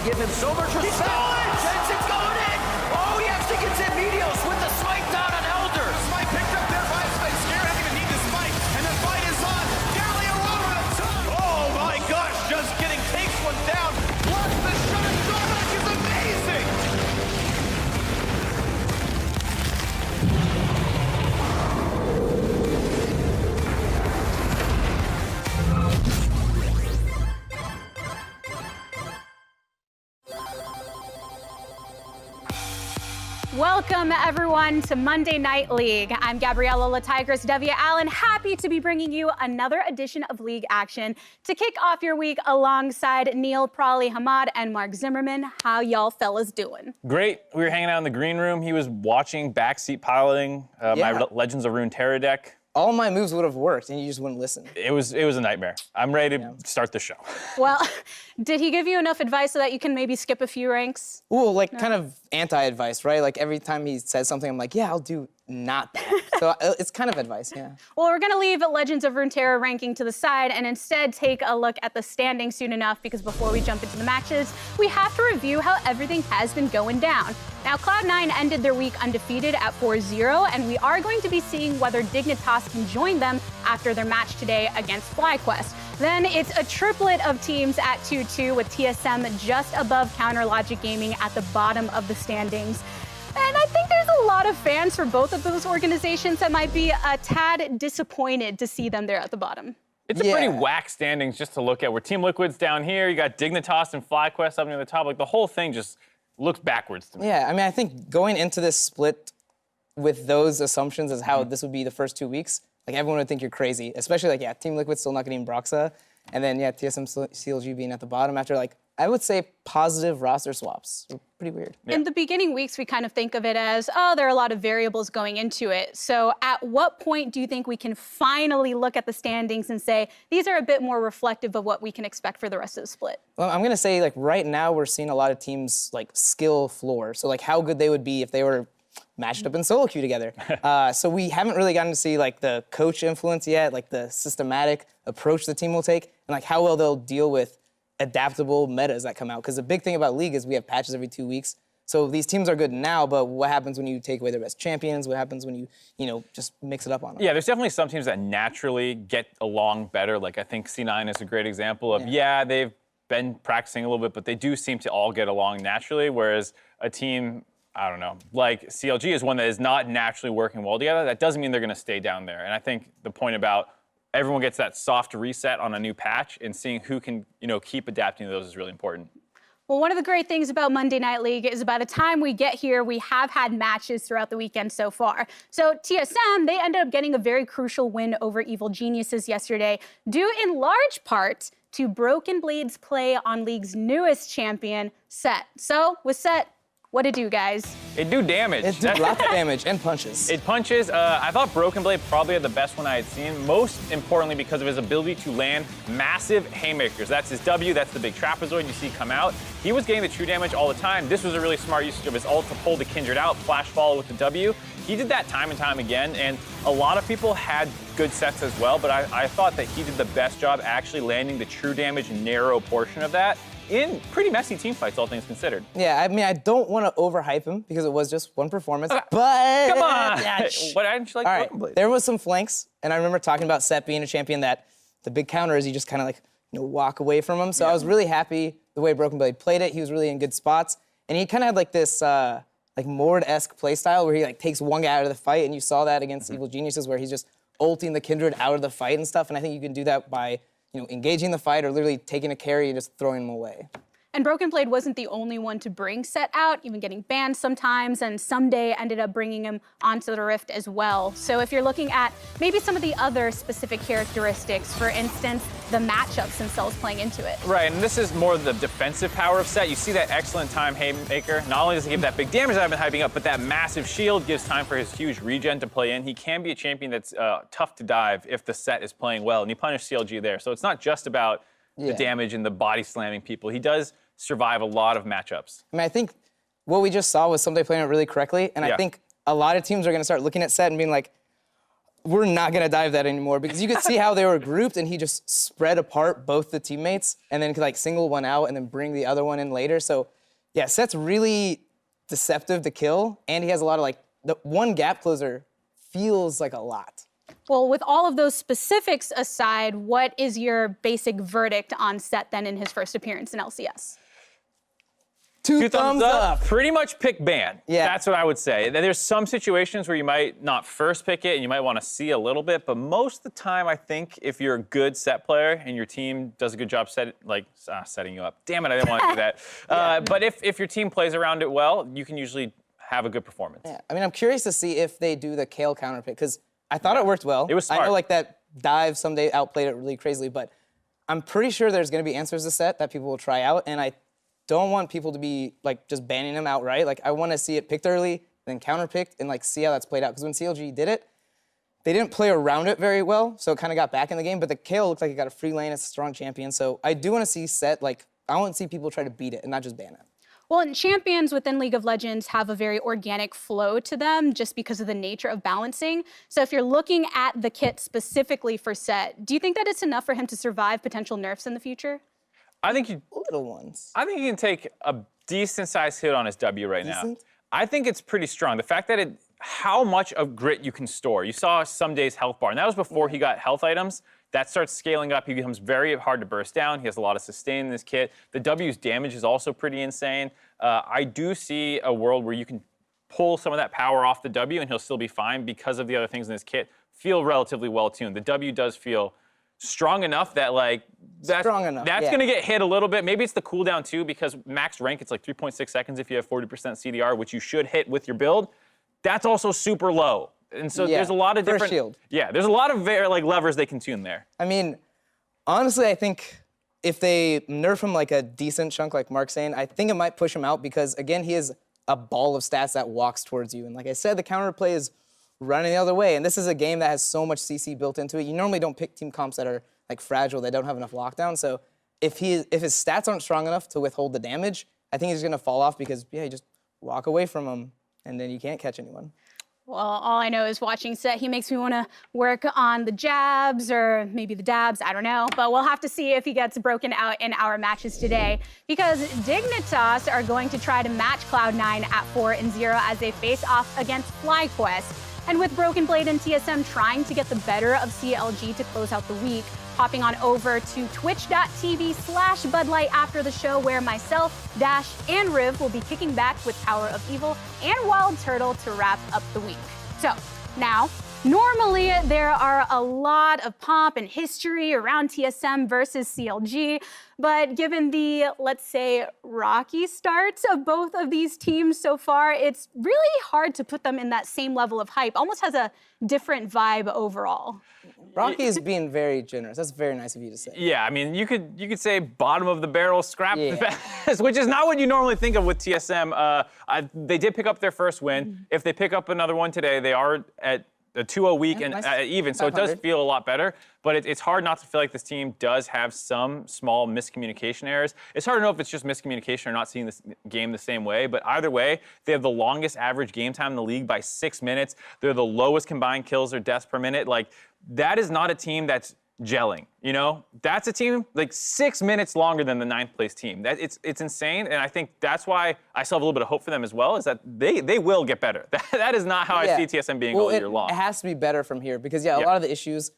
give him so much respect. Jensen going in. Oh, he actually gets Emilios with the smite down on Elder. Smite picked up there by Smite. Scare didn't even need the smite. And the fight is on. Galley over the top. Oh my gosh, just getting takes one down. Plus the shot of Darmok is amazing. Welcome, everyone, to Monday Night League. I'm Gabriella La Tigris W. Allen, happy to be bringing you another edition of League Action to kick off your week alongside Neil Prawley Hamad and Mark Zimmerman. How y'all fellas doing? Great. We were hanging out in the green room. He was watching backseat piloting my Legends of Runeterra deck. All my moves would have worked, and you just wouldn't listen. It was a nightmare. I'm ready to start the show. Well, did he give you enough advice so that you can maybe skip a few ranks? Ooh, like kind of anti-advice, right? Like every time he says something, I'm like, yeah, I'll do not that. So it's kind of advice, yeah. Well, we're going to leave Legends of Runeterra ranking to the side and instead take a look at the standings soon enough, because before we jump into the matches, we have to review how everything has been going down. Now, Cloud9 ended their week undefeated at 4-0, and we are going to be seeing whether Dignitas can join them after their match today against FlyQuest. Then it's a triplet of teams at 2-2 with TSM just above Counter Logic Gaming at the bottom of the standings. And I think there's a lot of fans for both of those organizations that might be a tad disappointed to see them there at the bottom. It's a pretty whack standings just to look at. Where Team Liquid's down here, you got Dignitas and FlyQuest up near the top. Like the whole thing just looks backwards to me. Yeah, I mean, I think going into this split with those assumptions as how this would be the first 2 weeks, like everyone would think you're crazy, especially like, Team Liquid still not getting Broxa, and then, TSM CLG being at the bottom after, like, I would say positive roster swaps. Pretty weird. Yeah. In the beginning weeks, we kind of think of it as, oh, there are a lot of variables going into it. So at what point do you think we can finally look at the standings and say, these are a bit more reflective of what we can expect for the rest of the split? Well, I'm gonna say, like, right now we're seeing a lot of teams, like, skill floor. So, like, how good they would be if they were matched up in solo queue together. So we haven't really gotten to see, like, the coach influence yet, like, the systematic approach the team will take, and, like, how well they'll deal with adaptable metas that come out. Because the big thing about League is we have patches every 2 weeks. So these teams are good now, but what happens when you take away their best champions? What happens when you just mix it up on them? Yeah, there's definitely some teams that naturally get along better. Like I think C9 is a great example of, they've been practicing a little bit, but they do seem to all get along naturally, whereas a team, I don't know, like CLG is one that is not naturally working well together. That doesn't mean they're going to stay down there. And I think the point about everyone gets that soft reset on a new patch and seeing who can, keep adapting to those is really important. Well, one of the great things about Monday Night League is by the time we get here, we have had matches throughout the weekend so far. So TSM, they ended up getting a very crucial win over Evil Geniuses yesterday, due in large part to Broken Blade's play on League's newest champion, Sett. So with Sett, what'd it do, guys? It do damage. It did lots of damage and punches. It punches. I thought Broken Blade probably had the best one I had seen, most importantly because of his ability to land massive haymakers. That's his W, that's the big trapezoid you see come out. He was getting the true damage all the time. This was a really smart usage of his ult to pull the Kindred out, flash follow with the W. He did that time and time again, and a lot of people had good sets as well, but I thought that he did the best job actually landing the true damage narrow portion of that in pretty messy team fights, all things considered. Yeah, I mean, I don't want to overhype him because it was just one performance, but... Come on! Why didn't you like Broken Blade? There was some flanks, and I remember talking about Sett being a champion that the big counter is you just kind of like, walk away from him. So I was really happy the way Broken Blade played it. He was really in good spots, and he kind of had like this like Mord-esque playstyle where he like takes one guy out of the fight, and you saw that against Evil Geniuses where he's just ulting the Kindred out of the fight and stuff, and I think you can do that by engaging the fight or literally taking a carry and just throwing him away. And Broken Blade wasn't the only one to bring Sett out, even getting banned sometimes, and someday ended up bringing him onto the Rift as well. So if you're looking at maybe some of the other specific characteristics, for instance, the matchups themselves playing into it. Right, and this is more the defensive power of Sett. You see that excellent time Haymaker. Not only does he give that big damage that I've been hyping up, but that massive shield gives time for his huge regen to play in. He can be a champion that's tough to dive if the Sett is playing well, and he punished CLG there. So it's not just about the damage and the body slamming people. He does survive a lot of matchups. I mean, I think what we just saw was somebody playing it really correctly, and I think a lot of teams are going to start looking at Sett and being like, we're not gonna dive that anymore because you could see how they were grouped and he just spread apart both the teammates and then could like single one out and then bring the other one in later. So yeah, Set's really deceptive to kill and he has a lot of like, the one gap closer feels like a lot. Well, with all of those specifics aside, what is your basic verdict on Set then in his first appearance in LCS? Two thumbs up. Pretty much pick ban. Yeah. That's what I would say. There's some situations where you might not first pick it and you might want to see a little bit, but most of the time, I think if you're a good Set player and your team does a good job setting you up. Damn it, I didn't want to do that. But if your team plays around it well, you can usually have a good performance. Yeah, I mean, I'm curious to see if they do the Kale counter pick because I thought it worked well. It was smart. I know like that dive someday outplayed it really crazily, but I'm pretty sure there's gonna be answers to Set that people will try out, and I don't want people to be like just banning him outright. Like I want to see it picked early, then counter-picked, and like see how that's played out. Because when CLG did it, they didn't play around it very well, so it kind of got back in the game. But the Kale looked like he got a free lane. It's a strong champion, so I do want to see Set like I want to see people try to beat it and not just ban it. Well, and champions within League of Legends have a very organic flow to them just because of the nature of balancing. So if you're looking at the kit specifically for Set, do you think that it's enough for him to survive potential nerfs in the future? I think you Little ones. I think he can take a decent-sized hit on his W right now. Decent? I think it's pretty strong. The fact that how much of grit you can store. You saw some days health bar, and that was before he got health items. That starts scaling up. He becomes very hard to burst down. He has a lot of sustain in this kit. The W's damage is also pretty insane. I do see a world where you can pull some of that power off the W, and he'll still be fine because of the other things in this kit. Feel relatively well-tuned. The W does feel strong enough that that's gonna get hit a little bit. Maybe it's the cooldown too, because max rank it's like 3.6 seconds if you have 40% CDR, which you should hit with your build. That's also super low, and so there's a lot of different shield. Yeah, there's a lot of levers they can tune there. I mean, honestly, I think if they nerf him like a decent chunk, like Mark's saying, I think it might push him out because again, he is a ball of stats that walks towards you, and like I said, the counterplay is running the other way. And this is a game that has so much CC built into it. You normally don't pick team comps that are like fragile, that don't have enough lockdown. So if his stats aren't strong enough to withhold the damage, I think he's gonna fall off because you just walk away from him and then you can't catch anyone. Well, all I know is watching Set, he makes me want to work on the jabs or maybe the dabs, I don't know. But we'll have to see if he gets broken out in our matches today because Dignitas are going to try to match Cloud9 at 4-0 as they face off against FlyQuest. And with Broken Blade and TSM trying to get the better of CLG to close out the week, hopping on over to twitch.tv/BudLight after the show where myself, Dash, and Riv will be kicking back with Power of Evil and Wild Turtle to wrap up the week. So now, normally there are a lot of pomp and history around TSM versus CLG, but given the, let's say, rocky starts of both of these teams so far, it's really hard to put them in that same level of hype. Almost has a different vibe overall. Rocky is being very generous. That's very nice of you to say. Yeah, I mean, you could say bottom of the barrel scrap fest, which is not what you normally think of with TSM. They did pick up their first win. If they pick up another one today, they are at a 2-0 week and nice. Even, so it does feel a lot better. But it's hard not to feel like this team does have some small miscommunication errors. It's hard to know if it's just miscommunication or not seeing this game the same way. But either way, they have the longest average game time in the league by 6 minutes. They're the lowest combined kills or deaths per minute. Like, that is not a team that's gelling, you know? That's a team like 6 minutes longer than the 9th place team. It's insane, and I think that's why I still have a little bit of hope for them as well, is that they will get better. That is not how I see TSM being all year long. It has to be better from here because, a lot of the issues,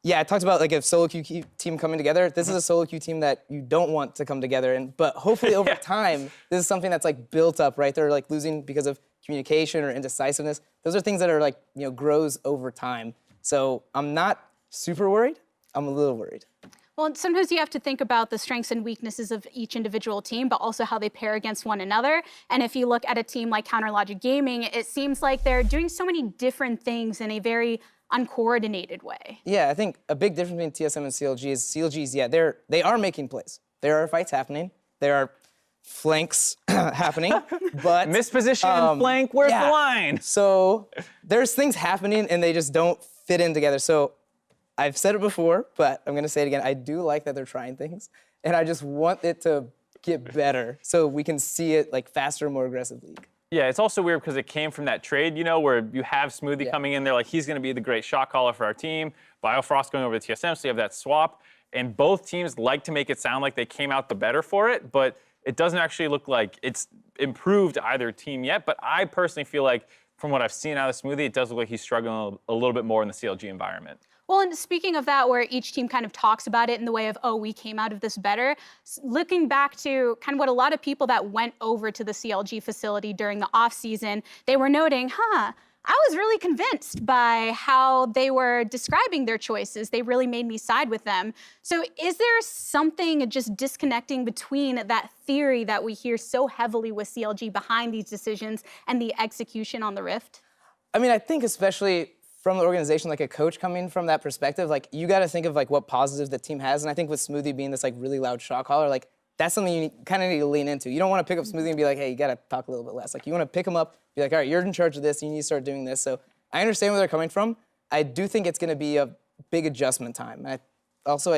I talked about like a solo queue team coming together. This is a solo queue team that you don't want to come together, but hopefully over time, this is something that's like built up, right? They're like losing because of communication or indecisiveness. Those are things that are like, grows over time. So I'm not super worried. I'm a little worried. Well, sometimes you have to think about the strengths and weaknesses of each individual team, but also how they pair against one another. And if you look at a team like Counterlogic Gaming, it seems like they're doing so many different things in a very uncoordinated way. Yeah, I think a big difference between TSM and CLG is CLG's, they are making plays. There are fights happening. There are flanks happening, but misposition, flank, where's the line? So there's things happening and they just don't fit in together. So I've said it before, but I'm gonna say it again. I do like that they're trying things, and I just want it to get better so we can see it like faster, more aggressive league. Yeah, it's also weird because it came from that trade, where you have Smoothie coming in there, like he's going to be the great shot caller for our team. Biofrost going over to TSM, so you have that swap. And both teams like to make it sound like they came out the better for it, but it doesn't actually look like it's improved either team yet. But I personally feel like, from what I've seen out of Smoothie, it does look like he's struggling a little bit more in the CLG environment. Well, and speaking of that, where each team kind of talks about it in the way of, oh, we came out of this better, looking back to kind of what a lot of people that went over to the CLG facility during the offseason, they were noting, I was really convinced by how they were describing their choices. They really made me side with them. So is there something just disconnecting between that theory that we hear so heavily with CLG behind these decisions and the execution on the Rift? I mean, I think especially from the organization, like a coach coming from that perspective, like you got to think of like what positives the team has. And I think with Smoothie being this like really loud shot caller, like that's something you kind of need to lean into. You don't want to pick up Smoothie and be like, hey, you got to talk a little bit less. Like you want to pick him up, be like, all right, you're in charge of this. You need to start doing this. So I understand where they're coming from. I do think it's going to be a big adjustment time. I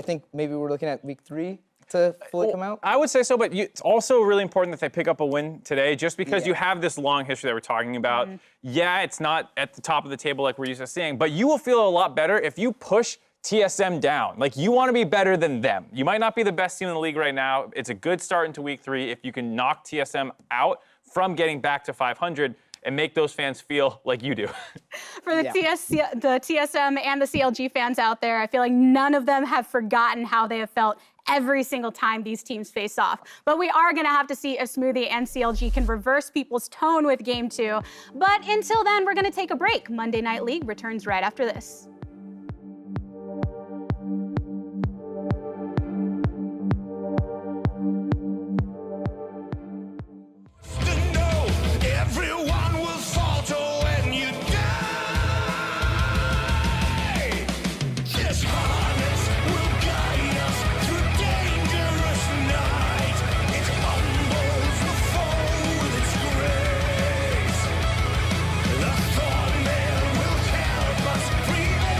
think maybe we're looking at week 3 to fully come out. I would say so, but it's also really important that they pick up a win today, just because you have this long history that we're talking about. Yeah, it's not at the top of the table like we're used to seeing, but you will feel a lot better if you push TSM down. Like, you want to be better than them. You might not be the best team in the league right now. It's a good start into week 3 if you can knock TSM out from getting back to 500 and make those fans feel like you do. For the TSM and the CLG fans out there, I feel like none of them have forgotten how they have felt every single time these teams face off. But we are going to have to see if Smoothie and CLG can reverse people's tone with Game 2. But until then, we're going to take a break. Monday Night League returns right after this. The Thorn Man will help us prevail.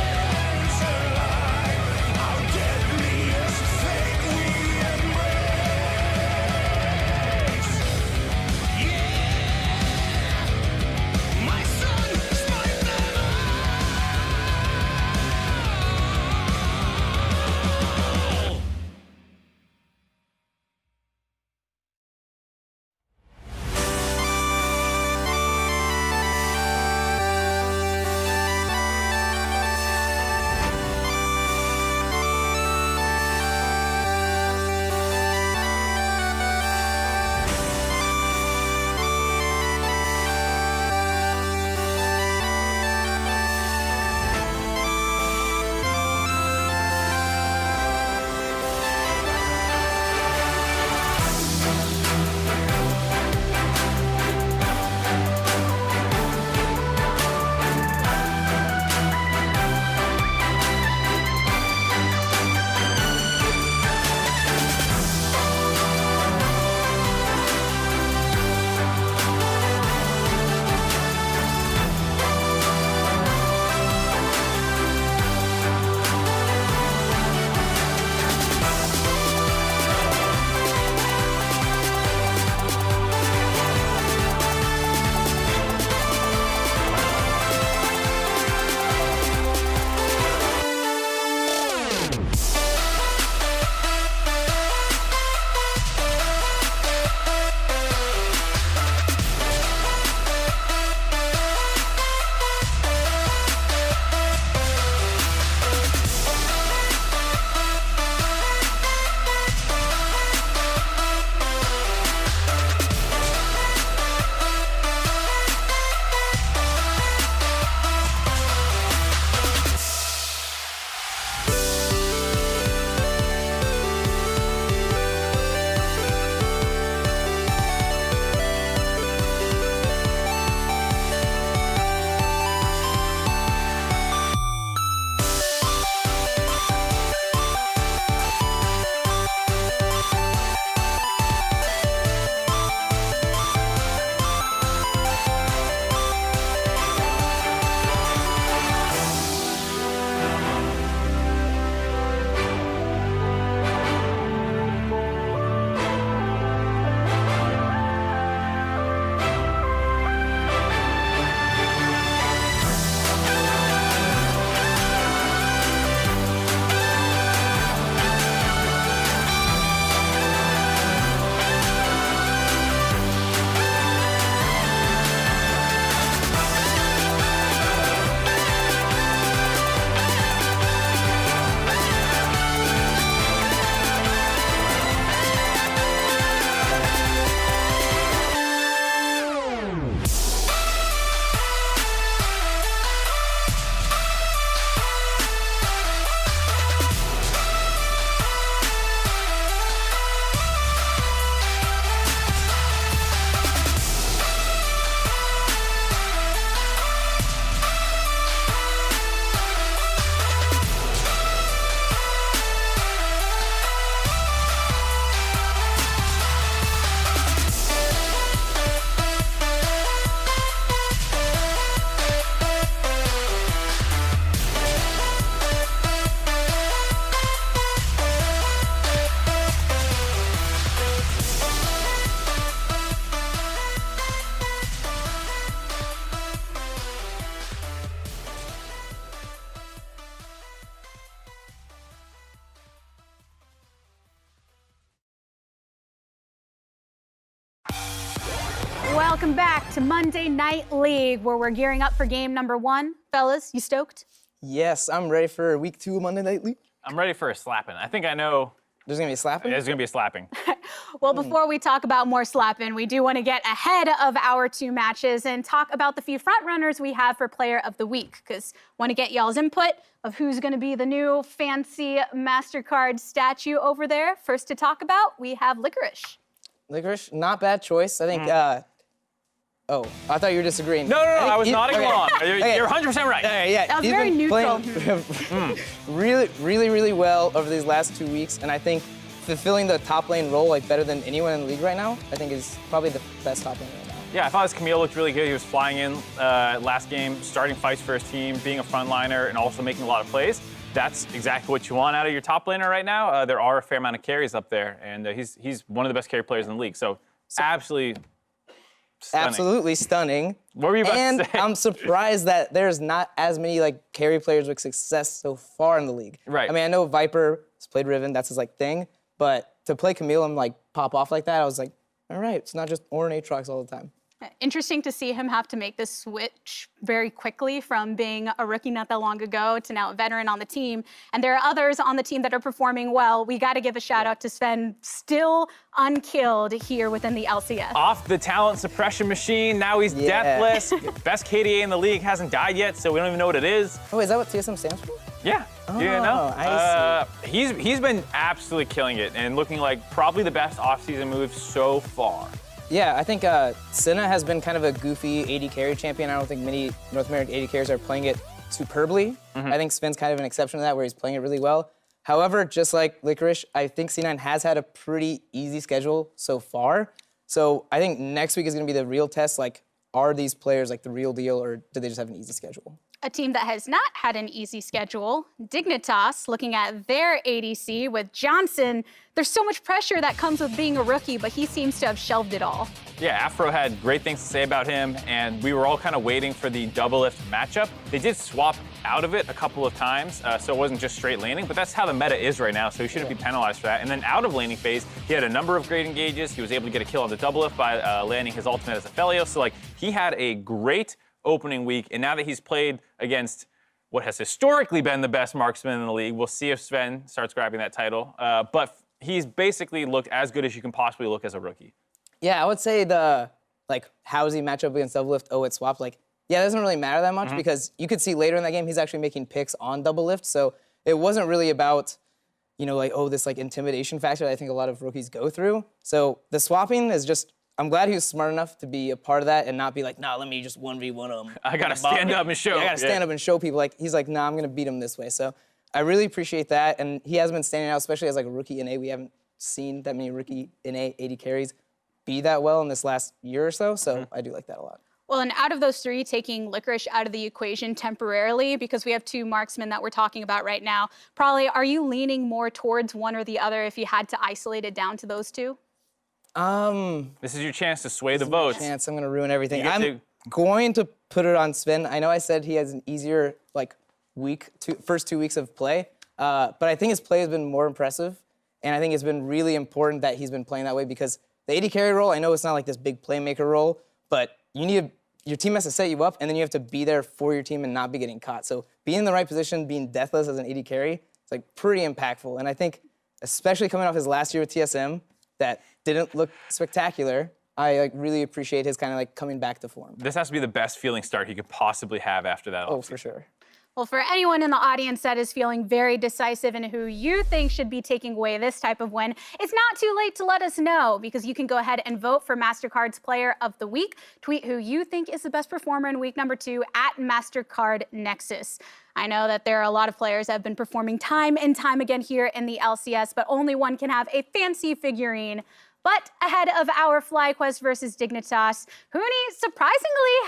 welcome back to Monday Night League, where we're gearing up for game number 1. Fellas, you stoked? Yes, I'm ready for week 2 of Monday Night League. I'm ready for a slapping. I think I know There's gonna be a slapping? there's going to be a slapping. Well, before we talk about more slapping, we do want to get ahead of our 2 matches and talk about the few front runners we have for Player of the Week, because want to get y'all's input of who's going to be the new fancy MasterCard statue over there. First to talk about, we have Licorice. Licorice, not bad choice. I think, oh, I thought you were disagreeing. No, I was nodding okay. along. Okay. You're 100% right. Yeah, That was he's very been neutral. playing really well over these last 2 weeks, and I think fulfilling the top lane role like better than anyone in the league right now, I think is probably the best top lane right now. Yeah, I thought his Camille looked really good. He was flying in last game, starting fights for his team, being a frontliner, and also making a lot of plays. That's exactly what you want out of your top laner right now. There are a fair amount of carries up there, and he's one of the best carry players in the league. So absolutely stunning. Absolutely stunning. What were you about and to say? I'm surprised that there's not as many like carry players with success so far in the league. Right. I mean, I know Viper has played Riven, that's his like thing, but to play Camille and like pop off like that, I was like, all right, it's not just Ornn Aatrox all the time. Interesting to see him have to make this switch very quickly from being a rookie not that long ago to now a veteran on the team. And there are others on the team that are performing well. We got to give a shout out to Sven, still unkilled here within the LCS. Off the talent suppression machine, now he's deathless. Best KDA in the league, hasn't died yet, so we don't even know what it is. Oh, is that what TSM stands for? Yeah, you didn't know? I He's been absolutely killing it and looking like probably the best offseason move so far. Yeah, I think Senna has been kind of a goofy AD carry champion. I don't think many North American AD carriers are playing it superbly. I think Sven's kind of an exception to that, where he's playing it really well. However, just like Licorice, I think C9 has had a pretty easy schedule so far. So I think next week is going to be the real test. Like, are these players like the real deal, or do they just have an easy schedule? A team that has not had an easy schedule, Dignitas, looking at their ADC with Johnson. There's so much pressure that comes with being a rookie, but he seems to have shelved it all. Yeah, Afro had great things to say about him, and we were all kind of waiting for the Doublelift matchup. They did swap out of it a couple of times, so it wasn't just straight laning, but that's how the meta is right now, so he shouldn't be penalized for that. And then out of laning phase, he had a number of great engages. He was able to get a kill on the Doublelift by landing his ultimate as Aphelios, so like he had a great opening week, and now that he's played against what has historically been the best marksman in the league, we'll see if Sven starts grabbing that title. But he's basically looked as good as you can possibly look as a rookie. Yeah, I would say the, like, how does he match up against Doublelift? Oh, it swapped. Like, yeah, it doesn't really matter that much because you could see later in that game he's actually making picks on Doublelift. So it wasn't really about, you know, like, oh, this, like, intimidation factor that I think a lot of rookies go through. So the swapping is just, I'm glad he was smart enough to be a part of that and not be like, nah, let me just 1v1 him. I gotta stand up and show. Yeah, I gotta stand up and show people. Like, he's like, nah, I'm gonna beat him this way. So I really appreciate that. And he has been standing out, especially as like a rookie NA. We haven't seen that many rookie NA 80 carries be that well in this last year or so. So I do like that a lot. Well, and out of those 3, taking Licorice out of the equation temporarily, because we have 2 marksmen that we're talking about right now, probably are you leaning more towards one or the other if you had to isolate it down to those 2? This is your chance to sway the votes. I'm gonna ruin everything. You get I'm going to put it on Sven. I know I said he has an easier like first 2 weeks of play, but I think his play has been more impressive, and I think it's been really important that he's been playing that way because the AD carry role, I know it's not like this big playmaker role, but your team has to set you up, and then you have to be there for your team and not be getting caught. So being in the right position, being deathless as an AD carry, it's like pretty impactful. And I think, especially coming off his last year with TSM, that didn't look spectacular. I like really appreciate his kind of like coming back to form. This has to be the best feeling start he could possibly have after that. Oh, for sure. Well, for anyone in the audience that is feeling very decisive in who you think should be taking away this type of win, it's not too late to let us know because you can go ahead and vote for MasterCard's Player of the Week. Tweet who you think is the best performer in week number 2 at MasterCard Nexus. I know that there are a lot of players that have been performing time and time again here in the LCS, but only one can have a fancy figurine. But ahead of our FlyQuest versus Dignitas, Huni surprisingly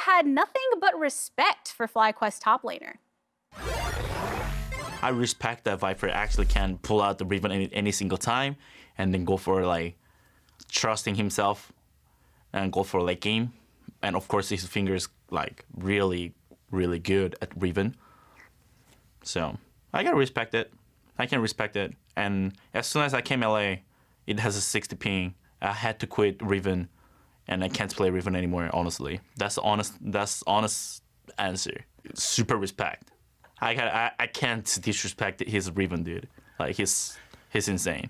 had nothing but respect for FlyQuest top laner. I respect that Viper actually can pull out the Riven any single time and then go for like trusting himself and go for late game. And of course his fingers like really, really good at Riven. So I gotta respect it. I can respect it. And as soon as I came LA, it has a 60 ping. I had to quit Riven and I can't play Riven anymore. Honestly, that's honest answer. Super respect. I can't disrespect his Riven dude. Like he's insane.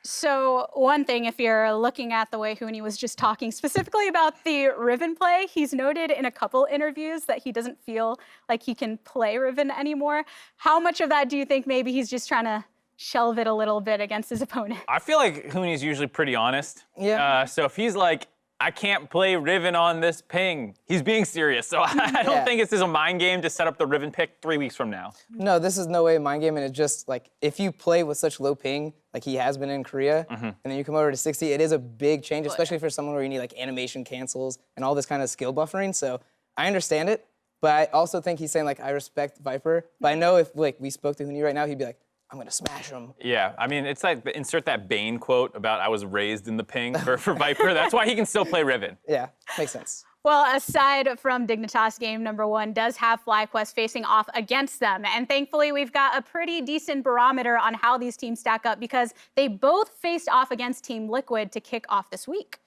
So one thing, if you're looking at the way Huni was just talking specifically about the Riven play, he's noted in a couple interviews that he doesn't feel like he can play Riven anymore. How much of that do you think maybe he's just trying to shelve it a little bit against his opponent? I feel like Huni's usually pretty honest. Yeah. So if he's like, I can't play Riven on this ping, he's being serious. So I don't think it's just a mind game to set up the Riven pick 3 weeks from now. No, this is no way a mind game, and it's just like if you play with such low ping, like he has been in Korea, and then you come over to 60, it is a big change, especially for someone where you need like animation cancels and all this kind of skill buffering. So I understand it, but I also think he's saying like I respect Viper, but I know if like we spoke to Huni right now, he'd be like, I'm gonna smash him. Yeah, I mean, it's like insert that Bane quote about I was raised in the ping for Viper. That's why he can still play Riven. Yeah, makes sense. Well, aside from Dignitas, game number 1 does have FlyQuest facing off against them. And thankfully, we've got a pretty decent barometer on how these teams stack up because they both faced off against Team Liquid to kick off this week.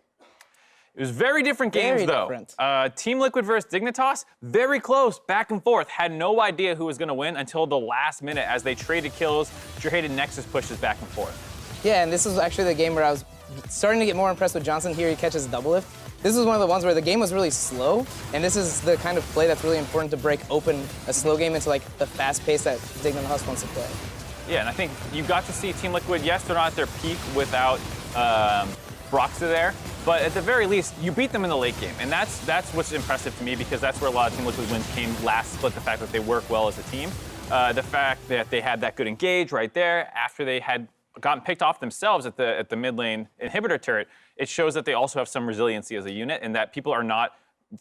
It was very different games, Very though. different. Team Liquid versus Dignitas, very close, back and forth. Had no idea who was going to win until the last minute as they traded kills, traded Nexus pushes back and forth. Yeah, and this is actually the game where I was starting to get more impressed with Johnson. Here he catches double lift. This is one of the ones where the game was really slow, and this is the kind of play that's really important to break open a slow game into like the fast pace that Dignitas wants to play. Yeah, and I think you got to see Team Liquid, yes, they're not at their peak without Broxa there, but at the very least, you beat them in the late game, and that's what's impressive to me because that's where a lot of Team Liquid wins came last split, the fact that they work well as a team. The fact that they had that good engage right there after they had gotten picked off themselves at the mid lane inhibitor turret, it shows that they also have some resiliency as a unit and that people are not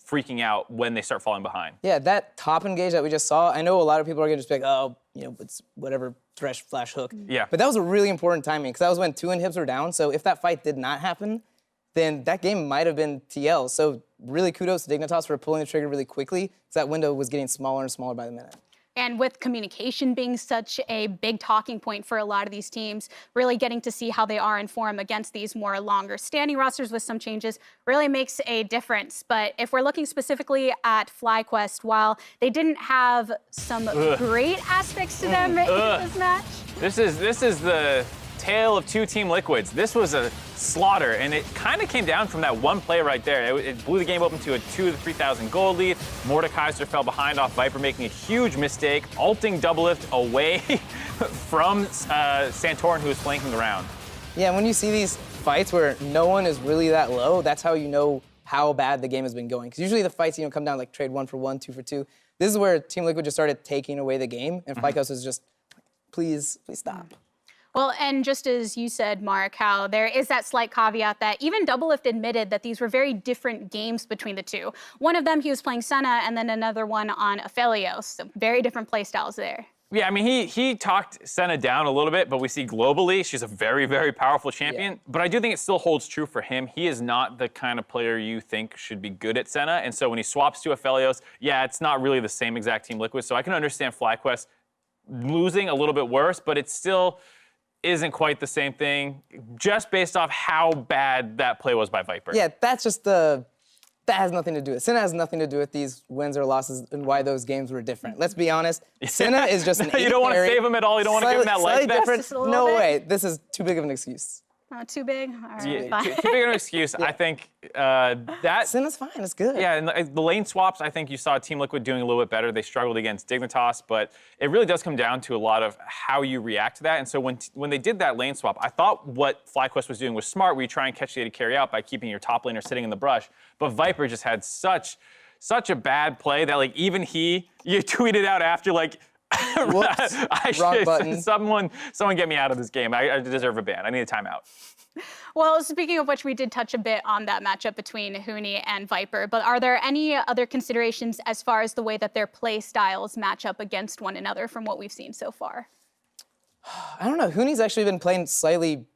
freaking out when they start falling behind. Yeah, that top engage that we just saw, I know a lot of people are gonna just be like, oh, you know, it's whatever, Thresh, flash, hook. Yeah. But that was a really important timing because that was when 2 inhibs were down. So if that fight did not happen, then that game might have been TL. So really kudos to Dignitas for pulling the trigger really quickly because that window was getting smaller and smaller by the minute. And with communication being such a big talking point for a lot of these teams, really getting to see how they are in form against these more longer standing rosters with some changes really makes a difference. But if we're looking specifically at FlyQuest, while they didn't have some great aspects to them in this match. This is the tale of 2 Team Liquids. This was a slaughter, and it kind of came down from that one play right there. It blew the game open to a 2,000 to 3,000 gold lead. Mordekaiser fell behind off Viper, making a huge mistake, ulting double lift away from Santorin, who was flanking around. Yeah, when you see these fights where no one is really that low, that's how you know how bad the game has been going. Because usually the fights, come down like trade 1 for 1, 2 for 2. This is where Team Liquid just started taking away the game, and FlyQuest is just, please stop. Well, and just as you said, Mark, how there is that slight caveat that even Doublelift admitted that these were very different games between the two. One of them, he was playing Senna, and then another one on Aphelios. So very different play styles there. Yeah, I mean, he talked Senna down a little bit, but we see globally she's a very, very powerful champion. Yeah. But I do think it still holds true for him. He is not the kind of player you think should be good at Senna. And so when he swaps to Aphelios, yeah, it's not really the same exact Team Liquid. So I can understand FlyQuest losing a little bit worse, but it's still isn't quite the same thing, just based off how bad that play was by Viper. Yeah, that's just that has nothing to do with it. Senna has nothing to do with these wins or losses and why those games were different. Let's be honest, Senna is just an You don't want to save him at all? You don't want to give him that life vest? Different. No way. This is too big of an excuse. Too big? All right, too fine. big of an excuse. Yeah. I think that... Senna's fine, it's good. Yeah, and the lane swaps, I think you saw Team Liquid doing a little bit better. They struggled against Dignitas, but it really does come down to a lot of how you react to that. And so when they did that lane swap, I thought what FlyQuest was doing was smart, where you try and catch the AD carry out by keeping your top laner sitting in the brush. But Viper just had such a bad play that, like, even you tweeted out after, like, whoops, wrong button. Someone get me out of this game. I deserve a ban. I need a timeout. Well, speaking of which, we did touch a bit on that matchup between Huni and Viper, but are there any other considerations as far as the way that their play styles match up against one another from what we've seen so far? I don't know. Huni's actually been playing slightly,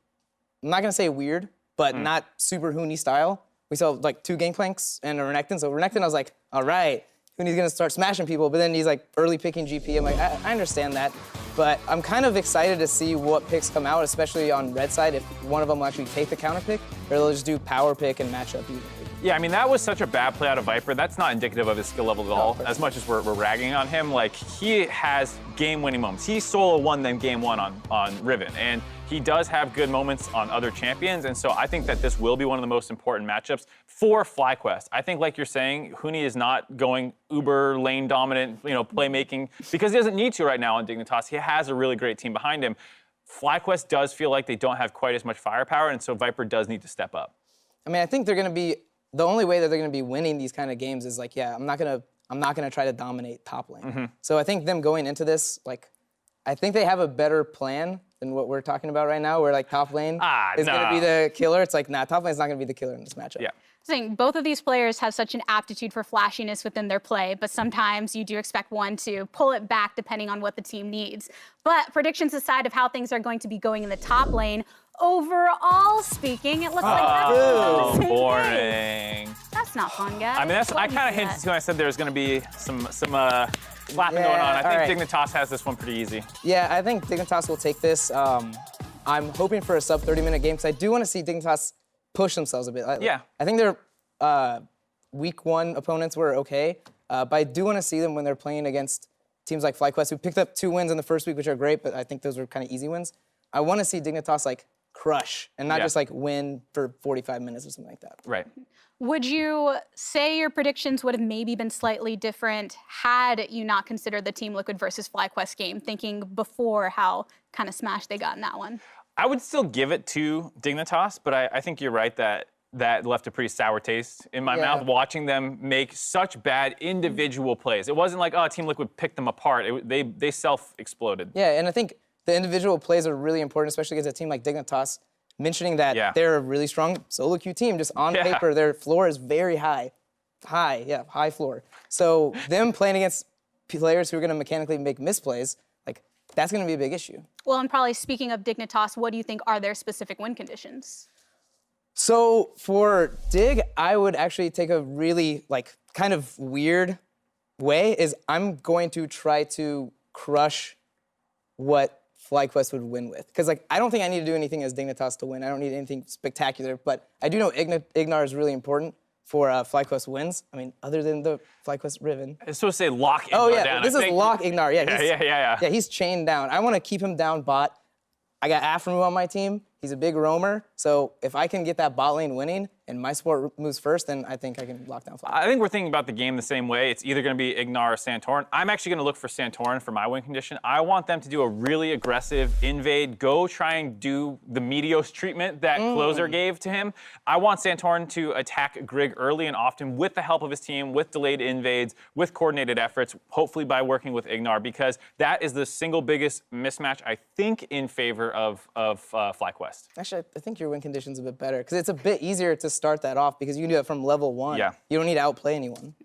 I'm not going to say weird, but not super Huni style. We saw like 2 Gangplanks and a Renekton. So Renekton, I was like, all right, Huni's going to start smashing people, but then he's like early picking GP. I'm like, I understand that. But I'm kind of excited to see what picks come out, especially on red side, if one of them will actually take the counter pick, or they'll just do power pick and match up evenly. Yeah, I mean, that was such a bad play out of Viper. That's not indicative of his skill level at all, as much as we're ragging on him. Like, he has game-winning moments. He solo won them game one on Riven, and he does have good moments on other champions, and so I think that this will be one of the most important matchups for FlyQuest. I think, like you're saying, Huni is not going uber lane dominant, playmaking, because he doesn't need to right now on Dignitas. He has a really great team behind him. FlyQuest does feel like they don't have quite as much firepower, and so Viper does need to step up. I mean, I think they're going to be, the only way that they're going to be winning these kind of games is like, I'm not going to try to dominate top lane. So I think them going into this, like, I think they have a better plan than what we're talking about right now, where like top lane is going to be the killer. It's like, nah, top lane's not going to be the killer in this matchup. Yeah. Saying both of these players have such an aptitude for flashiness within their play, but sometimes you do expect one to pull it back depending on what the team needs. But predictions aside of how things are going to be going in the top lane, overall speaking, it looks like that's the same thing. Boring. That's not fun, guys. I mean, I kind of hinted to when I said there was going to be some flapping going on. I think Dignitas has this one pretty easy. Yeah, I think Dignitas will take this. I'm hoping for a sub 30-minute game because I do want to see Dignitas push themselves a bit. I think their week one opponents were okay, but I do want to see them when they're playing against teams like FlyQuest, who picked up 2 wins in the first week, which are great, but I think those were kind of easy wins. I want to see Dignitas like crush and not just like win for 45 minutes or something like that. Right. Would you say your predictions would have maybe been slightly different had you not considered the Team Liquid versus FlyQuest game, thinking before how kind of smashed they got in that one? I would still give it to Dignitas, but I think you're right that left a pretty sour taste in my mouth watching them make such bad individual plays. It wasn't like, Team Liquid picked them apart. They self-exploded. Yeah, and I think the individual plays are really important, especially against a team like Dignitas, mentioning that they're a really strong solo queue team. Just on paper, their floor is very high. High floor. So them playing against players who are going to mechanically make misplays, like, that's going to be a big issue. Well, and probably speaking of Dignitas, what do you think are their specific win conditions? So for Dig, I would actually take a really, like, kind of weird way, is I'm going to try to crush what FlyQuest would win with. Because, like, I don't think I need to do anything as Dignitas to win. I don't need anything spectacular, but I do know Ignar is really important for FlyQuest wins. I mean, other than the FlyQuest Riven. I was supposed to say lock Ignar down. This is lock Ignar. Yeah. Yeah, he's chained down. I want to keep him down bot. I got Aframu on my team. He's a big roamer. So if I can get that bot lane winning and my support moves first, then I think I can lock down FlyQuest. I think we're thinking about the game the same way. It's either going to be Ignar or Santorin. I'm actually going to look for Santorin for my win condition. I want them to do a really aggressive invade, go try and do the Meteos treatment that Closer gave to him. I want Santorin to attack Grig early and often with the help of his team, with delayed invades, with coordinated efforts, hopefully by working with Ignar, because that is the single biggest mismatch, I think, in favor of FlyQuest. Actually, I think your win condition's a bit better because it's a bit easier to start that off because you can do it from level 1. Yeah. You don't need to outplay anyone.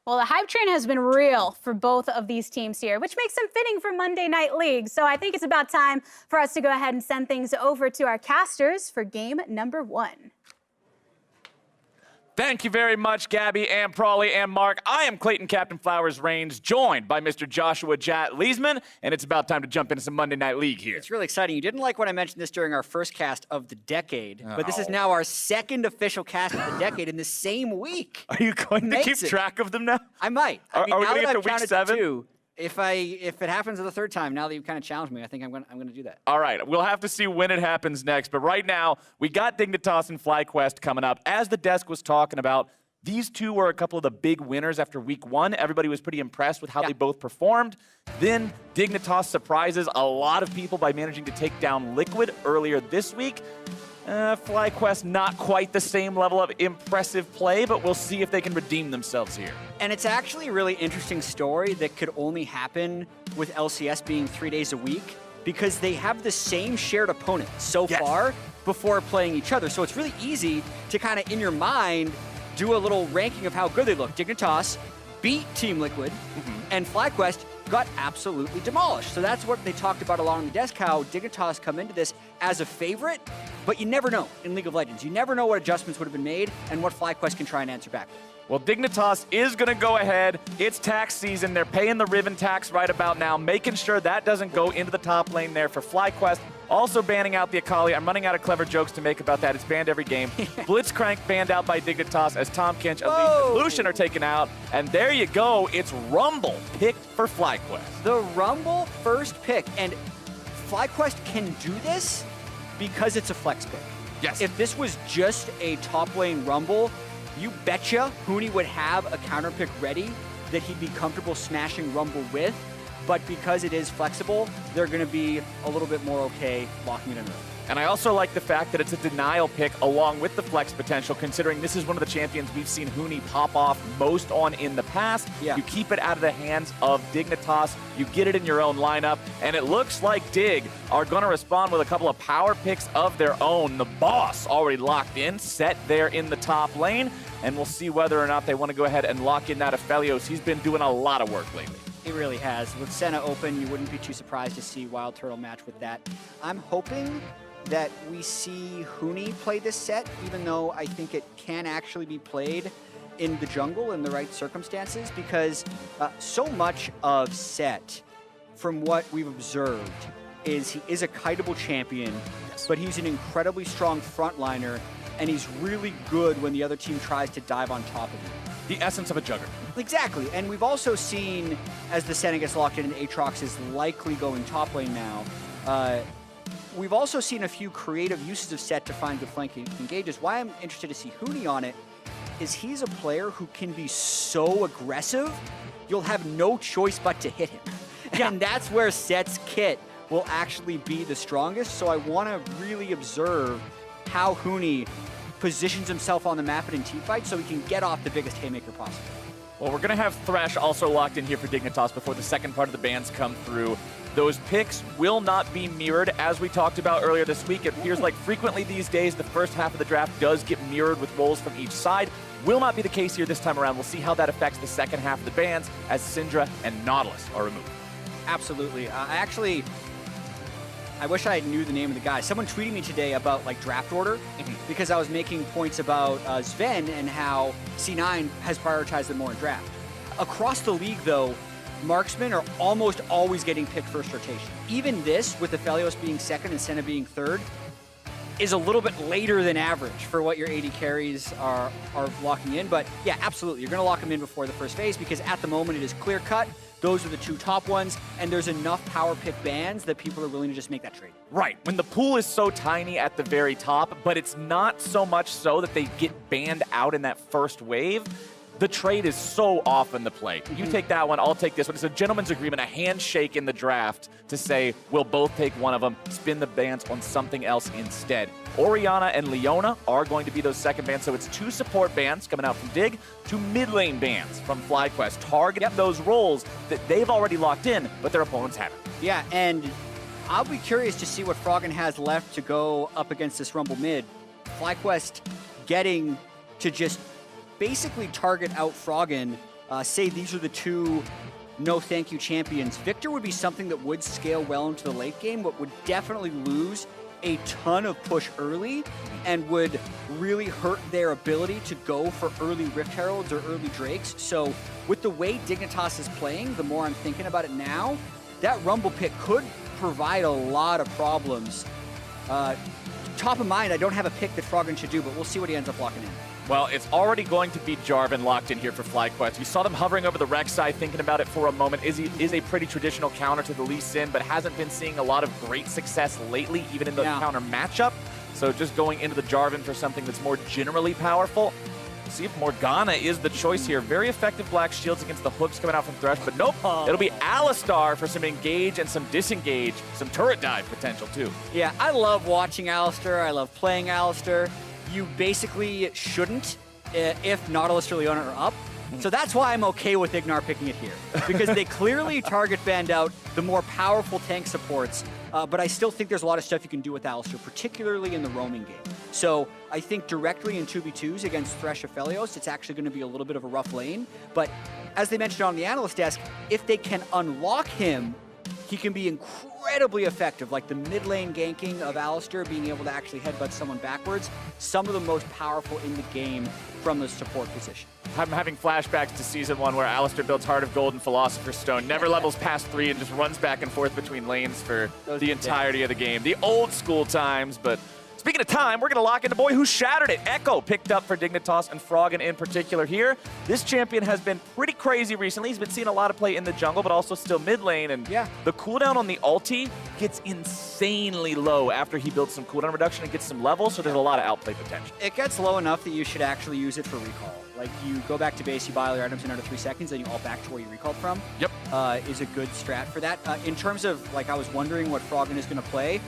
Well, the hype train has been real for both of these teams here, which makes them fitting for Monday Night League. So I think it's about time for us to go ahead and send things over to our casters for game number 1. Thank you very much, Gabby and Prawley and Mark. I am Clayton Captain Flowers Reigns, joined by Mr. Joshua Jat Leesman, and it's about time to jump into some Monday Night League here. It's really exciting. You didn't like when I mentioned this during our first cast of the decade, but this is now our second official cast of the decade in the same week. Are you going to keep track of them now? I might. Are we going to get to week 7? 2, if it happens the third time, now that you've kind of challenged me, I think I'm going to do that. All right, we'll have to see when it happens next, but right now, we got Dignitas and FlyQuest coming up. As the desk was talking about, these two were a couple of the big winners after week 1. Everybody was pretty impressed with how they both performed. Then Dignitas surprises a lot of people by managing to take down Liquid earlier this week. FlyQuest not quite the same level of impressive play, but we'll see if they can redeem themselves here. And it's actually a really interesting story that could only happen with LCS being 3 days a week because they have the same shared opponent so far before playing each other. So it's really easy to kind of, in your mind, do a little ranking of how good they look. Dignitas beat Team Liquid, and FlyQuest got absolutely demolished. So that's what they talked about along the desk, how Dignitas come into this as a favorite, but you never know in League of Legends. You never know what adjustments would have been made and what FlyQuest can try and answer back. Well, Dignitas is going to go ahead. It's tax season. They're paying the Riven tax right about now, making sure that doesn't go into the top lane there for FlyQuest. Also banning out the Akali. I'm running out of clever jokes to make about that. It's banned every game. Blitzcrank banned out by Dignitas as Tahm Kench, Elise, and Lucian are taken out. And there you go. It's Rumble picked for FlyQuest. The Rumble first pick. And FlyQuest can do this because it's a flex pick. Yes. If this was just a top lane Rumble, you betcha Huni would have a counter pick ready that he'd be comfortable smashing Rumble with. But because it is flexible, they're going to be a little bit more okay locking it in early. And I also like the fact that it's a denial pick along with the flex potential, considering this is one of the champions we've seen Huni pop off most on in the past. Yeah. You keep it out of the hands of Dignitas. You get it in your own lineup. And it looks like Dig are going to respond with a couple of power picks of their own. The boss already locked in, set there in the top lane. And we'll see whether or not they want to go ahead and lock in that Aphelios. He's been doing a lot of work lately. It really has. With Senna open, you wouldn't be too surprised to see Wild Turtle match with that. I'm hoping that we see Huni play this set, even though I think it can actually be played in the jungle in the right circumstances, because so much of Set, from what we've observed, is he is a kiteable champion, but he's an incredibly strong frontliner, and he's really good when the other team tries to dive on top of him. The essence of a jugger. Exactly, and we've also seen, as the Senna gets locked in and Aatrox is likely going top lane now, we've also seen a few creative uses of Set to find good flanking engages. Why I'm interested to see Huni on it is he's a player who can be so aggressive, you'll have no choice but to hit him. And that's where Set's kit will actually be the strongest, so I want to really observe how Huni positions himself on the map in teamfight so he can get off the biggest haymaker possible. Well, we're going to have Thresh also locked in here for Dignitas before the second part of the bans come through. Those picks will not be mirrored, as we talked about earlier this week. It appears like frequently these days the first half of the draft does get mirrored with rolls from each side. Will not be the case here this time around. We'll see how that affects the second half of the bans as Syndra and Nautilus are removed. Absolutely. I wish I knew the name of the guy. Someone tweeted me today about like draft order because I was making points about Sven and how C9 has prioritized them more in draft. Across the league, though, marksmen are almost always getting picked first rotation. Even this, with Aphelios being second and Senna being third, is a little bit later than average for what your AD carries are locking in. But yeah, absolutely. You're going to lock them in before the first phase because at the moment it is clear cut. Those are the two top ones, and there's enough power pick bans that people are willing to just make that trade. Right, when the pool is so tiny at the very top, but it's not so much so that they get banned out in that first wave, the trade is so often the play. You take that one, I'll take this one. It's a gentleman's agreement, a handshake in the draft to say we'll both take one of them, spin the bans on something else instead. Orianna and Leona are going to be those second bans, so it's two support bans coming out from Dig, two mid lane bans from FlyQuest, targeting those roles that they've already locked in, but their opponents haven't. Yeah, and I'll be curious to see what Froggen has left to go up against this Rumble mid. FlyQuest getting to just basically target out Froggen, say these are the two no thank you champions. Victor would be something that would scale well into the late game, but would definitely lose a ton of push early and would really hurt their ability to go for early Rift Heralds or early Drakes. So with the way Dignitas is playing, the more I'm thinking about it now, that Rumble pick could provide a lot of problems. Top of mind, I don't have a pick that Froggen should do, but we'll see what he ends up locking in. Well, it's already going to be Jarvan locked in here for FlyQuest. We saw them hovering over the Rex side, thinking about it for a moment. Is a pretty traditional counter to the Lee Sin, but hasn't been seeing a lot of great success lately, even in the counter matchup. So just going into the Jarvan for something that's more generally powerful. See if Morgana is the choice here. Very effective black shields against the hooks coming out from Thresh, but nope. It'll be Alistar for some engage and some disengage, some turret dive potential too. Yeah, I love watching Alistar. I love playing Alistar. You basically shouldn't if Nautilus or Leona are up. So that's why I'm okay with Ignar picking it here. Because they clearly target banned out the more powerful tank supports, but I still think there's a lot of stuff you can do with Alistar, particularly in the roaming game. So I think directly in 2v2s against Thresh Aphelios, it's actually going to be a little bit of a rough lane. But as they mentioned on the analyst desk, if they can unlock him, he can be incredibly effective, like the mid lane ganking of Alistar, being able to actually headbutt someone backwards. Some of the most powerful in the game from the support position. I'm having flashbacks to Season 1 where Alistair builds Heart of Gold and Philosopher's Stone, never levels past 3 and just runs back and forth between lanes for the entirety of the game. The old school times, but speaking of time, we're going to lock into Boy Who Shattered It. Echo picked up for Dignitas and Froggen in particular here. This champion has been pretty crazy recently. He's been seeing a lot of play in the jungle, but also still mid lane. And the cooldown on the ulti gets insanely low after he builds some cooldown reduction and gets some levels, so there's a lot of outplay potential. It gets low enough that you should actually use it for recall. Like, you go back to base, you buy all your items in under 3 seconds, then you ult back to where you recalled from. Yep. Is a good strat for that. In terms of, like, I was wondering what Froggen is going to play,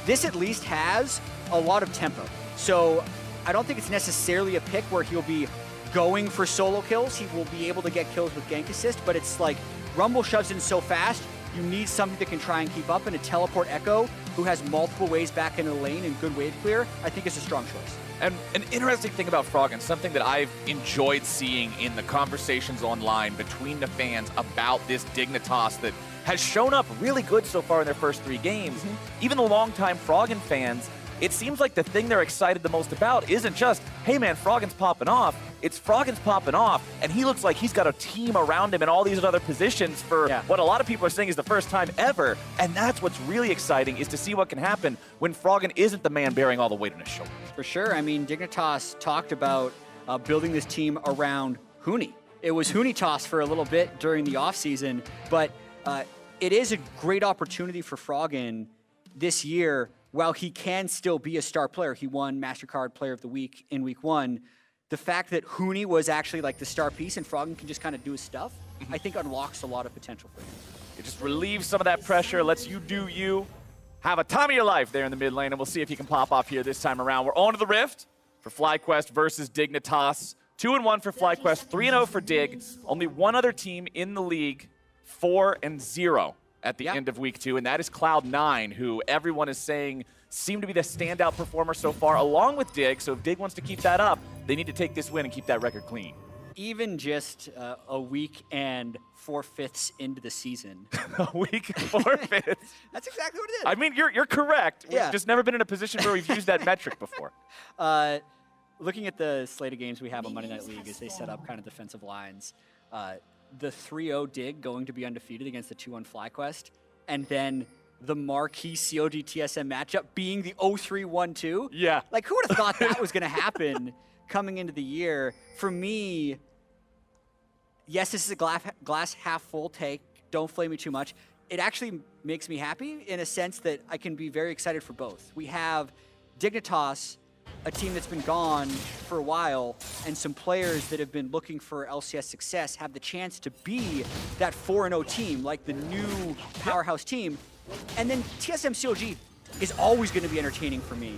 this at least has a lot of tempo. So I don't think it's necessarily a pick where he'll be going for solo kills. He will be able to get kills with gank assist, but it's like Rumble shoves in so fast, you need something that can try and keep up, and a teleport Echo who has multiple ways back into the lane and good wave clear, I think is a strong choice. And an interesting thing about Froggen, something that I've enjoyed seeing in the conversations online between the fans about this Dignitas that has shown up really good so far in their first 3 games. Even the longtime Froggen fans, it seems like the thing they're excited the most about isn't just, hey man, Froggen's popping off. It's Froggen's popping off, and he looks like he's got a team around him in all these other positions for what a lot of people are saying is the first time ever. And that's what's really exciting, is to see what can happen when Froggen isn't the man bearing all the weight on his shoulders. For sure. I mean, Dignitas talked about building this team around Huni. It was Hunitas for a little bit during the offseason, but it is a great opportunity for Froggen this year. While he can still be a star player, he won MasterCard Player of the Week in Week 1. The fact that Huni was actually like the star piece and Froggen can just kind of do his stuff, I think unlocks a lot of potential for him. It just relieves some of that pressure, lets you do you. Have a time of your life there in the mid lane, and we'll see if he can pop off here this time around. We're on to the Rift for FlyQuest versus Dignitas. 2-1 for FlyQuest, 3-0 for Dig. Only one other team in the league, 4-0 at the end of Week 2, and that is Cloud9, who everyone is saying seem to be the standout performer so far, along with Dig. So if Dig wants to keep that up, they need to take this win and keep that record clean. Even just a week and 4/5 into the season. A week and 4/5. That's exactly what it is. I mean, you're correct. We've just never been in a position where we've used that metric before. Looking at the slate of games we have on Monday Night League as they set up kind of defensive lines, the 3-0 Dig going to be undefeated against the 2-1 FlyQuest, and then the marquee COD TSM matchup being the 0-3-1-2. Yeah. Like, who would have thought that was going to happen coming into the year? For me, yes, this is a glass half full take. Don't flame me too much. It actually makes me happy in a sense that I can be very excited for both. We have Dignitas, a team that's been gone for a while, and some players that have been looking for LCS success have the chance to be that 4-0 team, like the new powerhouse team. And then TSM COG is always going to be entertaining for me,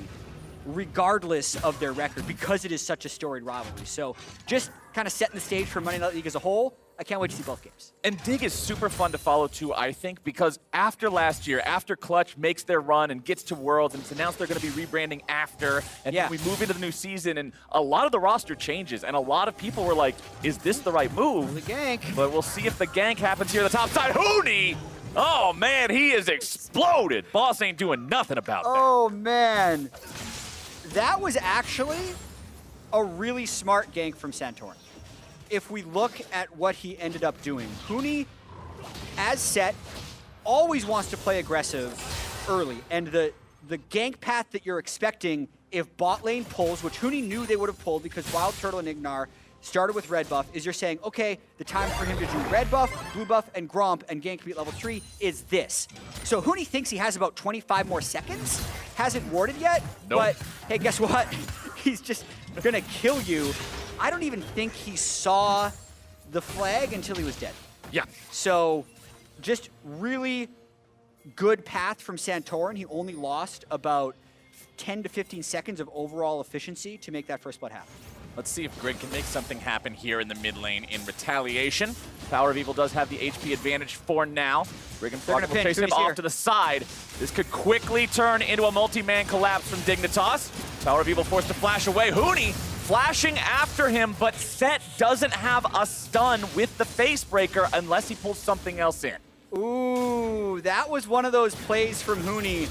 regardless of their record, because it is such a storied rivalry. So just kind of setting the stage for Monday Night League as a whole, I can't wait to see both games. And Dig is super fun to follow too, I think, because after last year, after Clutch makes their run and gets to Worlds, and it's announced they're going to be rebranding after, and then we move into the new season, and a lot of the roster changes, and a lot of people were like, is this the right move? The gank. But we'll see if the gank happens here on the top side. Huni! Oh, man, he is exploded. Boss ain't doing nothing about that. Oh, man. That was actually a really smart gank from Santorin. If we look at what he ended up doing, Huni, as set, always wants to play aggressive early. And the gank path that you're expecting, if bot lane pulls, which Huni knew they would have pulled because Wild Turtle and Ignar started with red buff, is you're saying, okay, the time for him to do red buff, blue buff, and Gromp and gank beat level 3 is this. So Huni thinks he has about 25 more seconds, hasn't warded yet, but hey, guess what? He's just gonna kill you. I don't even think he saw the flag until he was dead. Yeah. So just really good path from Santorin. He only lost about 10 to 15 seconds of overall efficiency to make that first blood happen. Let's see if Grig can make something happen here in the mid lane in retaliation. Power of Evil does have the HP advantage for now. Grig and Froggen will chase him off to the side. This could quickly turn into a multi-man collapse from Dignitas. Power of Evil forced to flash away. Huni flashing after him, but Set doesn't have a stun with the face breaker unless he pulls something else in. Ooh, that was one of those plays from Huni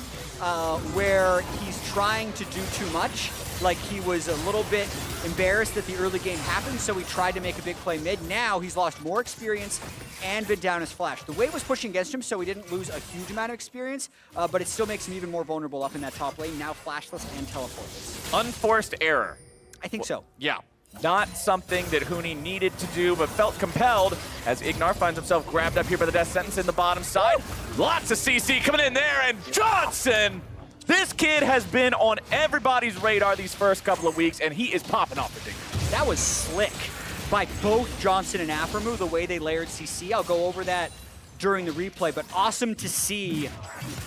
where he's trying to do too much like he was a little bit embarrassed that the early game happened, so he tried to make a big play mid. Now he's lost more experience and been down his flash. The wave was pushing against him, so he didn't lose a huge amount of experience, but it still makes him even more vulnerable up in that top lane, now flashless and teleportless. Unforced error. I think so. Yeah. Not something that Huni needed to do, but felt compelled as Ignar finds himself grabbed up here by the Death Sentence in the bottom side. Lots of CC coming in there, and Johnson! This kid has been on everybody's radar these first couple of weeks, and he is popping off ridiculous. That was slick by both Johnson and Aphromoo, the way they layered CC. I'll go over that during the replay, but awesome to see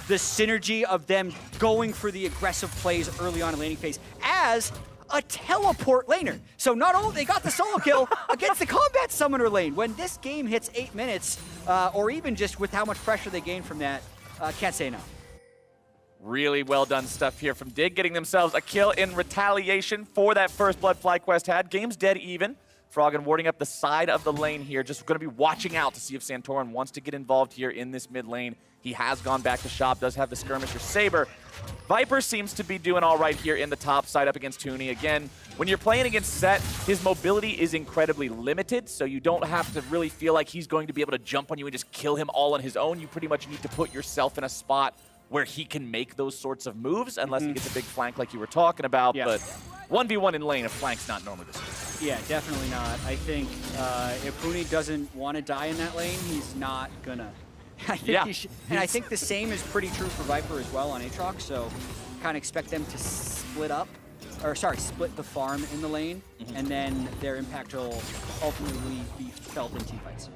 the synergy of them going for the aggressive plays early on in laning phase as a teleport laner. So not only they got the solo kill against the combat summoner lane, when this game hits 8 minutes, or even just with how much pressure they gain from that, can't say no. Really well done stuff here from Dig, getting themselves a kill in retaliation for that first blood FlyQuest had. Game's dead even. Froggen warding up the side of the lane here, just going to be watching out to see if Santorin wants to get involved here in this mid lane. He has gone back to shop, does have the skirmisher Saber. Viper seems to be doing all right here in the top side up against Huni. Again, when you're playing against Set, his mobility is incredibly limited, so you don't have to really feel like he's going to be able to jump on you and just kill him all on his own. You pretty much need to put yourself in a spot where he can make those sorts of moves, unless he gets a big flank like you were talking about. Yeah. But 1v1 in lane, a flank's not normally this good. Yeah, definitely not. I think if Huni doesn't want to die in that lane, he's not gonna. I think he should, and I think the same is pretty true for Viper as well on Aatrox, so kind of expect them to split the farm in the lane, and then their impact will ultimately be felt in teamfights.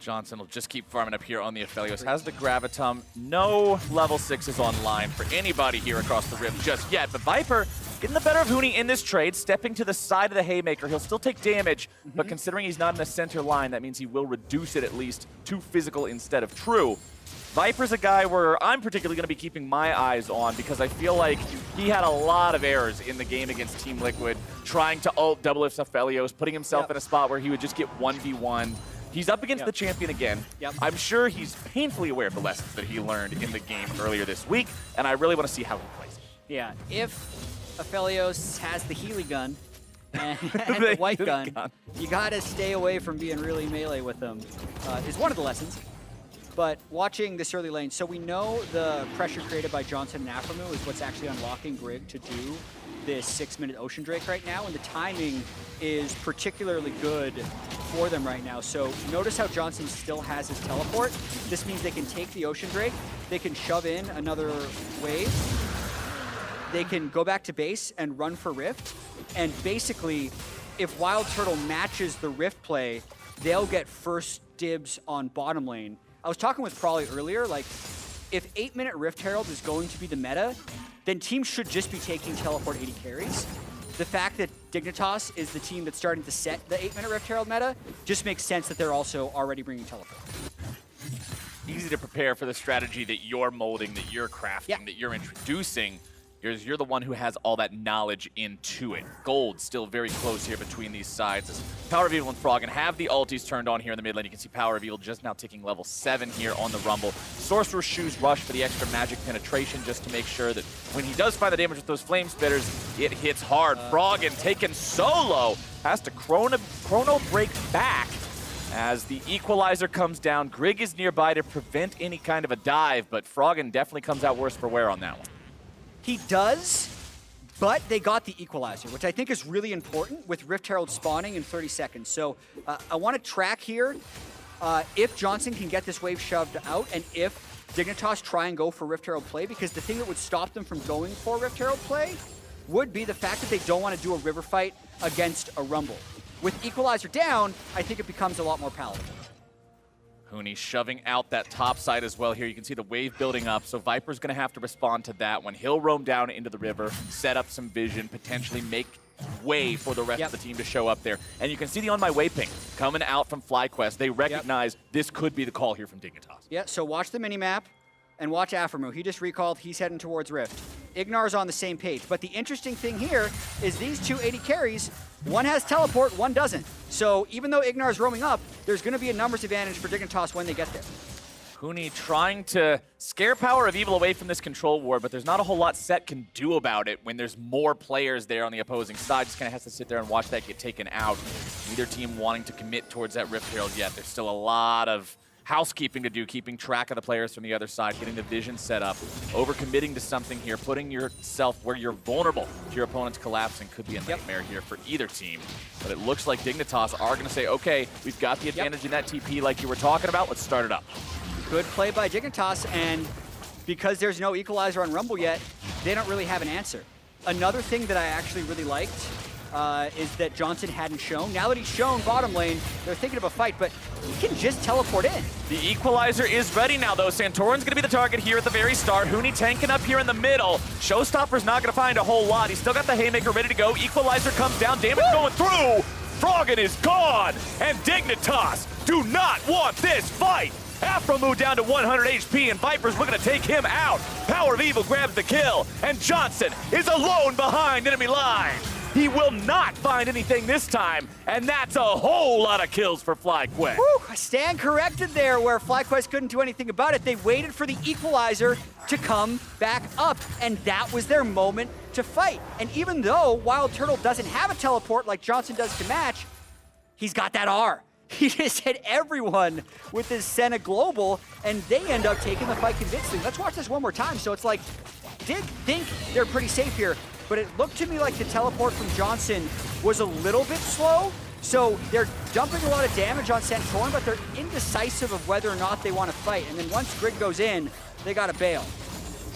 Johnson will just keep farming up here on the Aphelios. Has the Gravitum. No level 6s online for anybody here across the Rift just yet. But Viper getting the better of Huni in this trade, stepping to the side of the Haymaker. He'll still take damage, but considering he's not in the center line, that means he will reduce it at least to physical instead of true. Viper's a guy where I'm particularly going to be keeping my eyes on because I feel like he had a lot of errors in the game against Team Liquid, trying to ult double if Aphelios, putting himself in a spot where he would just get 1v1. He's up against the champion again. I'm sure he's painfully aware of the lessons that he learned in the game earlier this week, and I really want to see how he plays it. Yeah, if Aphelios has the Healy gun and the white gun, you gotta stay away from being really melee with them, is one of the lessons. But watching this early lane, so we know the pressure created by Johnson and Aphromoo is what's actually unlocking Grig to do this 6-minute Ocean Drake right now, and the timing is particularly good for them right now. So notice how Johnson still has his teleport. This means they can take the Ocean Drake, they can shove in another wave, they can go back to base and run for Rift, and basically, if Wild Turtle matches the Rift play, they'll get first dibs on bottom lane. I was talking with Prawley earlier, like, if 8-minute Rift Herald is going to be the meta, then teams should just be taking teleport 80 carries. The fact that Dignitas is the team that's starting to set the 8-minute Rift Herald meta just makes sense that they're also already bringing teleport. Easy to prepare for the strategy that you're molding, that you're crafting, that you're introducing. You're the one who has all that knowledge into it. Gold still very close here between these sides as Power of Evil and Froggen have the ultis turned on here in the mid lane. You can see Power of Evil just now ticking level 7 here on the Rumble. Sorcerer's Shoes rush for the extra magic penetration just to make sure that when he does find the damage with those Flame Spitters, it hits hard. Froggen taken solo, has to chrono break back as the equalizer comes down. Grig is nearby to prevent any kind of a dive, but Froggen definitely comes out worse for wear on that one. He does, but they got the equalizer, which I think is really important with Rift Herald spawning in 30 seconds. So I want to track here if Johnson can get this wave shoved out and if Dignitas try and go for Rift Herald play, because the thing that would stop them from going for Rift Herald play would be the fact that they don't want to do a river fight against a Rumble. With equalizer down, I think it becomes a lot more palatable. Huni shoving out that top side as well here. You can see the wave building up, so Viper's going to have to respond to that one. He'll roam down into the river, set up some vision, potentially make way for the rest of the team to show up there. And you can see the On My Way ping coming out from FlyQuest. They recognize this could be the call here from Dignitas. Yeah, so watch the minimap and watch Aphromoo. He just recalled, he's heading towards Rift. Ignar's on the same page, but the interesting thing here is these two 80 carries, one has teleport, one doesn't. So even though Ignar's roaming up, there's going to be a numbers advantage for Dignitas when they get there. Huni trying to scare Power of Evil away from this control ward, but there's not a whole lot Set can do about it when there's more players there on the opposing side. Just kind of has to sit there and watch that get taken out. Neither team wanting to commit towards that Rift Herald yet. There's still a lot of housekeeping to do, keeping track of the players from the other side, getting the vision set up, overcommitting to something here, putting yourself where you're vulnerable to your opponent's collapsing could be a nightmare here for either team. But it looks like Dignitas are going to say, okay, we've got the advantage in that TP like you were talking about, let's start it up. Good play by Dignitas, and because there's no equalizer on Rumble yet, they don't really have an answer. Another thing that I actually really liked is that Johnson hadn't shown. Now that he's shown bottom lane, they're thinking of a fight, but he can just teleport in. The equalizer is ready now, though. Santorin's going to be the target here at the very start. Huni tanking up here in the middle. Showstopper's not going to find a whole lot. He's still got the Haymaker ready to go. Equalizer comes down. Damage going through. Froggen is gone. And Dignitas do not want this fight. Aphromoo down to 100 HP, and Viper's looking to take him out. Power of Evil grabs the kill, and Johnson is alone behind enemy line. He will not find anything this time, and that's a whole lot of kills for FlyQuest. Woo, stand corrected there where FlyQuest couldn't do anything about it. They waited for the equalizer to come back up, and that was their moment to fight. And even though Wild Turtle doesn't have a teleport like Johnson does to match, he's got that R. He just hit everyone with his Senna Global, and they end up taking the fight convincingly. Let's watch this one more time. So it's like, Dig think they're pretty safe here, but it looked to me like the teleport from Johnson was a little bit slow. So they're dumping a lot of damage on Santorin, but they're indecisive of whether or not they want to fight. And then once Grig goes in, they got to bail.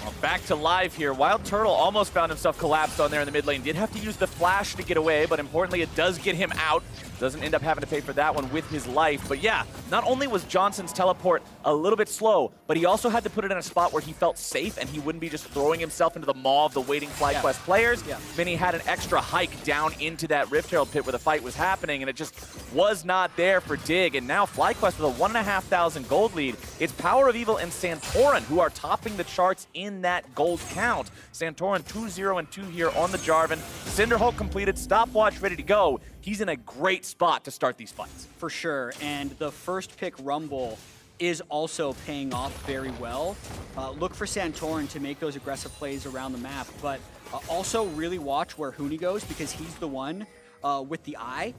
Well, back to live here. Wild Turtle almost found himself collapsed on there in the mid lane. Did have to use the flash to get away, but importantly, it does get him out. Doesn't end up having to pay for that one with his life. But yeah, not only was Johnson's teleport a little bit slow, but he also had to put it in a spot where he felt safe and he wouldn't be just throwing himself into the maw of the waiting FlyQuest players. Then he had an extra hike down into that Rift Herald pit where the fight was happening, and it just was not there for Dig. And now FlyQuest with a 1,500 gold lead. It's Power of Evil and Santorin who are topping the charts in that gold count. Santorin 2-0-2 here on the Jarvan. Cinderhulk completed, stopwatch ready to go. He's in a great spot to start these fights. For sure, and the first pick Rumble is also paying off very well. Look for Santorin to make those aggressive plays around the map, but also really watch where Huni goes because he's the one with the eye.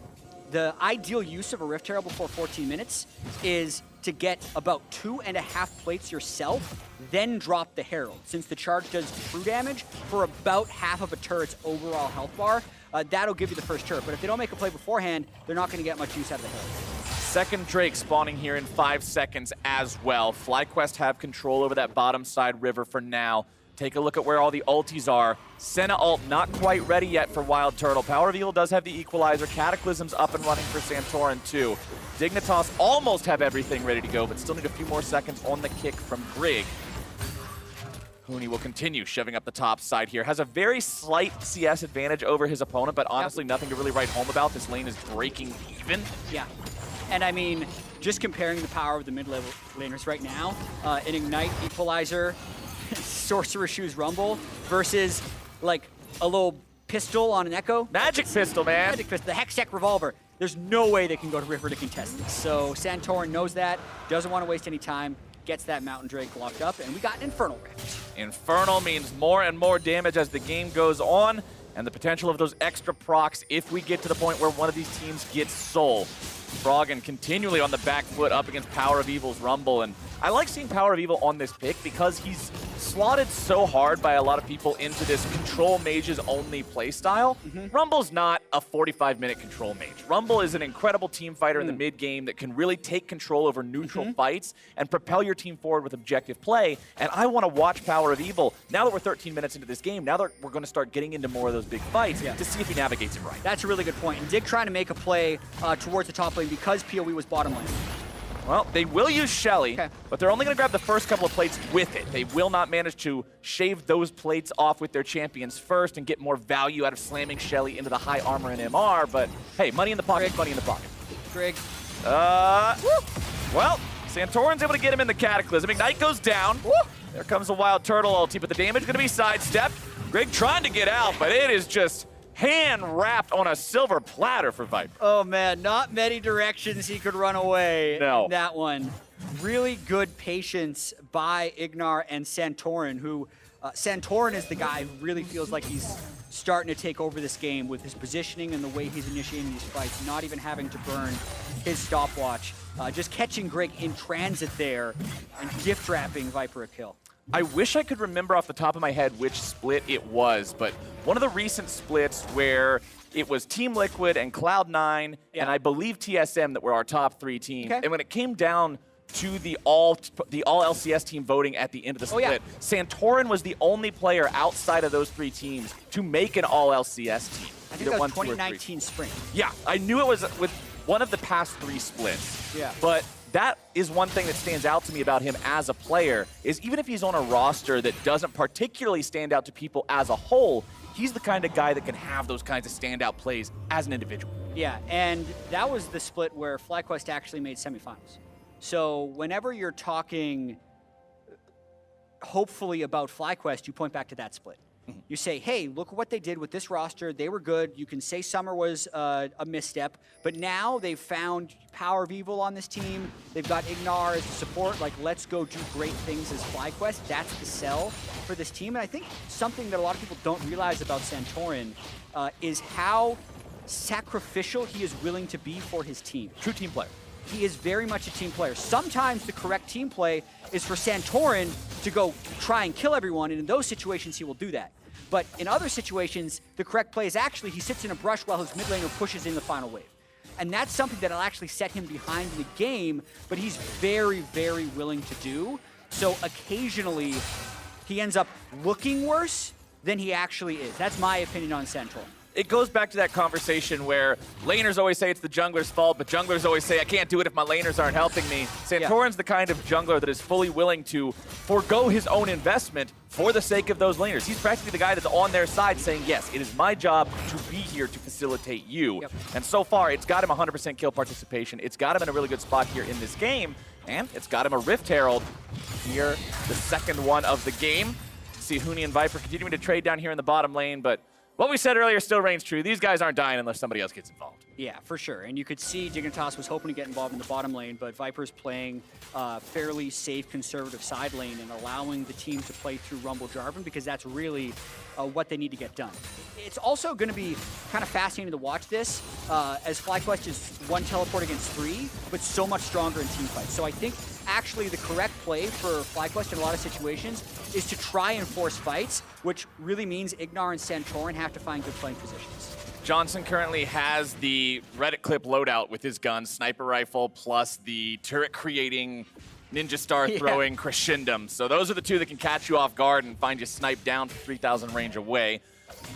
The ideal use of a Rift Herald before 14 minutes is to get about 2.5 plates yourself, then drop the Herald, since the charge does true damage for about half of a turret's overall health bar. That'll give you the first turret, but if they don't make a play beforehand, they're not going to get much use out of the Herald. Second Drake spawning here in 5 seconds as well. FlyQuest have control over that bottom side river for now. Take a look at where all the ultis are. Senna ult not quite ready yet for Wild Turtle. Power of Evil does have the equalizer. Cataclysm's up and running for Santorin too. Dignitas almost have everything ready to go, but still need a few more seconds on the kick from Grig. Huni will continue shoving up the top side here. Has a very slight CS advantage over his opponent, but honestly nothing to really write home about. This lane is breaking even. Yeah, and I mean, just comparing the power of the mid-level laners right now, an Ignite equalizer, Sorcerer Shoes Rumble versus like a little pistol on an Echo. Magic pistol, man. Magic pistol, the Hextech Revolver. There's no way they can go to River to contest this. So Santorin knows that, doesn't want to waste any time, gets that Mountain Drake locked up, and we got an Infernal Rift. Infernal means more and more damage as the game goes on, and the potential of those extra procs if we get to the point where one of these teams gets Soul. Froggen continually on the back foot up against Power of Evil's Rumble, and I like seeing Power of Evil on this pick because he's slotted so hard by a lot of people into this control mages only playstyle. Rumble's not a 45-minute control mage. Rumble is an incredible team fighter in the mid game that can really take control over neutral fights and propel your team forward with objective play. And I want to watch Power of Evil, now that we're 13 minutes into this game, now that we're going to start getting into more of those big fights, to see if he navigates it right. That's a really good point. And Dig trying to make a play towards the top lane because PoE was bottom lane. Well, they will use Shelly, but they're only going to grab the first couple of plates with it. They will not manage to shave those plates off with their champions first and get more value out of slamming Shelly into the high armor and MR, but hey, money in the pocket, money in the pocket. Grig. Well, Santorin's able to get him in the Cataclysm. Ignite goes down. There comes the Wild Turtle ulti, but the damage is going to be sidestepped. Grig trying to get out, but it is just hand-wrapped on a silver platter for Viper. Oh man, not many directions he could run away. No. That one. really good patience by Ignar and Santorin, who Santorin is the guy who really feels like he's starting to take over this game with his positioning and the way he's initiating these fights, not even having to burn his stopwatch, just catching Greg in transit there and gift wrapping Viper a kill. I wish I could remember off the top of my head which split it was, but one of the recent splits where it was Team Liquid and Cloud9 and I believe TSM that were our top 3 teams. Okay. And when it came down to the all LCS team voting at the end of the split, Santorin was the only player outside of those 3 teams to make an all LCS team. I think that was 2019 spring. Yeah, I knew it was with one of the past 3 splits. Yeah. But that is one thing that stands out to me about him as a player, is even if he's on a roster that doesn't particularly stand out to people as a whole, he's the kind of guy that can have those kinds of standout plays as an individual. Yeah, and that was the split where FlyQuest actually made semifinals. So whenever you're talking, hopefully, about FlyQuest, you point back to that split. You say, hey, look what they did with this roster. They were good. You can say Summer was a misstep, but now they've found Power of Evil on this team. They've got Ignar as support. Like, let's go do great things as FlyQuest. That's the sell for this team. And I think something that a lot of people don't realize about Santorin is how sacrificial he is willing to be for his team. True team player. He is very much a team player. Sometimes the correct team play is for Santorin to go try and kill everyone, and in those situations he will do that. But in other situations, the correct play is actually he sits in a brush while his mid laner pushes in the final wave. And that's something that'll actually set him behind in the game, but he's very, very willing to do. So occasionally, he ends up looking worse than he actually is. That's my opinion on Santorin. It goes back to that conversation where laners always say it's the jungler's fault, but junglers always say, I can't do it if my laners aren't helping me. Santorin's the kind of jungler that is fully willing to forego his own investment for the sake of those laners. He's practically the guy that's on their side saying, yes, it is my job to be here to facilitate you. And so far, it's got him 100% kill participation. It's got him in a really good spot here in this game, and it's got him a Rift Herald here, the second one of the game. See Huni and Viper continuing to trade down here in the bottom lane, but what we said earlier still reigns true. These guys aren't dying unless somebody else gets involved. Yeah, for sure. And you could see Dignitas was hoping to get involved in the bottom lane, but Viper's playing fairly safe, conservative side lane and allowing the team to play through Rumble Jarvan because that's really what they need to get done. It's also going to be kind of fascinating to watch this as FlyQuest is 1 teleport against 3, but so much stronger in team fights. So I think actually the correct play for FlyQuest in a lot of situations is to try and force fights, which really means Ignar and Santorin have to find good playing positions. Johnson currently has the Reddit clip loadout with his gun, sniper rifle, plus the turret-creating, ninja star throwing crescendum. So those are the 2 that can catch you off guard and find you sniped down from 3,000 range away.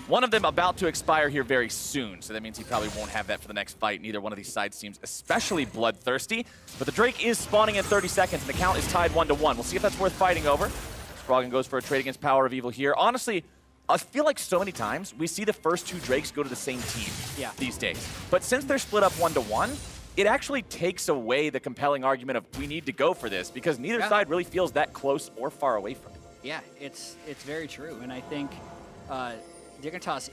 One of them about to expire here very soon, so that means he probably won't have that for the next fight. Neither one of these sides seems especially bloodthirsty. But the Drake is spawning in 30 seconds, and the count is tied 1-1. We'll see if that's worth fighting over. Froggen goes for a trade against Power of Evil here. Honestly, I feel like so many times we see the first 2 Drakes go to the same team these days. But since they're split up 1-1, it actually takes away the compelling argument of we need to go for this because neither side really feels that close or far away from it. Yeah, it's very true. And I think Dignitas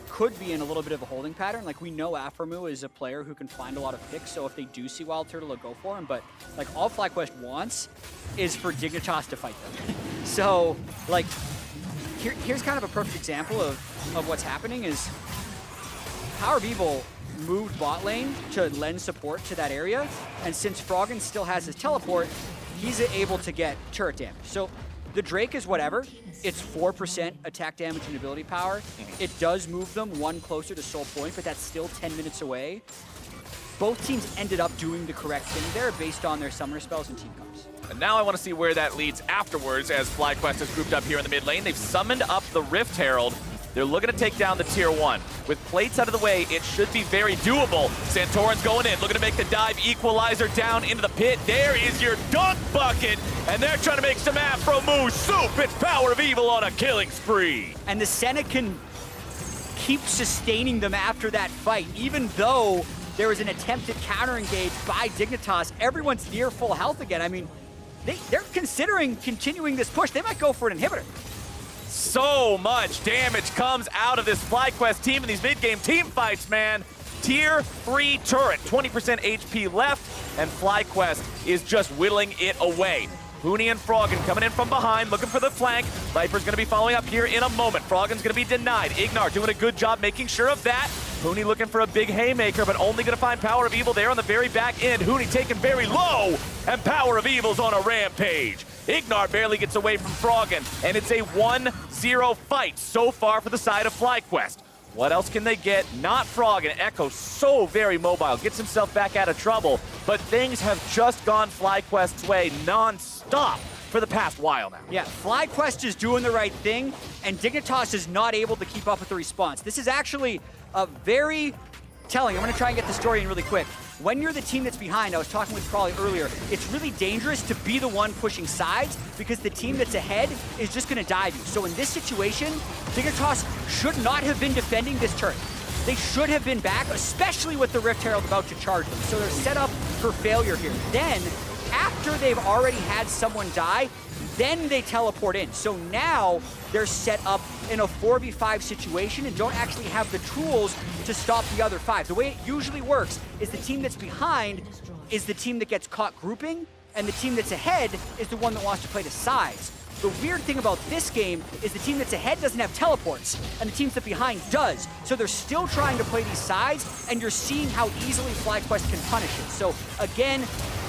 could be in a little bit of a holding pattern. Like, we know Aphromoo is a player who can find a lot of picks, so if they do see Wild Turtle, they'll go for him. But, like, all FlyQuest wants is for Dignitas to fight them. So, like, here's kind of a perfect example of what's happening is Power of Evil moved bot lane to lend support to that area, and since Froggen still has his teleport, he's able to get turret damage. So the Drake is whatever. It's 4% attack damage and ability power. It does move them 1 closer to Soul Point, but that's still 10 minutes away. Both teams ended up doing the correct thing there based on their summoner spells and team comps. And now I want to see where that leads afterwards as FlyQuest is grouped up here in the mid lane. They've summoned up the Rift Herald. They're looking to take down the tier 1. With plates out of the way, it should be very doable. Santorin's going in, looking to make the dive equalizer down into the pit. There is your dunk bucket, and they're trying to make some Aphromoo soup. It's Power of Evil on a killing spree. And the Senna can keep sustaining them after that fight, even though there was an attempted counter engage by Dignitas. Everyone's near full health again. I mean, they're considering continuing this push. They might go for an inhibitor. So much damage comes out of this FlyQuest team in these mid-game team fights, man. Tier 3 turret, 20% HP left. and FlyQuest is just whittling it away. Huni and Froggen coming in from behind, looking for the flank. Viper's going to be following up here in a moment. Froggen's going to be denied. Ignar doing a good job making sure of that. Huni looking for a big haymaker, but only going to find Power of Evil there on the very back end. Huni taken very low, and Power of Evil's on a rampage. Ignar barely gets away from Froggen, and it's a 1-0 fight so far for the side of FlyQuest. What else can they get? Not Froggen. Echo so very mobile, gets himself back out of trouble, but things have just gone FlyQuest's way non-stop for the past while now. Yeah, FlyQuest is doing the right thing, and Dignitas is not able to keep up with the response. This is actually a very telling. I'm going to try and get the story in really quick. When you're the team that's behind, I was talking with Crawley earlier, it's really dangerous to be the one pushing sides because the team that's ahead is just going to dive you. So in this situation, Dignitas should not have been defending this turret. They should have been back, especially with the Rift Herald about to charge them. So they're set up for failure here. Then, after they've already had someone die, then they teleport in. So now they're set up in a 4v5 situation and don't actually have the tools to stop the other 5. The way it usually works is the team that's behind is the team that gets caught grouping, and the team that's ahead is the one that wants to play the sides. The weird thing about this game is the team that's ahead doesn't have teleports, and the team that's behind does. So they're still trying to play these sides, and you're seeing how easily FlyQuest can punish it. So again,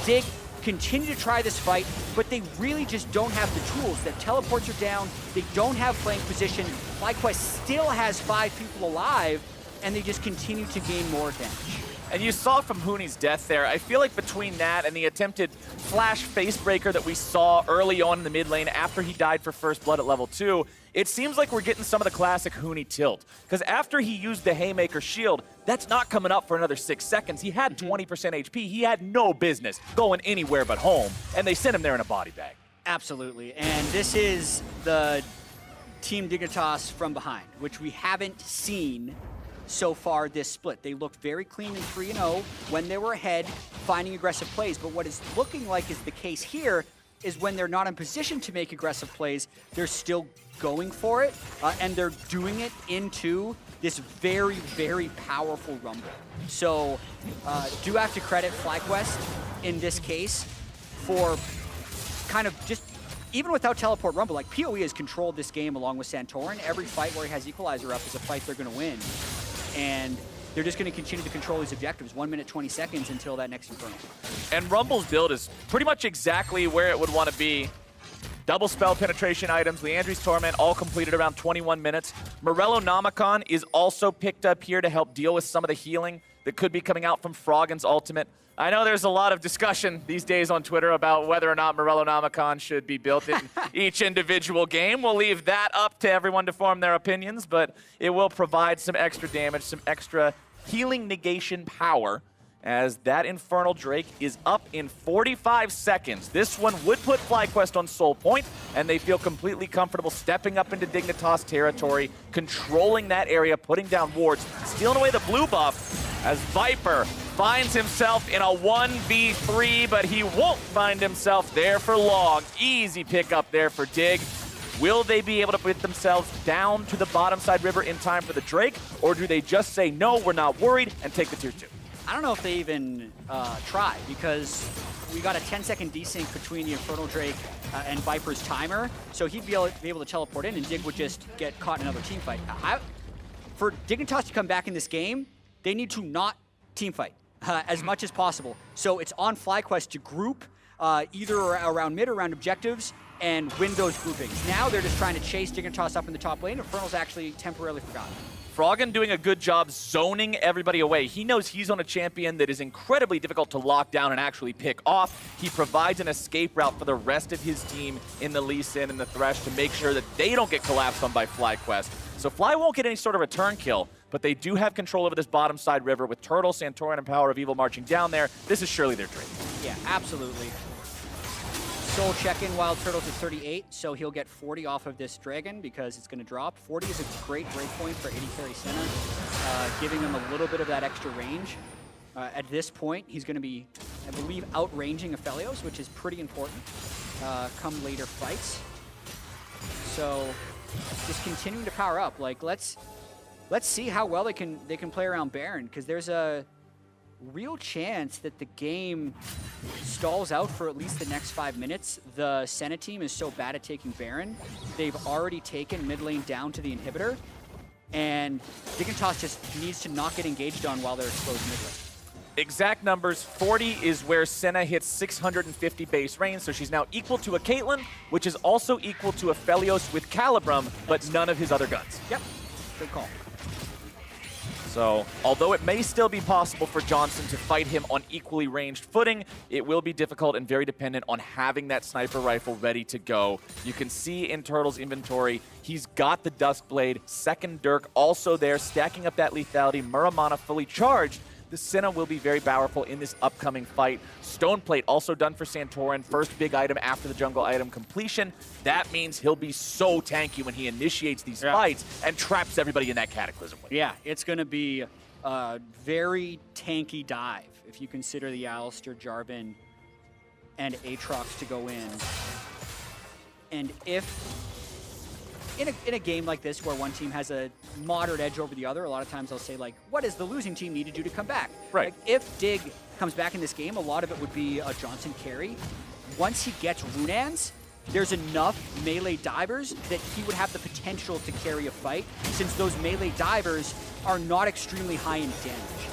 Dig continue to try this fight, but they really just don't have the tools. Their teleports are down, they don't have flank position. FlyQuest still has 5 people alive, and they just continue to gain more damage. And you saw from Huni's death there, I feel like between that and the attempted flash facebreaker that we saw early on in the mid lane after he died for first blood at level 2, it seems like we're getting some of the classic Huni tilt. Because after he used the Haymaker shield, that's not coming up for another 6 seconds. He had 20% HP. He had no business going anywhere but home, and they sent him there in a body bag. Absolutely, and this is the Team Dignitas from behind, which we haven't seen so far this split. They looked very clean in 3-0 when they were ahead, finding aggressive plays, but what is looking like is the case here is when they're not in position to make aggressive plays, they're still going for it, and they're doing it into this very, very powerful Rumble. So, do have to credit FlyQuest in this case for kind of just, even without Teleport Rumble, like PoE has controlled this game along with Santorin. Every fight where he has Equalizer up is a fight they're going to win. And they're just going to continue to control these objectives, 1 minute, 20 seconds until that next Infernal. And Rumble's build is pretty much exactly where it would want to be. Double spell penetration items, Liandry's Torment, all completed around 21 minutes. Morello Nomicon is also picked up here to help deal with some of the healing that could be coming out from Froggen's ultimate. I know there's a lot of discussion these days on Twitter about whether or not Morello Nomicon should be built in each individual game. We'll leave that up to everyone to form their opinions, but it will provide some extra damage, some extra healing negation power, as that Infernal Drake is up in 45 seconds. This one would put FlyQuest on Soul Point, and they feel completely comfortable stepping up into Dignitas territory, controlling that area, putting down wards, stealing away the blue buff, as Viper finds himself in a 1v3, but he won't find himself there for long. Easy pickup there for Dig. Will they be able to put themselves down to the bottom side river in time for the Drake, or do they just say, no, we're not worried, and take the tier 2? I don't know if they even try, because we got a 10-second desync between the Infernal Drake and Viper's timer, so he'd be able to teleport in, and Dig would just get caught in another team fight. For Dignitas to come back in this game, they need to not team fight as much as possible. So it's on FlyQuest to group either around mid or around objectives and win those groupings. Now they're just trying to chase Dignitas up in the top lane. Infernal's actually temporarily forgotten. Froggen doing a good job zoning everybody away. He knows he's on a champion that is incredibly difficult to lock down and actually pick off. He provides an escape route for the rest of his team in the Lee Sin and the Thresh to make sure that they don't get collapsed on by FlyQuest. So Fly won't get any sort of return kill, but they do have control over this bottom side river with Turtle, Santorin, and Power of Evil marching down there. This is surely their dream. Yeah, absolutely. Soul check-in, Wild Turtle's at 38, so he'll get 40 off of this Dragon because it's going to drop. 40 is a great breakpoint for AD carry Senna, giving him a little bit of that extra range. At this point, he's going to be, I believe, outranging Aphelios, which is pretty important come later fights. So just continuing to power up. Like, let's see how well they can play around Baron, because there's a real chance that the game stalls out for at least the next 5 minutes. The Senna team is so bad at taking Baron. They've already taken mid lane down to the inhibitor, and Dignitas just needs to not get engaged on while they're exposed mid lane. Exact numbers, 40 is where Senna hits 650 base range, so she's now equal to a Caitlyn, which is also equal to a Phelios with Calibrum, but none of his other guns. Yep, good call. So, although it may still be possible for Johnson to fight him on equally ranged footing, it will be difficult and very dependent on having that sniper rifle ready to go. You can see in Turtle's inventory, he's got the Duskblade, second Dirk also there, stacking up that lethality, Muramana fully charged. The Senna will be very powerful in this upcoming fight. Stoneplate also done for Santorin. First big item after the jungle item completion. That means he'll be so tanky when he initiates these fights and traps everybody in that Cataclysm wave. Yeah, it's going to be a very tanky dive if you consider the Alistair, Jarvan, and Aatrox to go in. And if in a game like this where one team has a moderate edge over the other, a lot of times I'll say, like, what does the losing team need to do to come back? Right. Like, if Dig comes back in this game, a lot of it would be a Johnson carry. Once he gets Runaan's, there's enough melee divers that he would have the potential to carry a fight, since those melee divers are not extremely high in damage.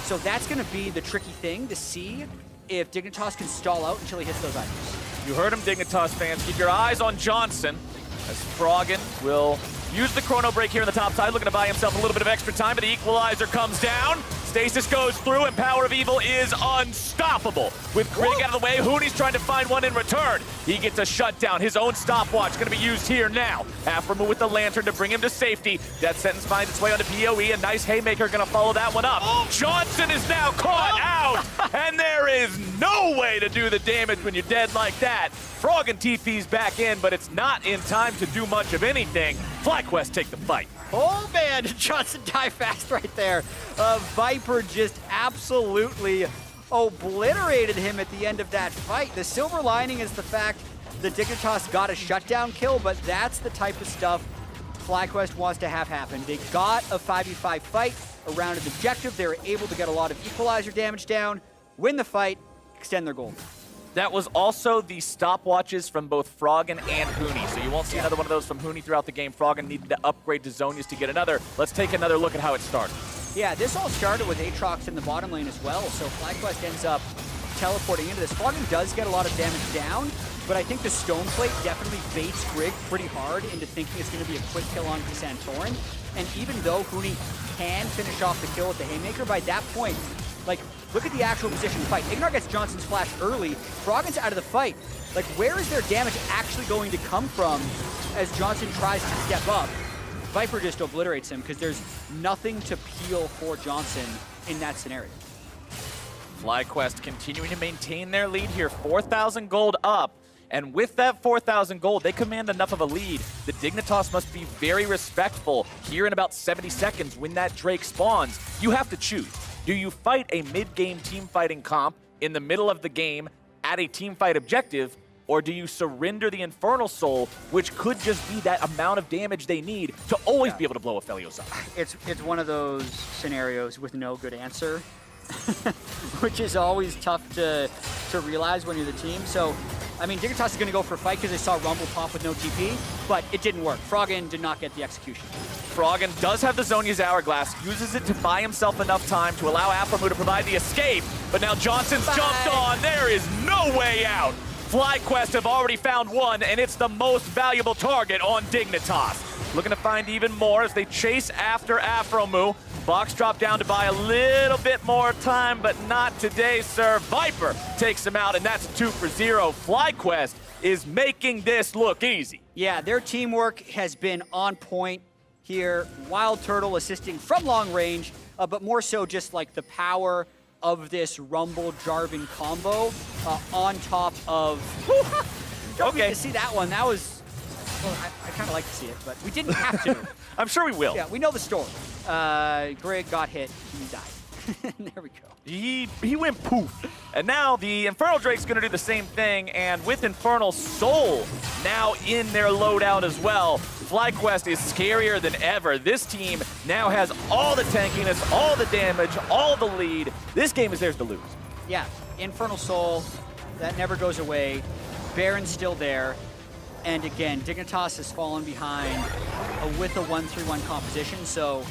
So that's going to be the tricky thing to see if Dignitas can stall out until he hits those items. You heard him, Dignitas fans. Keep your eyes on Johnson, as Froggen will use the chrono break here in the top side, looking to buy himself a little bit of extra time, but the equalizer comes down. Stasis goes through, and Power of Evil is unstoppable. With Grig out of the way, Hooney's trying to find one in return. He gets a shutdown. His own stopwatch going to be used here now. Aframu with the lantern to bring him to safety. Death Sentence finds its way onto PoE. A nice haymaker going to follow that one up. Johnson is now caught out, and there is no way to do the damage when you're dead like that. Froggen TP's back in, but it's not in time to do much of anything. FlyQuest take the fight. Oh man, Johnson died fast right there. Viper just absolutely obliterated him at the end of that fight. The silver lining is the fact that Dignitas got a shutdown kill, but that's the type of stuff FlyQuest wants to have happen. They got a 5v5 fight around an objective. They were able to get a lot of equalizer damage down, win the fight, extend their goal. That was also the stopwatches from both Froggen and Hooney, so you won't see another one of those from Hooney throughout the game. Froggen needed to upgrade to Zonius to get another. Let's take another look at how it started. Yeah, this all started with Aatrox in the bottom lane as well, so FlyQuest ends up teleporting into this. Froggen does get a lot of damage down, but I think the Stoneplate definitely baits Grig pretty hard into thinking it's going to be a quick kill on Santorin. And even though Hooney can finish off the kill with the Haymaker, by that point, like, look at the actual position fight. Ignar gets Johnson's flash early. Froggen's out of the fight. Like, where is their damage actually going to come from as Johnson tries to step up? Viper just obliterates him because there's nothing to peel for Johnson in that scenario. FlyQuest continuing to maintain their lead here, 4,000 gold up. And with that 4,000 gold, they command enough of a lead. The Dignitas must be very respectful here in about 70 seconds when that Drake spawns. You have to choose. Do you fight a mid-game team fighting comp in the middle of the game at a team fight objective, or do you surrender the Infernal Soul, which could just be that amount of damage they need to always be able to blow a Phelios up? It's one of those scenarios with no good answer, which is always tough to realize when you're the team. So, I mean, Dignitas is going to go for a fight because they saw Rumble pop with no TP, but it didn't work. Froggen did not get the execution. Froggen does have the Zhonya's Hourglass, uses it to buy himself enough time to allow Aframu to provide the escape, but now Johnson's jumped on. There is no way out. FlyQuest have already found one, and it's the most valuable target on Dignitas. Looking to find even more as they chase after Aframu. Box drop down to buy a little bit more time, but not today, sir. Viper takes him out, and that's 2 for 0. FlyQuest is making this look easy. Yeah, their teamwork has been on point here. Wild Turtle assisting from long range, but more so just like the power of this Rumble Jarvan combo on top of... Okay. To see that one, that was... Well, I kind of like to see it, but we didn't have to. I'm sure we will. Yeah, we know the story. Grig got hit, he died. There we go. He went poof. And now the Infernal Drake's gonna do the same thing, and with Infernal Soul now in their loadout as well, FlyQuest is scarier than ever. This team now has all the tankiness, all the damage, all the lead. This game is theirs to lose. Yeah, Infernal Soul, that never goes away. Baron's still there. And again, Dignitas has fallen behind with a 1-3-1 composition, so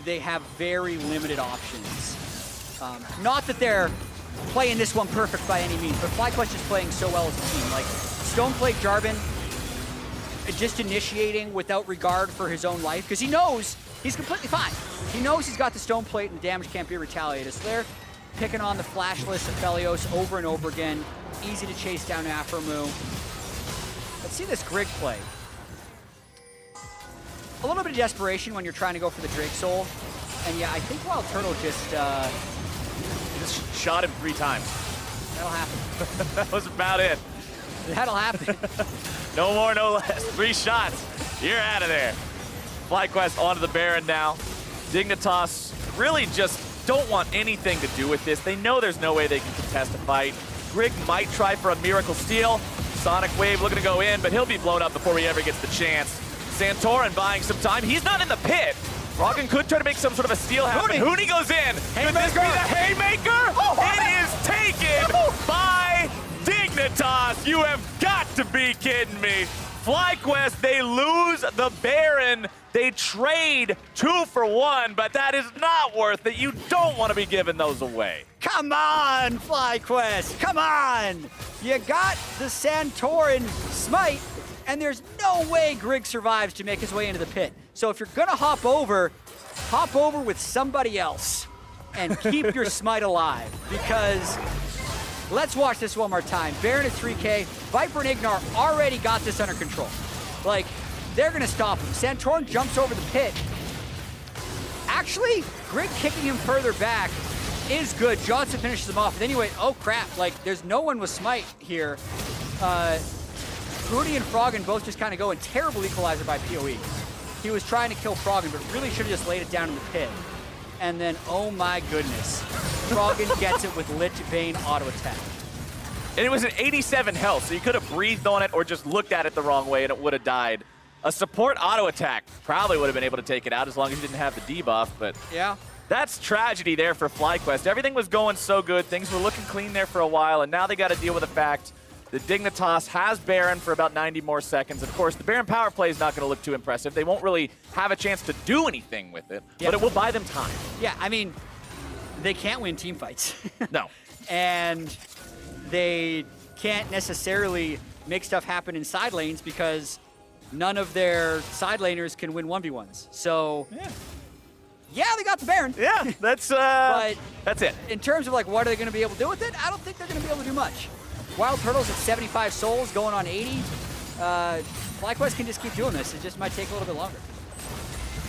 they have very limited options. Not that they're playing this one perfect by any means, but FlyQuest is playing so well as a team. Like, Stoneplate Jarvan just initiating without regard for his own life, because he knows he's completely fine. He knows he's got the Stoneplate and the damage can't be retaliated. So they're picking on the flashless Aphelios over and over again. Easy to chase down Aphromoo. Let's see this Grig play. A little bit of desperation when you're trying to go for the Drake Soul. And yeah, I think Wild Turtle just shot him 3 times. that'll happen. That was about it. That'll happen. No more, no less. 3 shots. You're out of there. FlyQuest onto the Baron now. Dignitas really just don't want anything to do with this. They know there's no way they can contest a fight. Grig might try for a Miracle Steal. Sonic Wave looking to go in, but he'll be blown up before he ever gets the chance. Santorin buying some time. He's not in the pit. Froggen could try to make some sort of a steal happen. Huni goes in. Could this be the Haymaker? It is taken by Dignitas. You have got to be kidding me. FlyQuest, they lose the Baron. They trade 2 for 1, but that is not worth it. You don't want to be giving those away. Come on, FlyQuest, come on! You got the Santorin Smite, and there's no way Grig survives to make his way into the pit. So if you're gonna hop over with somebody else and keep your Smite alive, because let's watch this one more time. Baron at 3K, Viper and Ignar already got this under control. Like, they're gonna stop him. Santorin jumps over the pit. Actually, Grig kicking him further back is good. Johnson finishes him off. But anyway, oh crap, like there's no one with Smite here. Rudy and Froggen both just kind of go, and terrible equalizer by PoE. He was trying to kill Froggen, but really should have just laid it down in the pit. And then, oh my goodness, Froggen gets it with Lich Bane auto attack. And it was an 87 health, so you could have breathed on it or just looked at it the wrong way and it would have died. A support auto attack probably would have been able to take it out as long as he didn't have the debuff, but yeah. That's tragedy there for FlyQuest. Everything was going so good. Things were looking clean there for a while, and now they got to deal with the fact that Dignitas has Baron for about 90 more seconds. Of course, the Baron power play is not going to look too impressive. They won't really have a chance to do anything with it, but it will buy them time. Yeah, I mean, they can't win team fights. No. And they can't necessarily make stuff happen in side lanes because none of their side laners can win 1v1s. So, yeah, they got the Baron. Yeah, that's it. In terms of like what are they going to be able to do with it, I don't think they're going to be able to do much. Wild Turtles at 75 souls, going on 80. FlyQuest can just keep doing this. It just might take a little bit longer.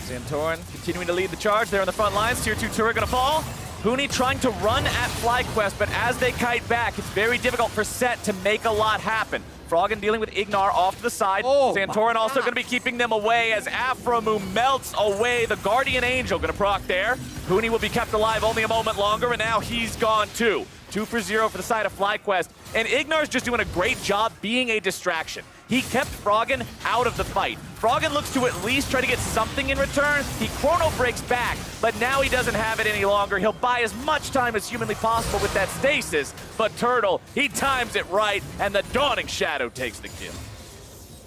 Santorin continuing to lead the charge there on the front lines. Tier 2 turret going to fall. Huni trying to run at FlyQuest, but as they kite back, it's very difficult for Set to make a lot happen. Froggen dealing with Ignar off to the side. Oh, Santorin also going to be keeping them away as Aphromoo melts away. The Guardian Angel going to proc there. Huni will be kept alive only a moment longer, and now he's gone too. 2 for 0 for the side of FlyQuest. And Ignar's just doing a great job being a distraction. He kept Froggen out of the fight. Froggen looks to at least try to get something in return. He chrono breaks back, but now he doesn't have it any longer. He'll buy as much time as humanly possible with that stasis, but Turtle, he times it right, and the Dawning Shadow takes the kill.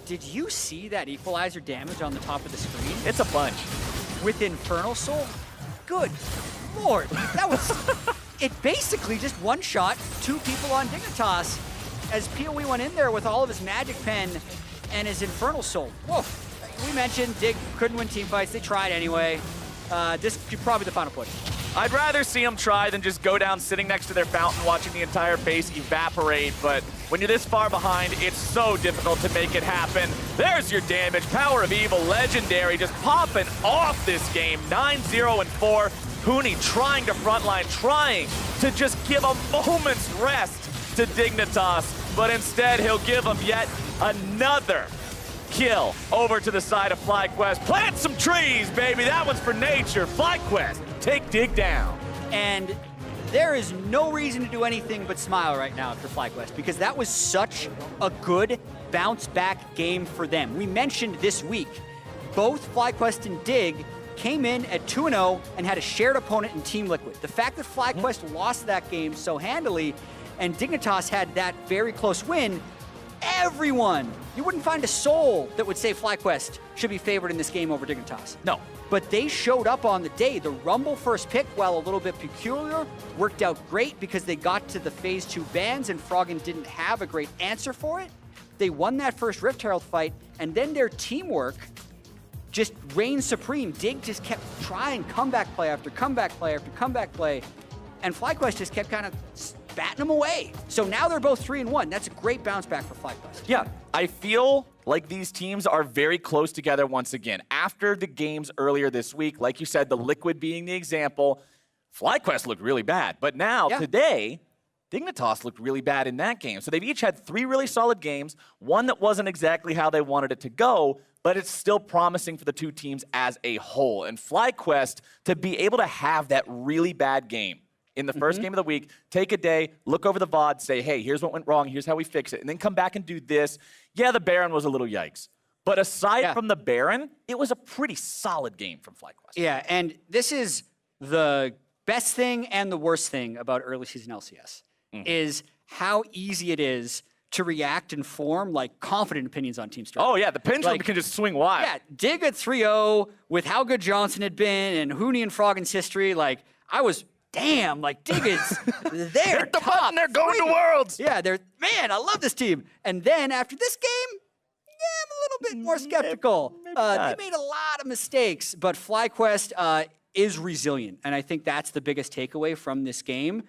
Did you see that equalizer damage on the top of the screen? It's a bunch. With Infernal Soul? Good Lord, that was... It basically just one-shot 2 people on Dignitas as PoE went in there with all of his Magic Pen and his Infernal Soul. Whoa. We mentioned Dig couldn't win team fights. They tried anyway. This could probably be the final push. I'd rather see them try than just go down sitting next to their fountain watching the entire base evaporate, but when you're this far behind, it's so difficult to make it happen. There's your damage. Power of Evil, legendary, just popping off this game. 9-0-4. Huni trying to frontline, trying to just give a moment's rest to Dignitas, but instead he'll give him yet another kill over to the side of FlyQuest. Plant some trees, baby. That one's for nature. FlyQuest, take Dig down. And there is no reason to do anything but smile right now after FlyQuest because that was such a good bounce back game for them. We mentioned this week, both FlyQuest and Dig came in at 2-0 and had a shared opponent in Team Liquid. The fact that FlyQuest lost that game so handily and Dignitas had that very close win, everyone, you wouldn't find a soul that would say FlyQuest should be favored in this game over Dignitas. No. But they showed up on the day. The Rumble first pick, while a little bit peculiar, worked out great because they got to the Phase 2 bans and Froggen didn't have a great answer for it. They won that first Rift Herald fight, and then their teamwork just reigned supreme. Dig just kept trying comeback play after comeback play after comeback play, and FlyQuest just kept kind of batting them away. So now they're both 3-1. That's a great bounce back for FlyQuest. Yeah, I feel like these teams are very close together once again. After the games earlier this week, like you said, the Liquid being the example, FlyQuest looked really bad. But now, today, Dignitas looked really bad in that game. So they've each had 3 really solid games, one that wasn't exactly how they wanted it to go, but it's still promising for the two teams as a whole. And FlyQuest, to be able to have that really bad game in the first game of the week, take a day, look over the VOD, say, hey, here's what went wrong, here's how we fix it, and then come back and do this. Yeah, the Baron was a little yikes. But aside from the Baron, it was a pretty solid game from FlyQuest. Yeah, and this is the best thing and the worst thing about early season LCS, is how easy it is to react and form like confident opinions on team strategy. Oh yeah, the pendulum can just swing wild. Yeah, Dig at 3-0 with how good Johnson had been and Huni and Froggen's history, like I was, damn, like Dig is they're Hit the top button, they're going to 3. Worlds. Yeah, they're, man, I love this team. And then after this game, yeah, I'm a little bit more skeptical. They made a lot of mistakes, but FlyQuest is resilient, and I think that's the biggest takeaway from this game.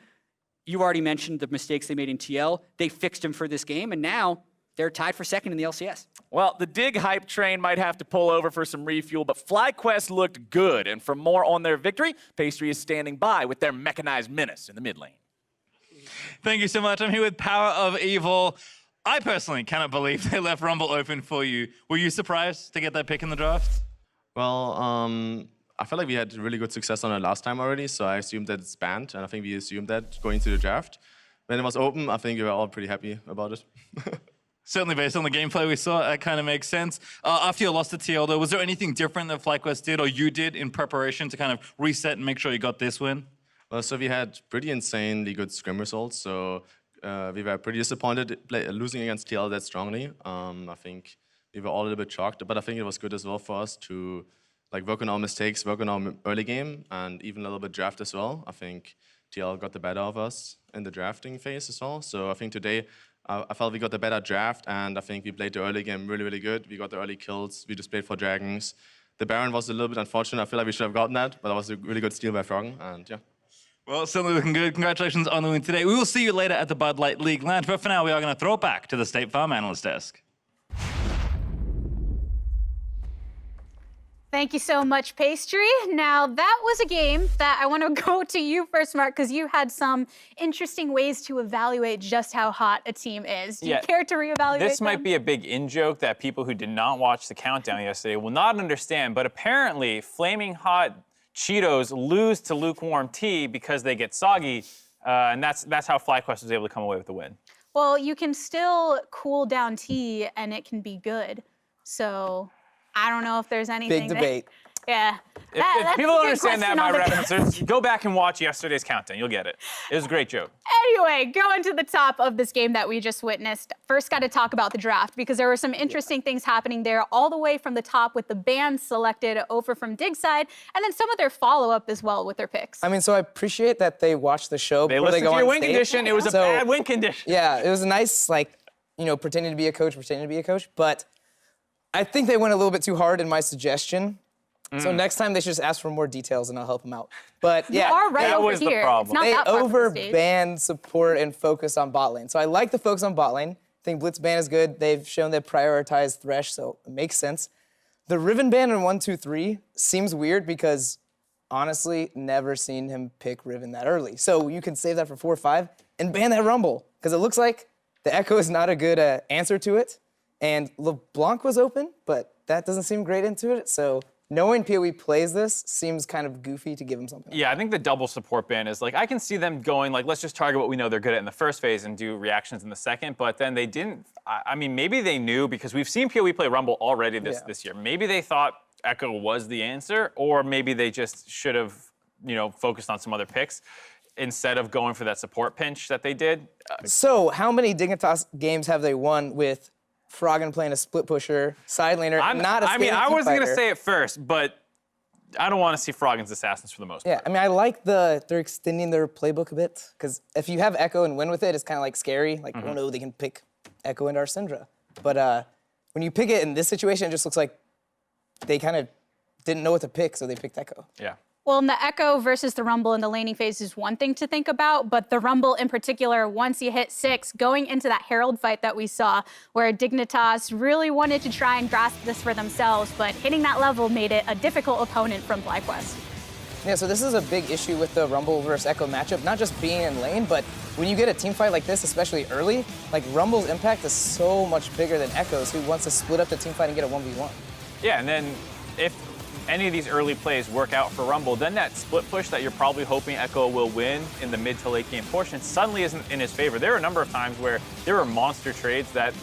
You already mentioned the mistakes they made in TL. They fixed them for this game, and now they're tied for second in the LCS. Well, the Dig hype train might have to pull over for some refuel, but FlyQuest looked good. And for more on their victory, Pastry is standing by with their mechanized menace in the mid lane. Thank you so much. I'm here with Power of Evil. I personally cannot believe they left Rumble open for you. Were you surprised to get that pick in the draft? Well, I felt like we had really good success on it last time already, so I assumed that it's banned, and I think we assumed that going to the draft. When it was open, I think we were all pretty happy about it. Certainly based on the gameplay we saw, that kind of makes sense. After you lost to TL, though, was there anything different that FlyQuest did or you did in preparation to kind of reset and make sure you got this win? Well, so we had pretty insanely good scrim results, so we were pretty disappointed losing against TL that strongly. I think we were all a little bit shocked, but I think it was good as well for us to work on our mistakes, work on our early game, and even a little bit draft as well. I think TL got the better of us in the drafting phase as well. So I think today, I felt we got the better draft, and I think we played the early game really, really good. We got the early kills. We just played for Dragons. The Baron was a little bit unfortunate. I feel like we should have gotten that, but that was a really good steal by Froggen, and yeah. Well, certainly looking good. Congratulations on the win today. We will see you later at the Bud Light League Lounge, but for now, we are going to throw it back to the State Farm Analyst Desk. Thank you so much, Pastry. Now, that was a game that I want to go to you first, Mark, because you had some interesting ways to evaluate just how hot a team is. Do you care to reevaluate This them? might be a big in-joke that people who did not watch the countdown yesterday will not understand, but apparently Flaming Hot Cheetos lose to lukewarm tea because they get soggy, and that's how FlyQuest was able to come away with the win. Well, you can still cool down tea, and it can be good. So I don't know if there's anything. Big debate. Yeah. If people don't understand that, my references, go back and watch yesterday's countdown. You'll get it. It was a great joke. Anyway, going to the top of this game that we just witnessed. First, got to talk about the draft because there were some interesting things happening there, all the way from the top with the bans selected over from Dig side, and then some of their follow-up as well with their picks. I mean, so I appreciate that they watched the show before they go on listened to your win stage. condition. It was a bad win condition. Yeah, it was a nice, pretending to be a coach, but I think they went a little bit too hard in my suggestion. So next time they should just ask for more details and I'll help them out. But yeah, you are right that over was here. the problem. It's not they that far from the stage. overbanned support and focus on bot lane. So I like the focus on bot lane. I think Blitz ban is good. They've shown they prioritize Thresh, so it makes sense. The Riven ban in 1-2-3 seems weird because honestly, never seen him pick Riven that early. So you can save that for 4 or 5 and ban that Rumble because it looks like the Echo is not a good answer to it. And LeBlanc was open, but that doesn't seem great into it. So knowing PoE plays this seems kind of goofy to give him something. Yeah, I think the double support ban is like, I can see them going like, let's just target what we know they're good at in the first phase and do reactions in the second, but then they didn't. I mean, maybe they knew, because we've seen PoE play Rumble already this year. Maybe they thought Echo was the answer, or maybe they just should have, focused on some other picks instead of going for that support pinch that they did. So how many Dignitas games have they won with Froggen playing a split pusher, side laner, not a scaling I wasn't going to teamfighter? say it first, but I don't want to see Froggen's Assassins for the most part. Yeah, I mean, I like they're extending their playbook a bit, because if you have Echo and win with it, it's kind of like scary. Like, oh no, they can pick Echo and our Syndra. But when you pick it in this situation, it just looks like they kind of didn't know what to pick, so they picked Echo. Yeah. Well, in the Echo versus the Rumble in the laning phase is one thing to think about, but the Rumble in particular, once you hit 6, going into that Herald fight that we saw, where Dignitas really wanted to try and grasp this for themselves, but hitting that level made it a difficult opponent from FlyQuest. Yeah, so this is a big issue with the Rumble versus Echo matchup, not just being in lane, but when you get a team fight like this, especially early, like Rumble's impact is so much bigger than Echo's, who wants to split up the team fight and get a 1v1. Yeah, and then if any of these early plays work out for Rumble, then that split push that you're probably hoping Echo will win in the mid to late game portion suddenly isn't in his favor. There are a number of times where there were monster trades that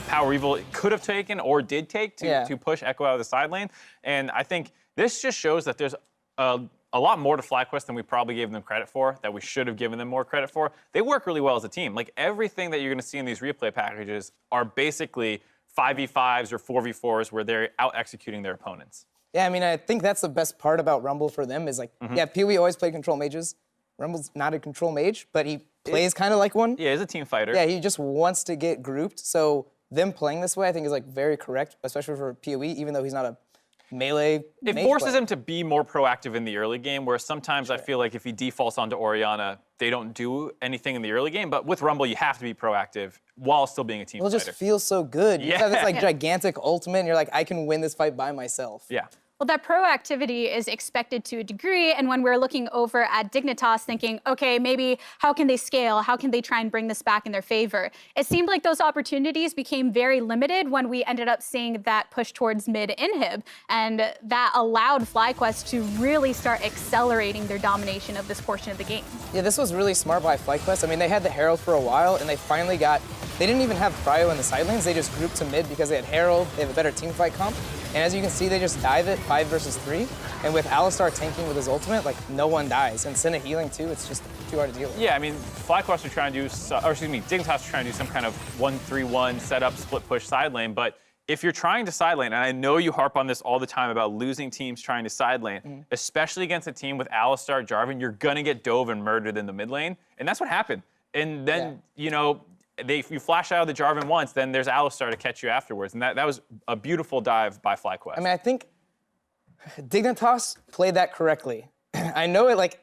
Power Evil could have taken or did take to push Echo out of the side lane. And I think this just shows that there's a lot more to FlyQuest than we probably gave them credit for, that we should have given them more credit for. They work really well as a team. Like, everything that you're going to see in these replay packages are basically 5v5s or 4v4s where they're out-executing their opponents. Yeah, I mean, I think that's the best part about Rumble for them is like, yeah, PoE always played control mages. Rumble's not a control mage, but he plays kind of like one. Yeah, he's a team fighter. Yeah, he just wants to get grouped. So them playing this way, I think, is like very correct, especially for PoE, even though he's not a melee It mage forces player. him to be more proactive in the early game, where sometimes I feel like if he defaults onto Orianna, they don't do anything in the early game. But with Rumble, you have to be proactive while still being a team Well, it fighter. just feels so good. You Yeah. have this like gigantic ultimate, and you're like, I can win this fight by myself. Yeah. Well, that proactivity is expected to a degree, and when we're looking over at Dignitas thinking, okay, maybe how can they scale? How can they try and bring this back in their favor? It seemed like those opportunities became very limited when we ended up seeing that push towards mid-inhib, and that allowed FlyQuest to really start accelerating their domination of this portion of the game. Yeah, this was really smart by FlyQuest. I mean, they had the Herald for a while, and they finally got, they didn't even have Cryo in the side lanes. They just grouped to mid because they had Herald, they have a better team fight comp. And as you can see, they just dive it 5 versus 3. And with Alistar tanking with his ultimate, like, no one dies. And Senna healing, too, it's just too hard to deal with. Yeah, I mean, FlyQuest are trying to do, Dignitas are trying to do some kind of 1-3-1 setup, split push side lane. But if you're trying to side lane, and I know you harp on this all the time about losing teams trying to side lane, especially against a team with Alistar, Jarvan, you're going to get dove and murdered in the mid lane. And that's what happened. And then, if you flash out of the Jarvan once, then there's Alistar to catch you afterwards. And that was a beautiful dive by FlyQuest. I mean, I think Dignitas played that correctly. I know it, like,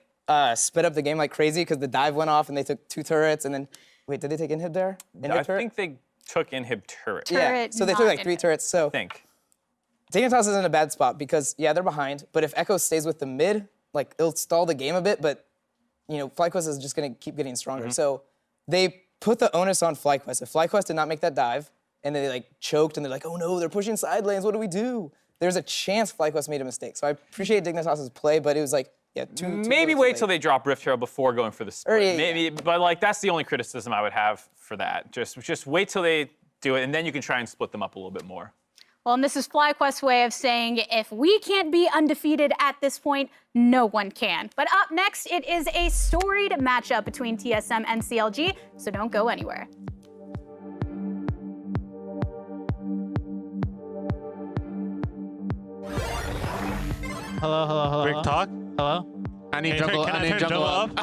sped up the game like crazy because the dive went off and they took 2 turrets and then, wait, did they take Inhib there? I think they took Inhib turret. Yeah, so they took like 3 turrets. So I think. Dignitas is in a bad spot because, yeah, they're behind, but if Echo stays with the mid, like, it'll stall the game a bit, but, FlyQuest is just going to keep getting stronger. So they put the onus on FlyQuest. If FlyQuest did not make that dive, and they, like, choked, and they're like, oh, no, they're pushing side lanes, what do we do? There's a chance FlyQuest made a mistake. So I appreciate Dignitas' play, but it was like, yeah, too Maybe wait till they drop Rift Herald before going for the split. Yeah. Maybe, but, like, that's the only criticism I would have for that. Just wait till they do it, and then you can try and split them up a little bit more. Well, and this is FlyQuest's way of saying if we can't be undefeated at this point, no one can. But up next, it is a storied matchup between TSM and CLG, so don't go anywhere. Hello. Rick talk? Hello? I need jungle. Can I turn jungle up?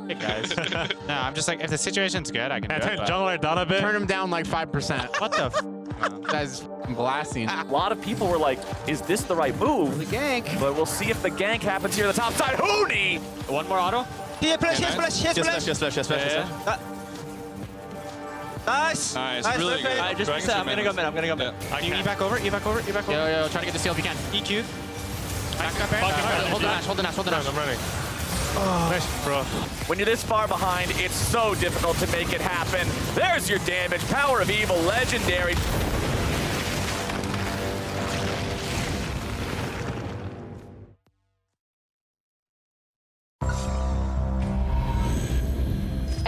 Hey guys. No, I'm just like, if the situation's good, I can do it. Turn but- jungler down a bit. Turn him down like 5%. What the f? Guy's blasting. A lot of people were like, is this the right move? The gank. But we'll see if the gank happens here on the top side. Huni! One more auto? Yes, flash. Nice. Nice, really good. I'm gonna go mid. You back over, you back over. Yo, try to get the steal if you can. EQ. Hold the Nash. I'm running. Nice, bro. When you're this far behind, it's so difficult to make it happen. There's your damage. Power of Evil, legendary.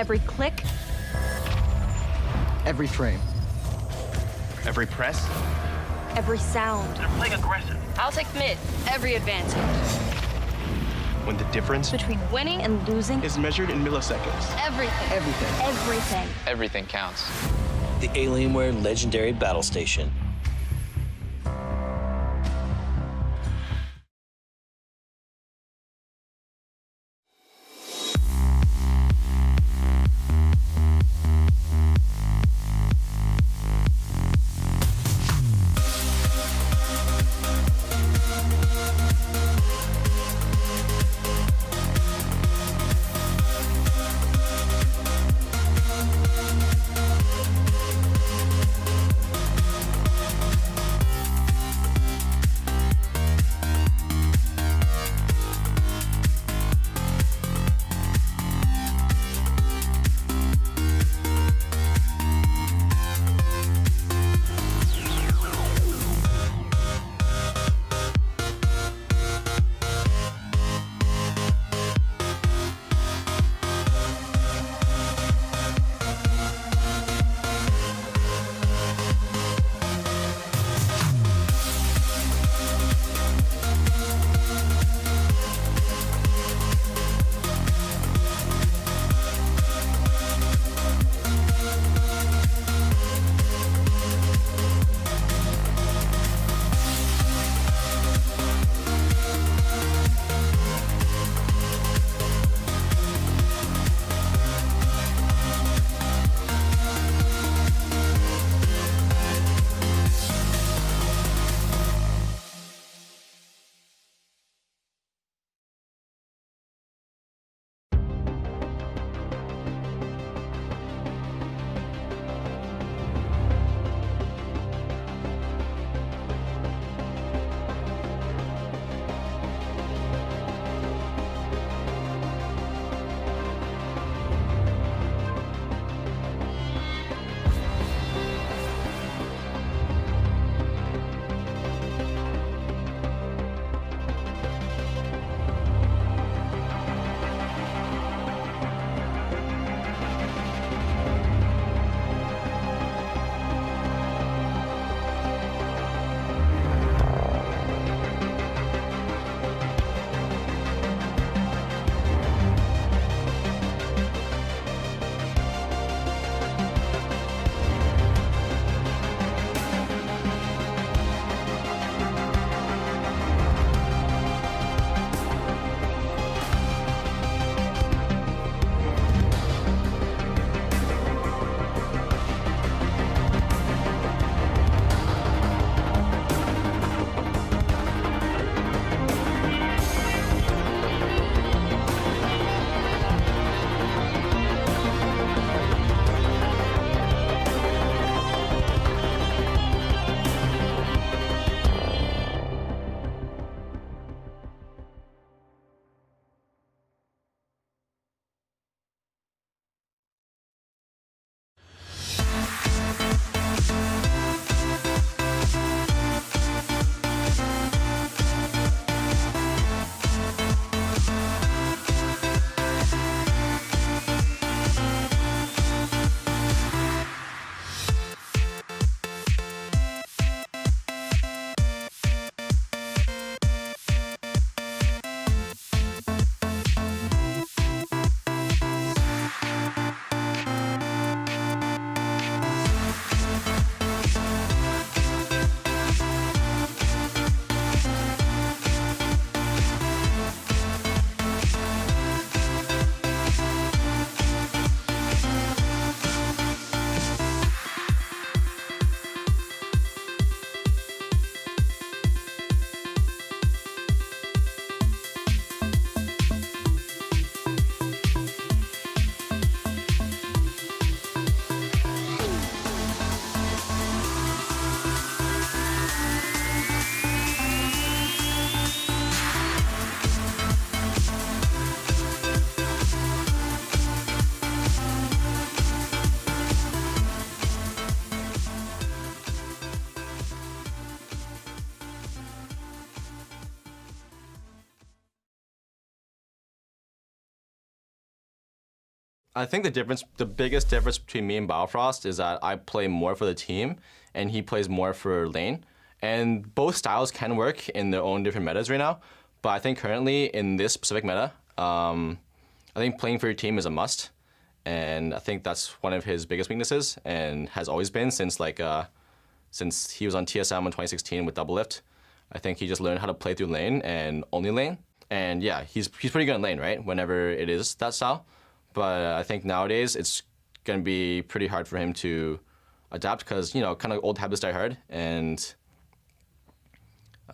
Every click, Every frame. Every press. every sound. They're playing aggressive. I'll take mid. Every advantage. When the difference Between winning and losing, is measured in milliseconds. everything. Everything. Everything. Everything counts. The Alienware Legendary Battle Station. I think the biggest difference between me and Biofrost is that I play more for the team, and he plays more for lane. And both styles can work in their own different metas right now. But I think currently in this specific meta, I think playing for your team is a must. And I think that's one of his biggest weaknesses, and has always been since since he was on TSM in 2016 with Doublelift. I think he just learned how to play through lane and only lane. And yeah, he's pretty good in lane, right? Whenever it is that style. But I think nowadays it's gonna be pretty hard for him to adapt because, you know, kind of old habits die hard. And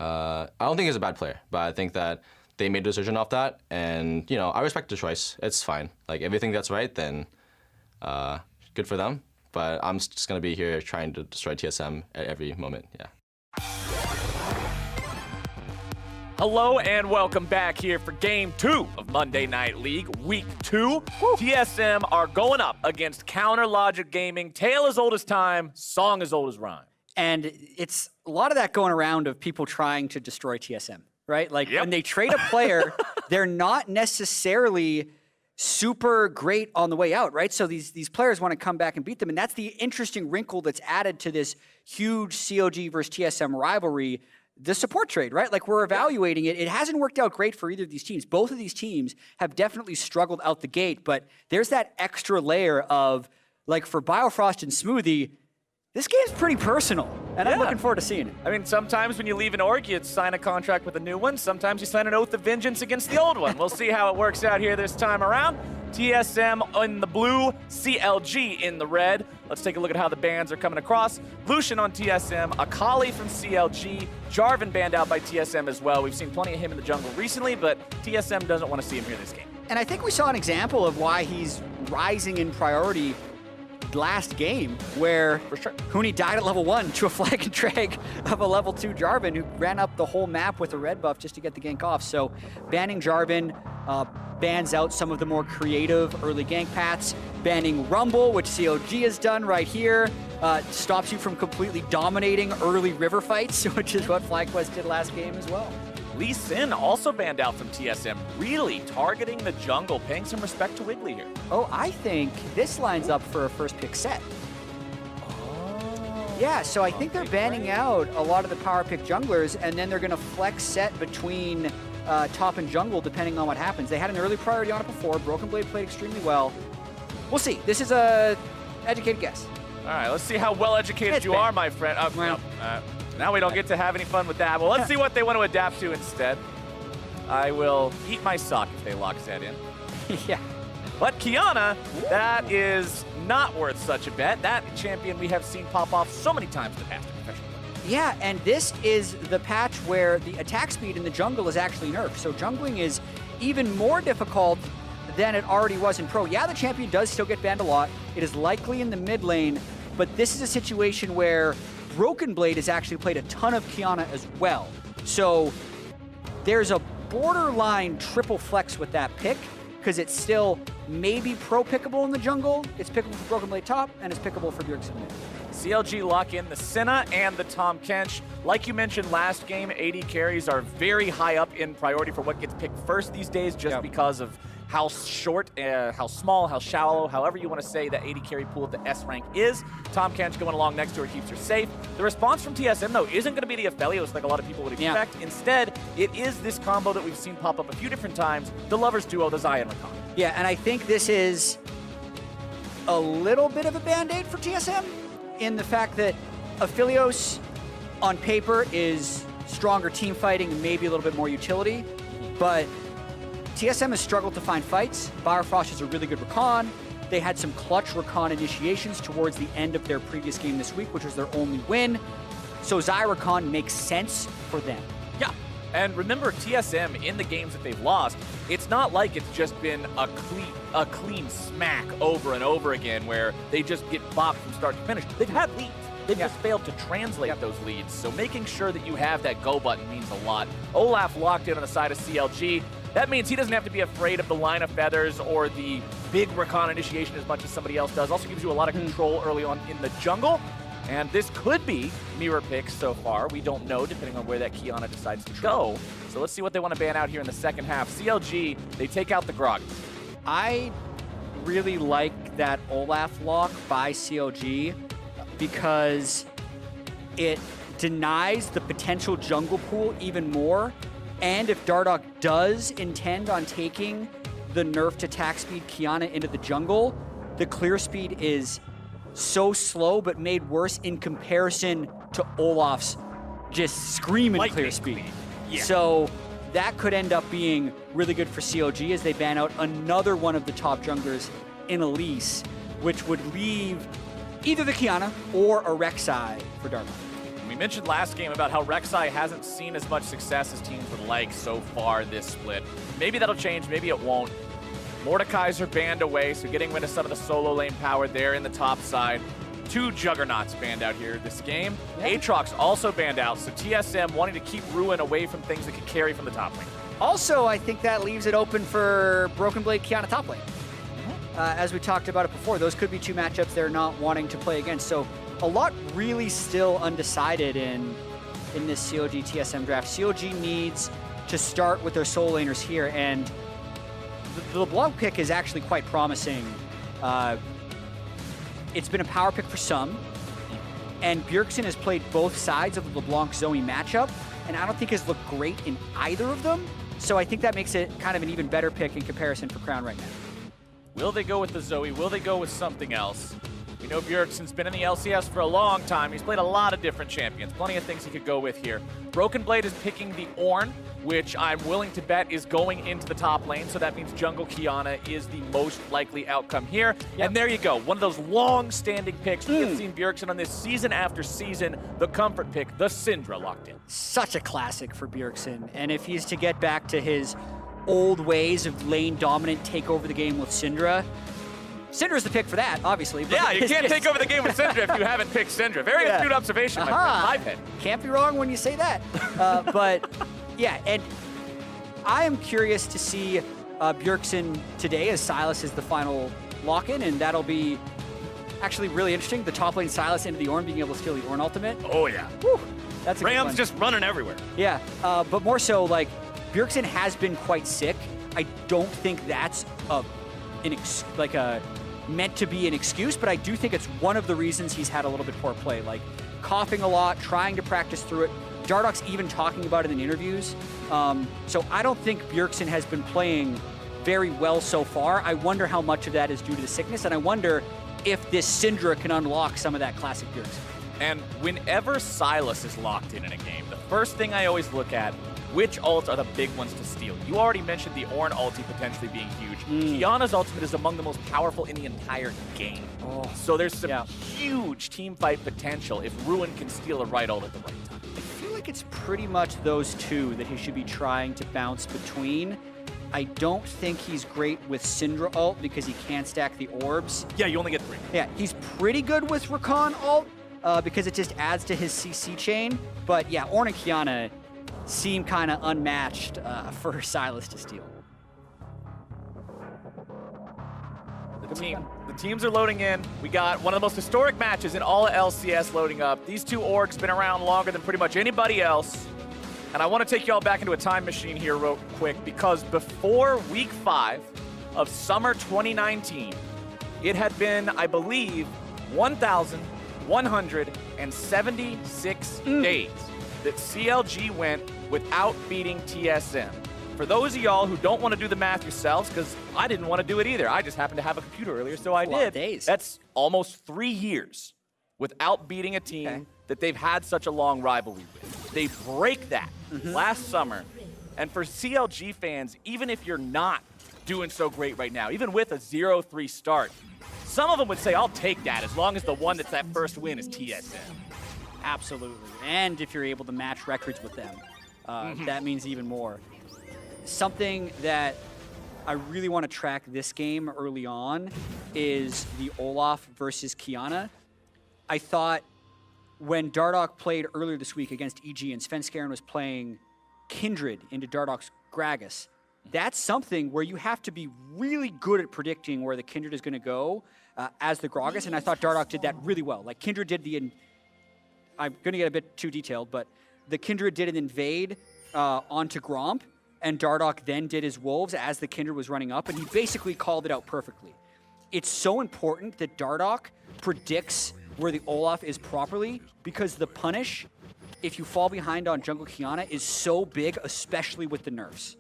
I don't think he's a bad player, but I think that they made a decision off that, and, you know, I respect the choice. It's fine. Like, if they think that's right, then good for them. But I'm just going to be here trying to destroy TSM at every moment, yeah. Hello and welcome back here for Game 2 of Monday Night League, Week 2. TSM are going up against Counter Logic Gaming. Tale as old as time, song as old as rhyme. And it's a lot of that going around of people trying to destroy TSM. Right? Like when they trade a player, they're not necessarily super great on the way out, right? So these players want to come back and beat them. And that's the interesting wrinkle that's added to this huge COG versus TSM rivalry, the support trade, right? Like we're evaluating it. It hasn't worked out great for either of these teams. Both of these teams have definitely struggled out the gate, but there's that extra layer of, like for Biofrost and Smoothie, this game's pretty personal, and I'm looking forward to seeing it. I mean, sometimes when you leave an org, you sign a contract with a new one. Sometimes you sign an oath of vengeance against the old one. We'll see how it works out here this time around. TSM in the blue, CLG in the red. Let's take a look at how the bans are coming across. Lucian on TSM, Akali from CLG, Jarvan banned out by TSM as well. We've seen plenty of him in the jungle recently, but TSM doesn't want to see him here this game. And I think we saw an example of why he's rising in priority last game, where Huni died at level 1 to a flag and drag of a level 2 Jarvan who ran up the whole map with a red buff just to get the gank off. So banning Jarvan bans out some of the more creative early gank paths. Banning Rumble, which COG has done right here, stops you from completely dominating early river fights, which is what FlyQuest did last game as well. Lee Sin also banned out from TSM, really targeting the jungle, paying some respect to Wiggly here. Oh, I think this lines up for a first pick set. Oh. Yeah, so I think they're banning out a lot of the power pick junglers, and then they're going to flex set between top and jungle depending on what happens. They had an early priority on it before. Broken Blade played extremely well. We'll see. This is a educated guess. All right, let's see how well educated you are, my friend. Now we don't get to have any fun with that. Well, let's see what they want to adapt to instead. I will eat my sock if they lock Zed in. Yeah. But Qiyana, that is not worth such a bet. That champion we have seen pop off so many times in the past. Yeah, and this is the patch where the attack speed in the jungle is actually nerfed. So jungling is even more difficult than it already was in Pro. Yeah, the champion does still get banned a lot. It is likely in the mid lane, but this is a situation where Broken Blade has actually played a ton of Qiyana as well. So there's a borderline triple flex with that pick, because it's still maybe pro-pickable in the jungle, it's pickable for Broken Blade top, and it's pickable for Bjergsen mid. CLG lock in the Senna and the Tahm Kench. Like you mentioned last game, AD carries are very high up in priority for what gets picked first these days, just because of how short, how small, how shallow, however you want to say that AD carry pool of the S rank is. Tahm Kench going along next to her keeps her safe. The response from TSM, though, isn't going to be the Aphelios like a lot of people would expect. Yeah. Instead, it is this combo that we've seen pop up a few different times, the Lovers duo, the Xayah and Rakan. Yeah, and I think this is a little bit of a band-aid for TSM in the fact that Aphelios on paper is stronger team fighting and maybe a little bit more utility, but TSM has struggled to find fights. Biofrost is a really good Rakan. They had some clutch Rakan initiations towards the end of their previous game this week, which was their only win. So Xayah Rakan makes sense for them. Yeah, and remember TSM in the games that they've lost, it's not like it's just been a clean smack over and over again where they just get bopped from start to finish. They've had leads. They've just failed to translate those leads. So making sure that you have that go button means a lot. Olaf locked in on the side of CLG. That means he doesn't have to be afraid of the line of feathers or the big Rakan initiation as much as somebody else does. Also gives you a lot of control early on in the jungle. And this could be mirror picks so far. We don't know, depending on where that Qiyana decides to go. So let's see what they want to ban out here in the second half. CLG, they take out the Grog. I really like that Olaf lock by CLG because it denies the potential jungle pool even more. And if Dardoch does intend on taking the nerfed attack speed Qiyana into the jungle, the clear speed is so slow but made worse in comparison to Olaf's just screaming clear speed. Yeah. So that could end up being really good for CLG as they ban out another one of the top junglers in Elise, which would leave either the Qiyana or a Rek'Sai for Dardoch. We mentioned last game about how Rek'Sai hasn't seen as much success as teams would like so far this split. Maybe that'll change, maybe it won't. Mordekaiser are banned away, so getting rid of some of the solo lane power there in the top side. 2 Juggernauts banned out here this game. Aatrox also banned out, so TSM wanting to keep Ruin away from things that could carry from the top lane. Also, I think that leaves it open for Broken Blade Qiyana top lane. As we talked about it before, those could be 2 matchups they're not wanting to play against. So a lot really still undecided in this CLG TSM draft. CLG needs to start with their solo laners here, and the LeBlanc pick is actually quite promising. It's been a power pick for some, and Bjergsen has played both sides of the LeBlanc Zoe matchup, and I don't think has looked great in either of them. So I think that makes it kind of an even better pick in comparison for Crown right now. Will they go with the Zoe? Will they go with something else? We know Bjergsen's been in the LCS for a long time. He's played a lot of different champions. Plenty of things he could go with here. Broken Blade is picking the Ornn, which I'm willing to bet is going into the top lane. So that means Jungle Qiyana is the most likely outcome here. Yep. And there you go. One of those long-standing picks. We have seen Bjergsen on this season after season. The comfort pick, the Syndra locked in. Such a classic for Bjergsen. And if he's to get back to his old ways of lane dominant, take over the game with Syndra, Syndra's the pick for that, obviously. But yeah, you can't take over the game with Syndra if you haven't picked Syndra. Very astute observation, my friend. Live head. Can't be wrong when you say that. But yeah, and I am curious to see Bjergsen today as Sylas is the final lock-in, and that'll be actually really interesting. The top lane Sylas into the Ornn, being able to steal the Ornn ultimate. Oh yeah. Whew, that's a good Ram's one. just running everywhere. Yeah, but more so, like, Bjergsen has been quite sick. I don't think that's meant to be an excuse, but I do think it's one of the reasons he's had a little bit poor play, like coughing a lot, trying to practice through it. Dardoch's even talking about it in interviews. So I don't think Bjergsen has been playing very well so far. I wonder how much of that is due to the sickness, and I wonder if this Syndra can unlock some of that classic Bjergsen. And whenever Sylas is locked in a game, the first thing I always look at, which ults are the big ones to steal? You already mentioned the Ornn ulti potentially being huge. Qiyana's ultimate is among the most powerful in the entire game. So there's some huge team fight potential if Ruin can steal a right ult at the right time. I feel like it's pretty much those two that he should be trying to bounce between. I don't think he's great with Syndra ult because he can't stack the orbs. Yeah, you only get 3. Yeah, he's pretty good with Rakan ult because it just adds to his CC chain. But yeah, Ornn and Qiyana seem kind of unmatched for Sylas to steal. The teams are loading in. We got one of the most historic matches in all of LCS loading up. These 2 orgs been around longer than pretty much anybody else. And I want to take you all back into a time machine here real quick, because before week 5 of summer 2019, it had been, I believe, 1,176 days that CLG went without beating TSM. For those of y'all who don't want to do the math yourselves, because I didn't want to do it either. I just happened to have a computer earlier, so I did. That's almost 3 years without beating a team that they've had such a long rivalry with. They break that last summer. And for CLG fans, even if you're not doing so great right now, even with a 0-3 start, some of them would say, I'll take that as long as the one that's that first win is TSM. Absolutely. And if you're able to match records with them, that means even more. Something that I really want to track this game early on is the Olaf versus Qiyana. I thought when Dardoch played earlier this week against EG and Svenskeren was playing Kindred into Dardoch's Gragas, that's something where you have to be really good at predicting where the Kindred is going to go as the Gragas, and I thought Dardoch did that really well. Like, Kindred did I'm going to get a bit too detailed, but the Kindred did an invade onto Gromp, and Dardoch then did his Wolves as the Kindred was running up, and he basically called it out perfectly. it's so important that Dardoch predicts where the Olaf is properly, because the punish, if you fall behind on jungle Qiyana, is so big, especially with the nerfs.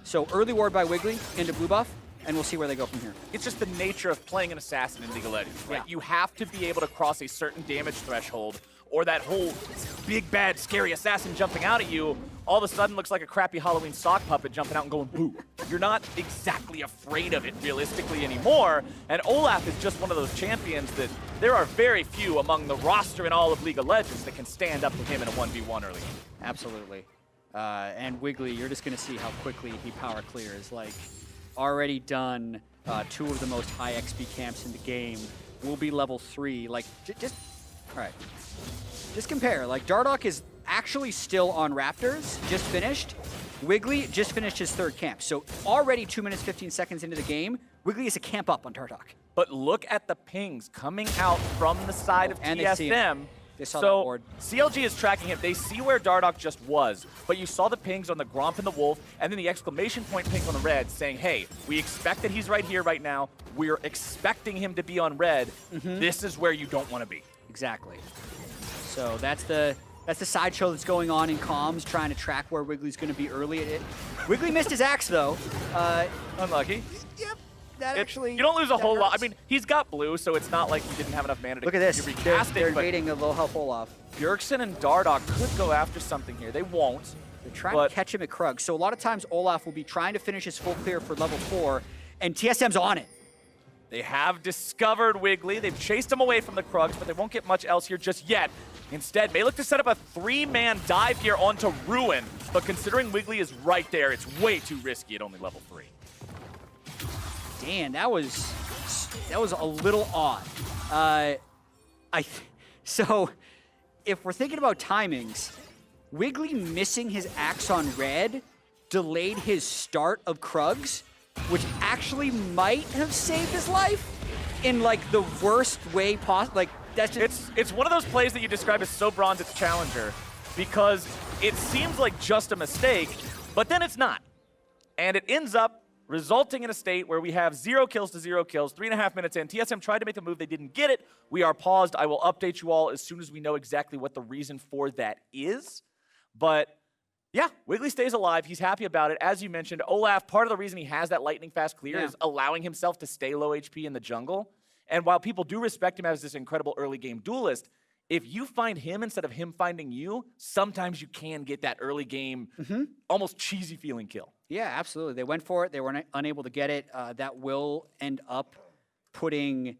So early ward by Wiggly into blue buff, and we'll see where they go from here. It's just the nature of playing an assassin in League of Legends, right? You have to be able to cross a certain damage threshold, or that whole big, bad, scary assassin jumping out at you all of a sudden looks like a crappy Halloween sock puppet jumping out and going boo. You're not exactly afraid of it realistically anymore, and Olaf is just one of those champions that there are very few among the roster in all of League of Legends that can stand up to him in a 1v1 early. Absolutely. And Wiggly, you're just going to see how quickly he power clears. Like, already done 2 of the most high XP camps in the game. Will be level 3. Like, just, all right. Just compare. Like, Dardoch is actually still on Raptors, just finished. Wiggly just finished his 3rd camp. So already 2 minutes, 15 seconds into the game, Wiggly is a camp up on Dardoch. But look at the pings coming out from the side of and TSM. They saw so that board. CLG is tracking him. They see where Dardoch just was, but you saw the pings on the Gromp and the Wolf, and then the exclamation point ping on the red saying, hey, we expect that he's right here right now. We're expecting him to be on red. This is where you don't want to be. Exactly. So that's the sideshow that's going on in comms, trying to track where Wiggly's going to be early. Wiggly missed his axe, though. Unlucky. Yep. That actually... You don't lose a whole lot. I hurts. mean, he's got blue, so it's not like he didn't have enough mana to Look at this. be They're casting, but invading a low health Olaf. Bjergsen and Dardoch could go after something here. They won't. They're trying to catch him at Krug. So a lot of times Olaf will be trying to finish his full clear for level 4, and TSM's on it. They have discovered Wiggly. They've chased him away from the Krugs, but they won't get much else here just yet. Instead, may look to set up a 3-man dive here onto Ruin, but considering Wiggly is right there, it's way too risky at only level 3. Dan, that was a little odd. So if we're thinking about timings, Wiggly missing his axe on red delayed his start of Krugs, which actually might have saved his life in like the worst way possible. Like that's just it's one of those plays that you describe as so bronze it's challenger, because it seems like just a mistake, but then it's not. And it ends up resulting in a state where we have 0 kills to 0 kills, 3.5 minutes in. TSM tried to make a move, they didn't get it. We are paused. I will update you all as soon as we know exactly what the reason for that is. But yeah, Wiggly stays alive. He's happy about it. As you mentioned, Olaf, part of the reason he has that lightning fast clear is allowing himself to stay low HP in the jungle. And while people do respect him as this incredible early game duelist, if you find him instead of him finding you, sometimes you can get that early game, almost cheesy feeling kill. Yeah, absolutely. They went for it. They were unable to get it. That will end up putting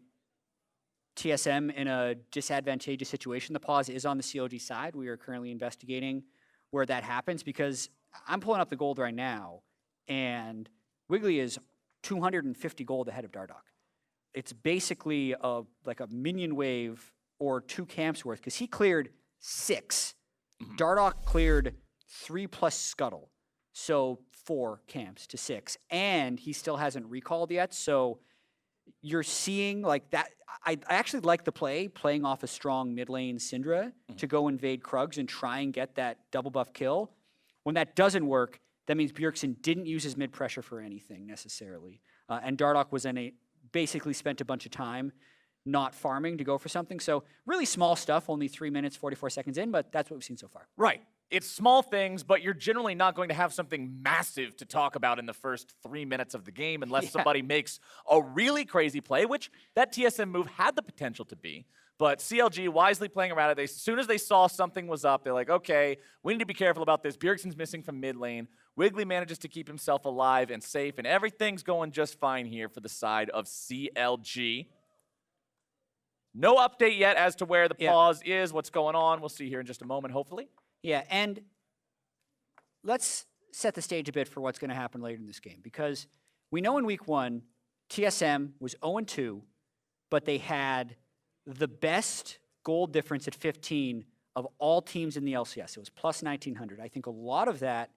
TSM in a disadvantageous situation. The pause is on the CLG side. We are currently investigating where that happens, because I'm pulling up the gold right now, and Wiggly is 250 gold ahead of Dardoch. It's basically like a minion wave or 2 camps worth, because he cleared 6. Dardoch cleared 3 plus Scuttle, so 4 camps to 6, and he still hasn't recalled yet. So you're seeing like that. I actually like the playing off a strong mid lane Syndra to go invade Krugs and try and get that double buff kill. When that doesn't work, that means Bjergsen didn't use his mid pressure for anything necessarily, and Dardoch was basically spent a bunch of time not farming to go for something. So really small stuff, only 3 minutes, 44 seconds in, but that's what we've seen so far. Right. It's small things, but you're generally not going to have something massive to talk about in the first 3 minutes of the game unless somebody makes a really crazy play, which that TSM move had the potential to be. But CLG wisely playing around it. As soon as they saw something was up, they're like, okay, we need to be careful about this. Bjergsen's missing from mid lane. Wiggly manages to keep himself alive and safe, and everything's going just fine here for the side of CLG. No update yet as to where the pause is, what's going on. We'll see here in just a moment, hopefully. Yeah, and let's set the stage a bit for what's going to happen later in this game, because we know in week 1, TSM was 0-2, but they had the best gold difference at 15 of all teams in the LCS. It was plus 1,900. I think a lot of that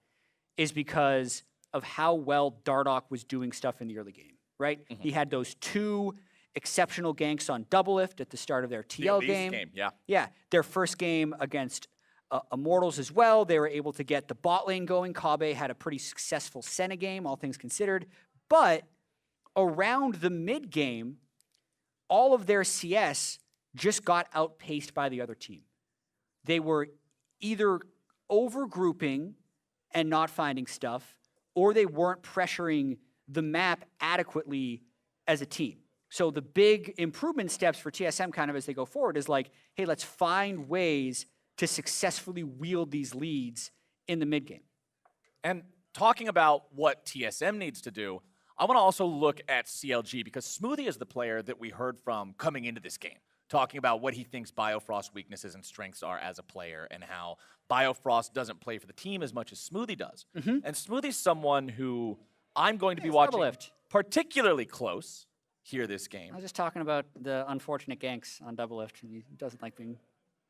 is because of how well Dardoch was doing stuff in the early game, right? He had those 2 exceptional ganks on Doublelift at the start of their TL game. Yeah, their first game against Immortals as well. They were able to get the bot lane going. Kobbe had a pretty successful Senna game, all things considered. But around the mid game, all of their CS just got outpaced by the other team. They were either overgrouping and not finding stuff, or they weren't pressuring the map adequately as a team. So the big improvement steps for TSM kind of as they go forward is like, hey, let's find ways to successfully wield these leads in the mid game. And talking about what TSM needs to do, I want to also look at CLG because Smoothie is the player that we heard from coming into this game, talking about what he thinks Biofrost's weaknesses and strengths are as a player and how Biofrost doesn't play for the team as much as Smoothie does. And Smoothie's someone who I'm going to be watching particularly close here this game. I was just talking about the unfortunate ganks on Double Lift, and he doesn't like being...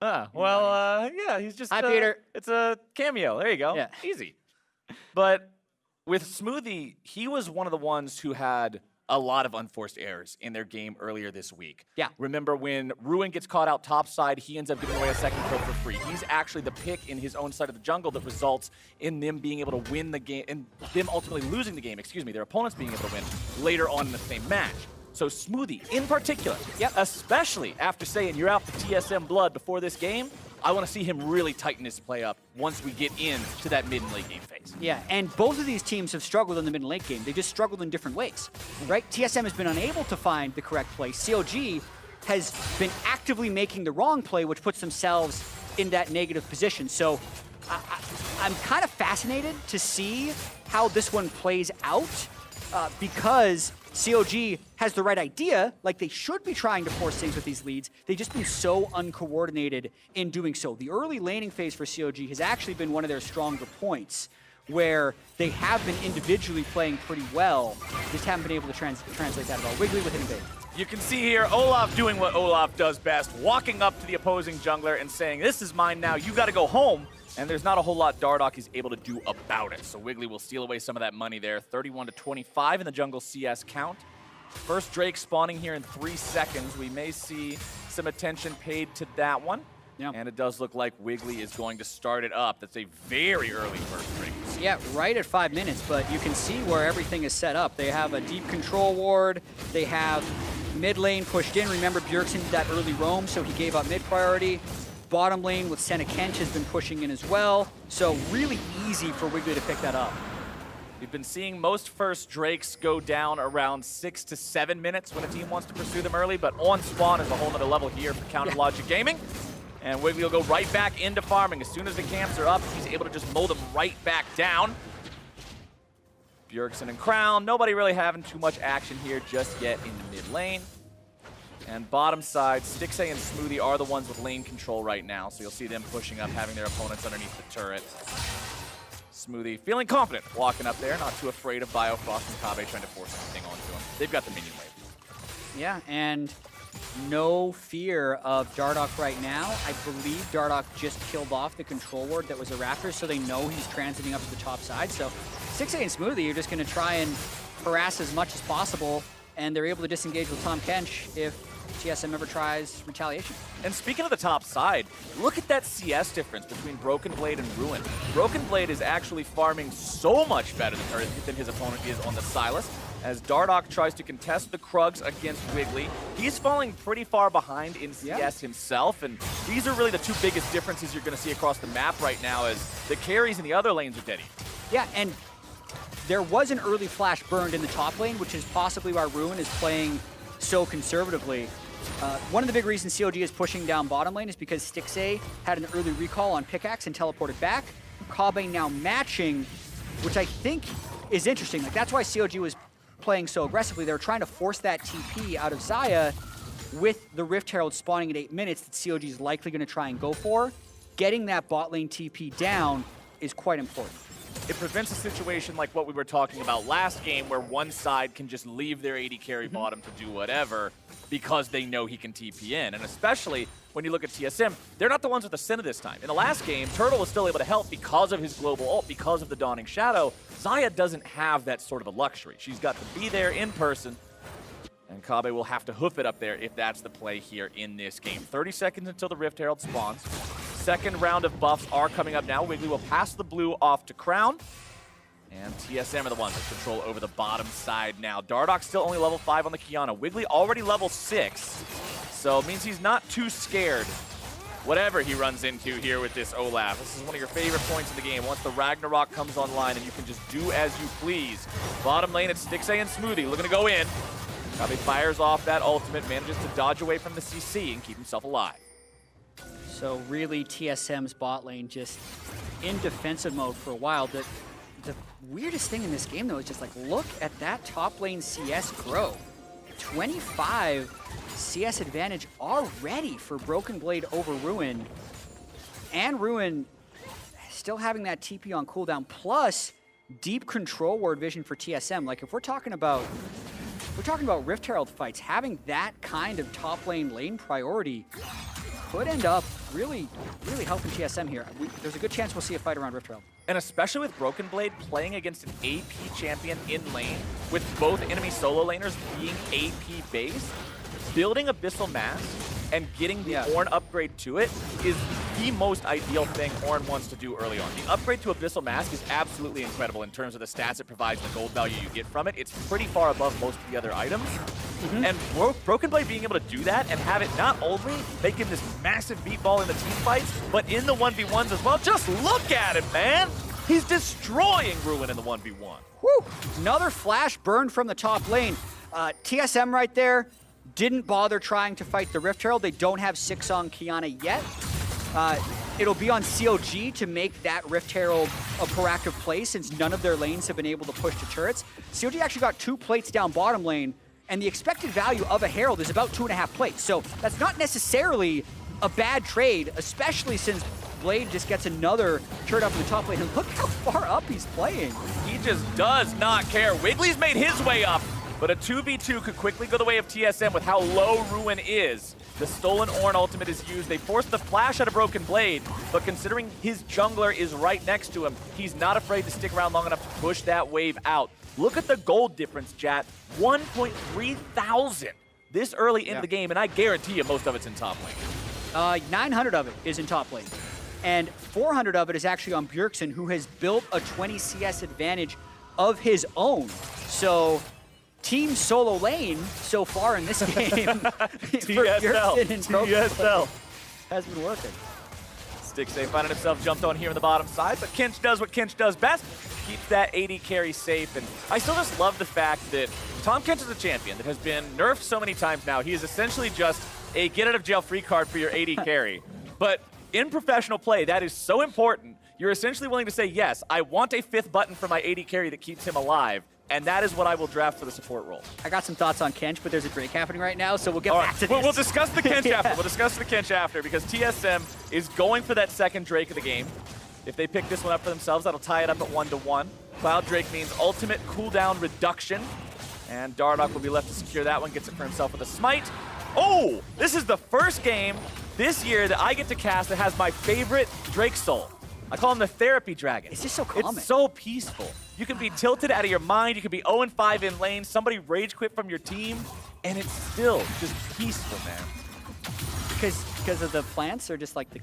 yeah, he's just... Hi, Peter. It's a cameo. There you go. Yeah. Easy. But with Smoothie, he was one of the ones who had a lot of unforced errors in their game earlier this week. Yeah. Remember when Ruin gets caught out topside, he ends up giving away a second kill for free. He's actually the pick in his own side of the jungle that results in them being able to win the game, and them ultimately losing the game, their opponents being able to win later on in the same match. So Smoothie, in particular, especially after saying you're out for TSM blood before this game, I want to see him really tighten his play up once we get into that mid and late game phase. Yeah, and both of these teams have struggled in the mid and late game. They just struggled in different ways, right? TSM has been unable to find the correct play. CLG has been actively making the wrong play, which puts themselves in that negative position. So I'm kind of fascinated to see how this one plays out because COG has the right idea, like they should be trying to force things with these leads. They've just been so uncoordinated in doing so. The early laning phase for COG has actually been one of their stronger points, where they have been individually playing pretty well, just haven't been able to translate that at all. Wiggly with invade. You can see here Olaf doing what Olaf does best, walking up to the opposing jungler and saying, this is mine now, you gotta go home. And there's not a whole lot Dardoch is able to do about it. So Wiggly will steal away some of that money there. 31-25 in the jungle CS count. First Drake spawning here in 3 seconds. We may see some attention paid to that one. Yeah. And it does look like Wiggly is going to start it up. That's a very early first Drake. Yeah, right at 5 minutes, but you can see where everything is set up. They have a deep control ward. They have mid lane pushed in. Remember, Bjergsen did that early roam, so he gave up mid priority. Bottom lane with Senna Kench has been pushing in as well. So really easy for Wiggly to pick that up. We've been seeing most first Drakes go down around 6 to 7 minutes when a team wants to pursue them early, but on spawn is a whole nother level here for Counter Logic Gaming. And Wiggly will go right back into farming. As soon as the camps are up, he's able to just mow them right back down. Bjergsen and Crown, nobody really having too much action here just yet in the mid lane. And bottom side, Stixxay and Smoothie are the ones with lane control right now, so you'll see them pushing up, having their opponents underneath the turret. Smoothie feeling confident walking up there, not too afraid of Biofrost and Kobbe trying to force anything onto him. They've got the minion wave. Yeah, and no fear of Dardoch right now. I believe Dardoch just killed off the control ward that was a Raptor, so they know he's transiting up to the top side. So Stixxay and Smoothie are just going to try and harass as much as possible, and they're able to disengage with Tahm Kench if TSM ever tries retaliation. And speaking of the top side, look at that CS difference between Broken Blade and Ruin. Broken Blade is actually farming so much better than his opponent is on the Sylas. As Dardoch tries to contest the Krugs against Wiggly, he's falling pretty far behind in CS himself, and these are really the two biggest differences you're going to see across the map right now as the carries in the other lanes are dead. Yeah, and there was an early flash burned in the top lane, which is possibly why Ruin is playing so conservatively. One of the big reasons COG is pushing down bottom lane is because Stixxay had an early recall on Pickaxe and teleported back. Kobbe now matching, which I think is interesting. Like, that's why COG was playing so aggressively. They were trying to force that TP out of Xayah with the Rift Herald spawning at 8 minutes that COG is likely going to try and go for. Getting that bot lane TP down is quite important. It prevents a situation like what we were talking about last game where one side can just leave their AD carry bottom to do whatever because they know he can TP in. And especially when you look at TSM, they're not the ones with the Senna this time. In the last game, Turtle was still able to help because of his global ult, because of the Dawning Shadow. Xayah doesn't have that sort of a luxury. She's got to be there in person, and Kobbe will have to hoof it up there if that's the play here in this game. 30 seconds until the Rift Herald spawns. Second round of buffs are coming up now. Wiggly will pass the blue off to Crown. And TSM are the ones with control over the bottom side now. Dardoch still only level 5 on the Qiyana. Wiggly already level 6, so it means he's not too scared whatever he runs into here with this Olaf. This is one of your favorite points in the game. Once the Ragnarok comes online and you can just do as you please. Bottom lane, it's Stixxay and Smoothie looking to go in. Kobbe fires off that ultimate, manages to dodge away from the CC and keep himself alive. So really, TSM's bot lane just in defensive mode for a while. The weirdest thing in this game, though, is just like, look at that top lane CS grow. 25 CS advantage already for Broken Blade over Ruin. And Ruin still having that TP on cooldown, plus deep control ward vision for TSM. Like, if we're talking about Rift Herald fights, having that kind of top lane priority could end up really helping TSM here. There's a good chance we'll see a fight around Rift Herald. And especially with Broken Blade playing against an AP champion in lane, with both enemy solo laners being AP based, building Abyssal Mask and getting the Ornn upgrade to it is the most ideal thing Ornn wants to do early on. The upgrade to Abyssal Mask is absolutely incredible in terms of the stats it provides, the gold value you get from it. It's pretty far above most of the other items. And Broken Blade being able to do that and have it not only make him this massive beat ball in the team fights, but in the 1v1s as well. Just look at him, man! He's destroying Ruin in the 1v1. Woo! Another flash burn from the top lane. TSM right there didn't bother trying to fight the Rift Herald. They don't have 6 on Qiyana yet. It'll be on COG to make that Rift Herald a proactive play since none of their lanes have been able to push to turrets. COG actually got 2 plates down bottom lane, and the expected value of a Herald is about 2.5 plates. So that's not necessarily a bad trade, especially since Blade just gets another turret up in the top lane. And look how far up he's playing. He just does not care. Wiggly's made his way up, but a 2v2 could quickly go the way of TSM with how low Ruin is. The stolen Ornn ultimate is used. They force the flash out of Broken Blade, but considering his jungler is right next to him, he's not afraid to stick around long enough to push that wave out. Look at the gold difference, chat. 1.3 thousand this early into the game, and I guarantee you most of it's in top lane. 900 of it is in top lane. And 400 of it is actually on Bjergsen, who has built a 20 CS advantage of his own. So team solo lane so far in this game for Bjergsen and TSL has been working. Stixxay finding himself jumped on here on the bottom side, but Kinch does what Kinch does best. Keeps that AD carry safe, and I still just love the fact that Tahm Kench is a champion that has been nerfed so many times now. He is essentially just a get-out-of-jail-free card for your AD carry. But in professional play, that is so important. You're essentially willing to say, yes, I want a 5th button for my AD carry that keeps him alive, and that is what I will draft for the support role. I got some thoughts on Kench, but there's a Drake happening right now, so we'll get back to this. We'll discuss the Kench after. We'll discuss the Kench after, because TSM is going for that second Drake of the game. If they pick this one up for themselves, that'll tie it up at 1-1. Cloud Drake means ultimate cooldown reduction, and Dardoch will be left to secure that one, gets it for himself with a smite. Oh, this is the first game this year that I get to cast that has my favorite Drake soul. I call him the therapy dragon. It's just so calming. It's so peaceful. You can be tilted out of your mind. You can be 0-5 in lane. Somebody rage quit from your team, and it's still just peaceful, man. Because of the plants or just like the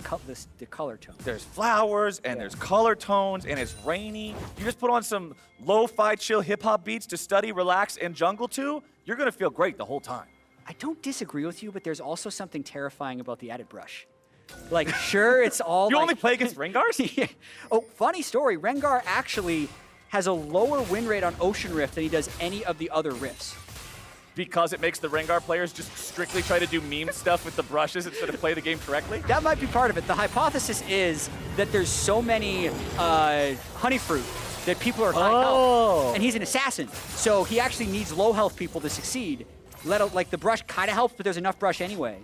color tone? There's flowers, and there's color tones, and it's rainy. You just put on some lo-fi chill hip-hop beats to study, relax, and jungle to, you're going to feel great the whole time. I don't disagree with you, but there's also something terrifying about the added brush. Like, sure, it's all You like, only play against Rengars? Yeah. Oh, funny story. Rengar actually has a lower win rate on Ocean Rift than he does any of the other rifts. Because it makes the Rengar players just strictly try to do meme stuff with the brushes instead of play the game correctly? That might be part of it. The hypothesis is that there's so many honey fruit that people are high health, and he's an assassin, so he actually needs low health people to succeed. Like the brush kind of helps, but there's enough brush anyway.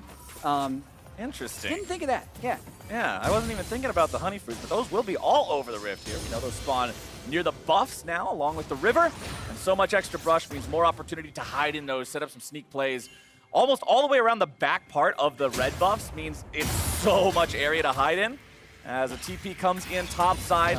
Interesting. Didn't think of that. Yeah. Yeah, I wasn't even thinking about the honey fruits, but those will be all over the rift here. We know those spawn near the buffs now, along with the river, and so much extra brush means more opportunity to hide in those, set up some sneak plays. Almost all the way around the back part of the red buffs means it's so much area to hide in. As a TP comes in top side,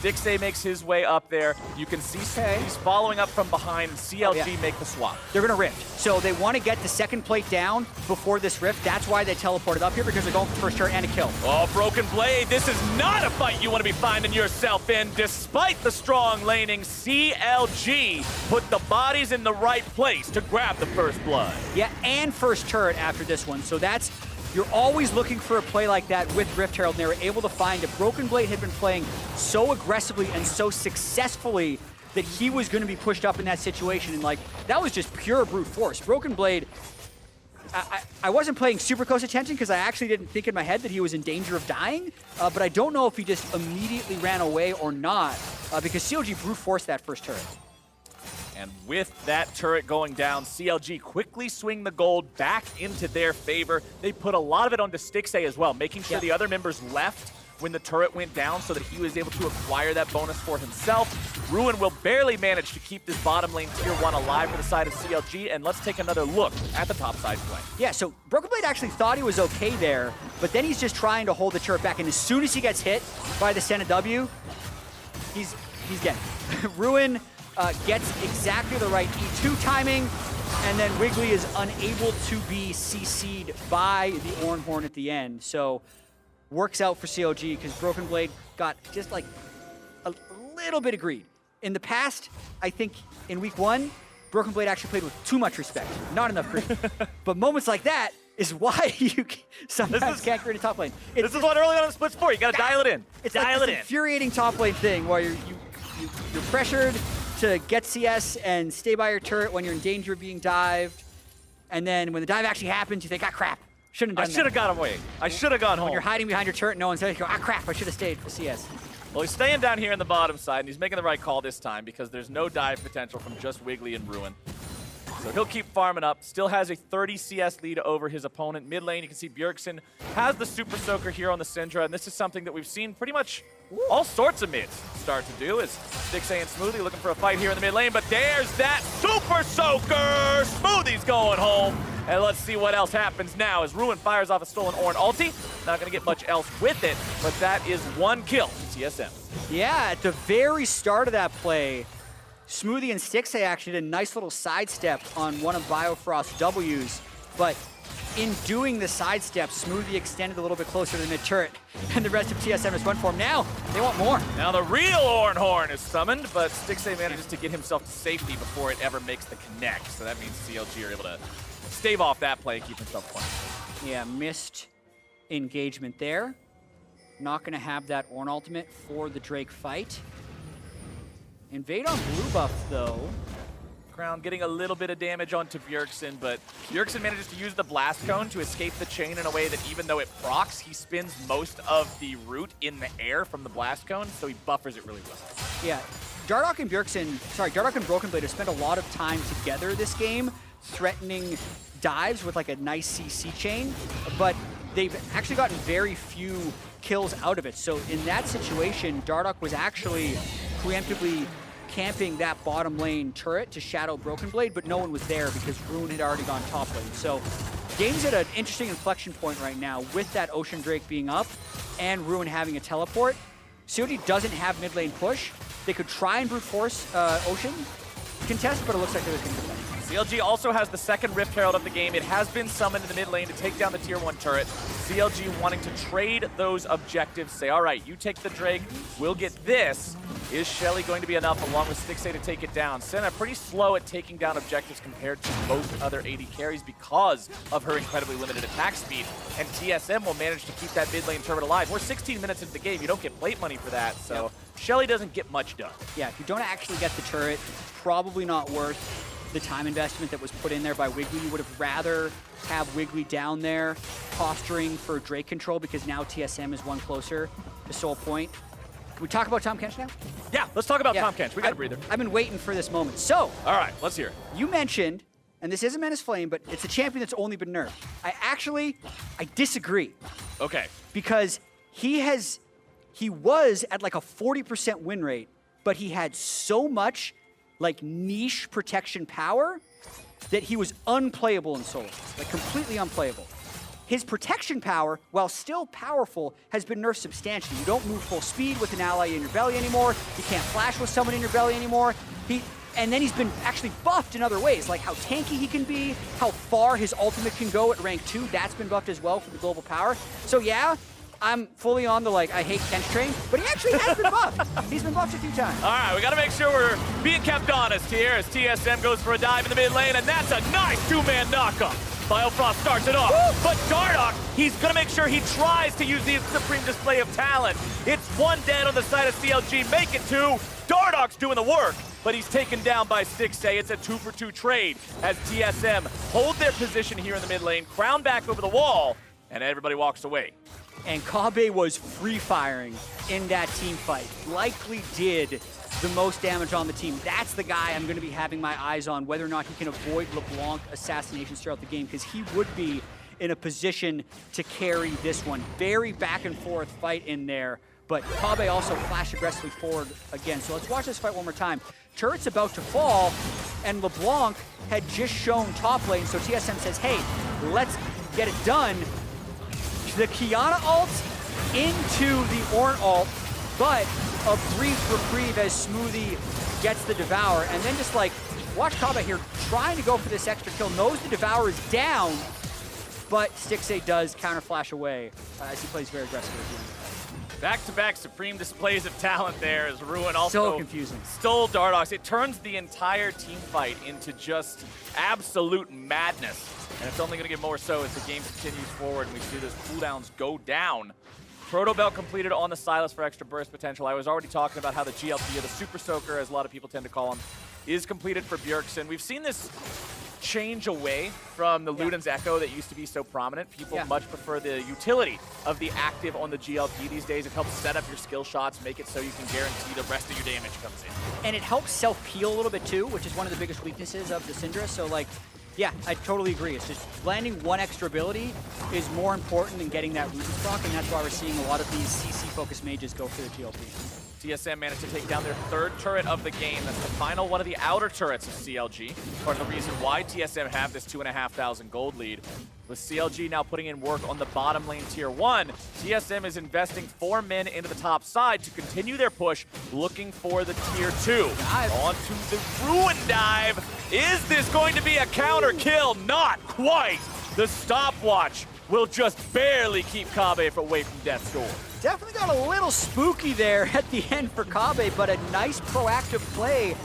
Stixxay makes his way up there. You can see he's following up from behind. CLG make the swap. They're going to rift. So they want to get the second plate down before this rift. That's why they teleported up here, because they're going for the first turret and a kill. Oh, Broken Blade, this is not a fight you want to be finding yourself in. Despite the strong laning, CLG put the bodies in the right place to grab the first blood. Yeah, and first turret after this one. So that's, you're always looking for a play like that with Rift Herald, and they were able to find it. Broken Blade had been playing so aggressively and so successfully that he was going to be pushed up in that situation, and like, that was just pure brute force. Broken Blade, I wasn't paying super close attention because I actually didn't think in my head that he was in danger of dying, but I don't know if he just immediately ran away or not, because CLG brute forced that first turret. And with that turret going down, CLG quickly swing the gold back into their favor. They put a lot of it onto Stixxay as well, making sure the other members left when the turret went down so that he was able to acquire that bonus for himself. Ruin will barely manage to keep this bottom lane tier 1 alive for the side of CLG, and let's take another look at the top side play. Yeah, so Broken Blade actually thought he was okay there, but then he's just trying to hold the turret back, and as soon as he gets hit by the Senna W, he's getting Ruin gets exactly the right E2 timing, and then Wiggly is unable to be CC'd by the Ornhorn at the end. So works out for CLG because Broken Blade got just like a little bit of greed. In the past, I think in week 1, Broken Blade actually played with too much respect, not enough greed. But moments like that is why you sometimes can't create a top lane. This is what early on in the split's for. You got to dial it in. It's dial like it this in. infuriating top lane thing where you're pressured to get CS and stay by your turret when you're in danger of being dived. And then when the dive actually happens, you think, ah, crap. Shouldn't have done that. I should have got away. I should have gone home. When you're hiding behind your turret, no one's there, you go, ah, crap, I should have stayed for CS. Well, he's staying down here in the bottom side, and he's making the right call this time because there's no dive potential from just Wiggly and Ruin. So he'll keep farming up. Still has a 30 CS lead over his opponent. Mid lane, you can see Bjergsen has the Super Soaker here on the Syndra, and this is something that we've seen pretty much all sorts of mids start to do. Is Stixxay and Smoothie looking for a fight here in the mid lane, but there's that Super Soaker! Smoothie's going home. And let's see what else happens now as Ruin fires off a stolen Ornn ulti. Not going to get much else with it, but that is one kill to TSM. Yeah, at the very start of that play, Smoothie and Stixxay actually did a nice little sidestep on one of Biofrost's W's, but in doing the sidestep, Smoothie extended a little bit closer to the mid-turret, and the rest of TSM has went for him. Now, they want more. Now the real Ornhorn is summoned, but Stixxay manages to get himself to safety before it ever makes the connect, so that means CLG are able to stave off that play and keep himself playing. Yeah, missed engagement there. Not going to have that Ornn ultimate for the Drake fight. Invade on blue buff, though. Crown getting a little bit of damage onto Bjergsen, but Bjergsen manages to use the Blast Cone to escape the chain in a way that even though it procs, he spins most of the route in the air from the Blast Cone, so he buffers it really well. Yeah, Dardoch and Broken Blade have spent a lot of time together this game, threatening dives with like a nice CC chain, but they've actually gotten very few kills out of it. So in that situation, Dardoch was actually preemptively camping that bottom lane turret to shadow Broken Blade, but no one was there because Ruin had already gone top lane. So game's at an interesting inflection point right now with that Ocean Drake being up and Ruin having a teleport. COD doesn't have mid lane push. They could try and brute force Ocean contest, but it looks like they're going to do that. CLG also has the second Rift Herald of the game. It has been summoned in the mid lane to take down the tier 1 turret. CLG wanting to trade those objectives, say, all right, you take the Drake, we'll get this. Is Shelly going to be enough along with Stixxay to take it down? Senna pretty slow at taking down objectives compared to most other AD carries because of her incredibly limited attack speed. And TSM will manage to keep that mid lane turret alive. We're 16 minutes into the game. You don't get plate money for that, so Shelly doesn't get much done. Yeah, if you don't actually get the turret, probably not worth the time investment that was put in there by Wiggly. You would have rather have Wiggly down there posturing for Drake control because now TSM is one closer to Soul Point. Can we talk about Tahm Kench now? Yeah, let's talk about Tahm Kench. We got a breather. I've been waiting for this moment. So, all right, let's hear it. You mentioned, and this isn't Menace Flame, but it's a champion that's only been nerfed. I disagree. Okay. Because he was at like a 40% win rate, but he had so much like niche protection power that he was unplayable in solo, like completely unplayable. his protection power, while still powerful, has been nerfed substantially. You don't move full speed with an ally in your belly anymore. You can't flash with someone in your belly anymore. And then he's been actually buffed in other ways, like how tanky he can be, how far his ultimate can go at rank 2. That's been buffed as well for the global power. So yeah, I'm fully on the I hate Kench train, but he actually has been buffed. He's been buffed a few times. All right, we got to make sure we're being kept honest here as TSM goes for a dive in the mid lane, and that's a nice 2-man knockup. Biofrost starts it off, but Dardoch, he's going to make sure he tries to use the supreme display of talent. It's 1 dead on the side of CLG, make it 2. Dardoch's doing the work, but he's taken down by Stixxay. It's a 2-for-2 trade as TSM hold their position here in the mid lane, crown back over the wall, and everybody walks away. And Kobbe was free-firing in that team fight. Likely did the most damage on the team. That's the guy I'm going to be having my eyes on, whether or not he can avoid LeBlanc assassinations throughout the game, because he would be in a position to carry this one. Very back-and-forth fight in there, but Kobbe also flashed aggressively forward again. So let's watch this fight one more time. Turret's about to fall, and LeBlanc had just shown top lane, so TSM says, hey, let's get it done. The Kiana ult into the Ornn ult, but a brief reprieve as Smoothie gets the Devour, and then just watch Kobbe here trying to go for this extra kill, knows the Devour is down, but Stixxay does counter flash away as he plays very aggressively. Back-to-back supreme displays of talent there as Ruin also so confusing. Stole Dardoch. It turns the entire team fight into just absolute madness. And it's only going to get more so as the game continues forward and we see those cooldowns go down. Proto Belt completed on the Sylas for extra burst potential. I was already talking about how the GLP, or the Super Soaker, as a lot of people tend to call him, is completed for Bjergsen. We've seen this change away from the Luden's Echo that used to be so prominent. People much prefer the utility of the active on the GLP these days. It helps set up your skill shots, make it so you can guarantee the rest of your damage comes in. And it helps self-peel a little bit too, which is one of the biggest weaknesses of the Syndra. So yeah, I totally agree. It's just landing one extra ability is more important than getting that Roots proc, and that's why we're seeing a lot of these CC-focused mages go for the GLP. TSM managed to take down their 3rd turret of the game. That's the final one of the outer turrets of CLG. Part of the reason why TSM have this 2,500 gold lead. With CLG now putting in work on the bottom lane tier 1, TSM is investing 4 men into the top side to continue their push, looking for the tier 2. Onto the Ruin dive. Is this going to be a counter kill? Not quite. The stopwatch will just barely keep Kobbe away from death's door. Definitely got a little spooky there at the end for Kobbe, but a nice proactive play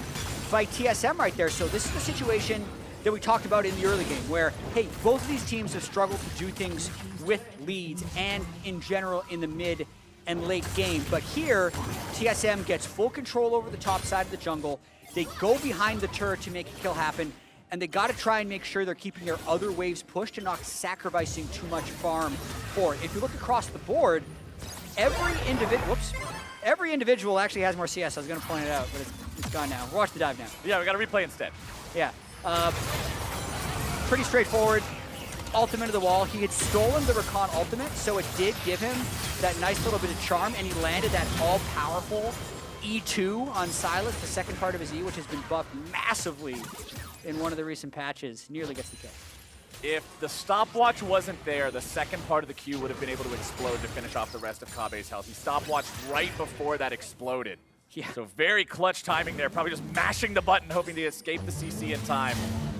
by TSM right there. So this is the situation that we talked about in the early game where, hey, both of these teams have struggled to do things with leads and in general in the mid and late game. But here, TSM gets full control over the top side of the jungle. They go behind the turret to make a kill happen, and they got to try and make sure they're keeping their other waves pushed and not sacrificing too much farm for it. If you look across the board, every individual actually has more CS. I was going to point it out, but it's gone now. Watch the dive now. Yeah, we got to replay instead. Yeah. Pretty straightforward. Ultimate of the wall. He had stolen the Rakan ultimate, so it did give him that nice little bit of charm, and he landed that all-powerful E2 on Sylas, the second part of his E, which has been buffed massively in one of the recent patches. Nearly gets the kill. If the stopwatch wasn't there, the second part of the Q would have been able to explode to finish off the rest of Kobbe's health. He stopwatched right before that exploded. Yeah. So very clutch timing there, probably just mashing the button, hoping to escape the CC in time.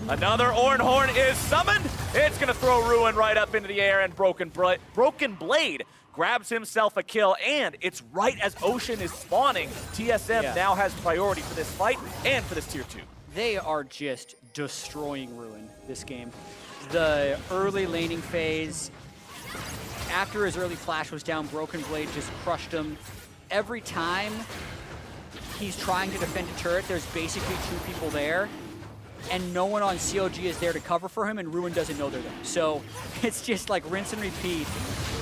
Another Ornn Horn is summoned. It's gonna throw Ruin right up into the air, and Broken Blade grabs himself a kill, and it's right as Ocean is spawning. TSM now has priority for this fight and for this tier 2. They are just destroying Ruin this game. The early laning phase, after his early flash was down, Broken Blade just crushed him. Every time he's trying to defend a turret, there's basically 2 people there, and no one on COG is there to cover for him, and Ruin doesn't know they're there. So it's just like rinse and repeat,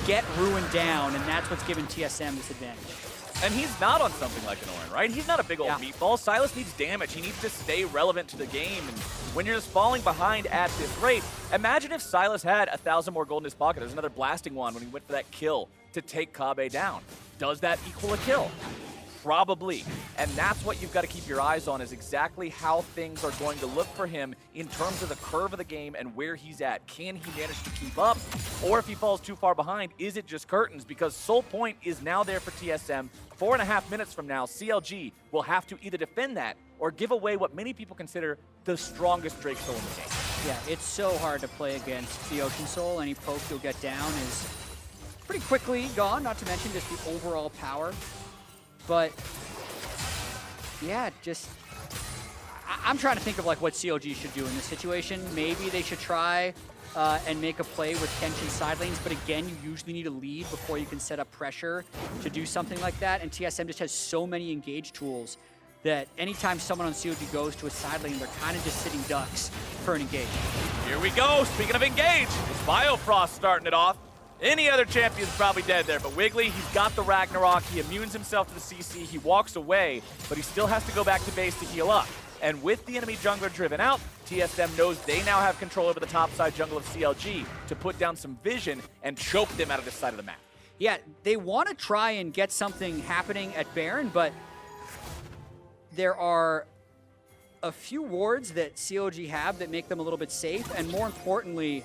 get Ruin down, and that's what's given TSM this advantage. And he's not on something like an Ornn, right? He's not a big old meatball. Sylas needs damage. He needs to stay relevant to the game. And when you're just falling behind at this rate, imagine if Sylas had 1,000 more gold in his pocket. There's another blasting wand when he went for that kill to take Kobbe down. Does that equal a kill? Probably. And that's what you've got to keep your eyes on, is exactly how things are going to look for him in terms of the curve of the game and where he's at. Can he manage to keep up? Or if he falls too far behind, is it just curtains? Because Soul Point is now there for TSM. 4.5 minutes from now, CLG will have to either defend that or give away what many people consider the strongest Drake Soul in the game. Yeah, it's so hard to play against the Ocean Soul. Any poke you'll get down is pretty quickly gone, not to mention just the overall power. But yeah, just I'm trying to think of like what CLG should do in this situation. Maybe they should try and make a play with Kenshin side lanes, but again, you usually need a lead before you can set up pressure to do something like that, and TSM just has so many engage tools that anytime someone on CLG goes to a side lane, they're kind of just sitting ducks for an engage. Here we go, speaking of engage, it's Biofrost starting it off. Any other champion's probably dead there, but Wiggly, he's got the Ragnarok, he immunes himself to the CC, he walks away, but he still has to go back to base to heal up. And with the enemy jungler driven out, TSM knows they now have control over the top side jungle of CLG to put down some vision and choke them out of this side of the map. Yeah, they want to try and get something happening at Baron, but there are a few wards that CLG have that make them a little bit safe, and more importantly,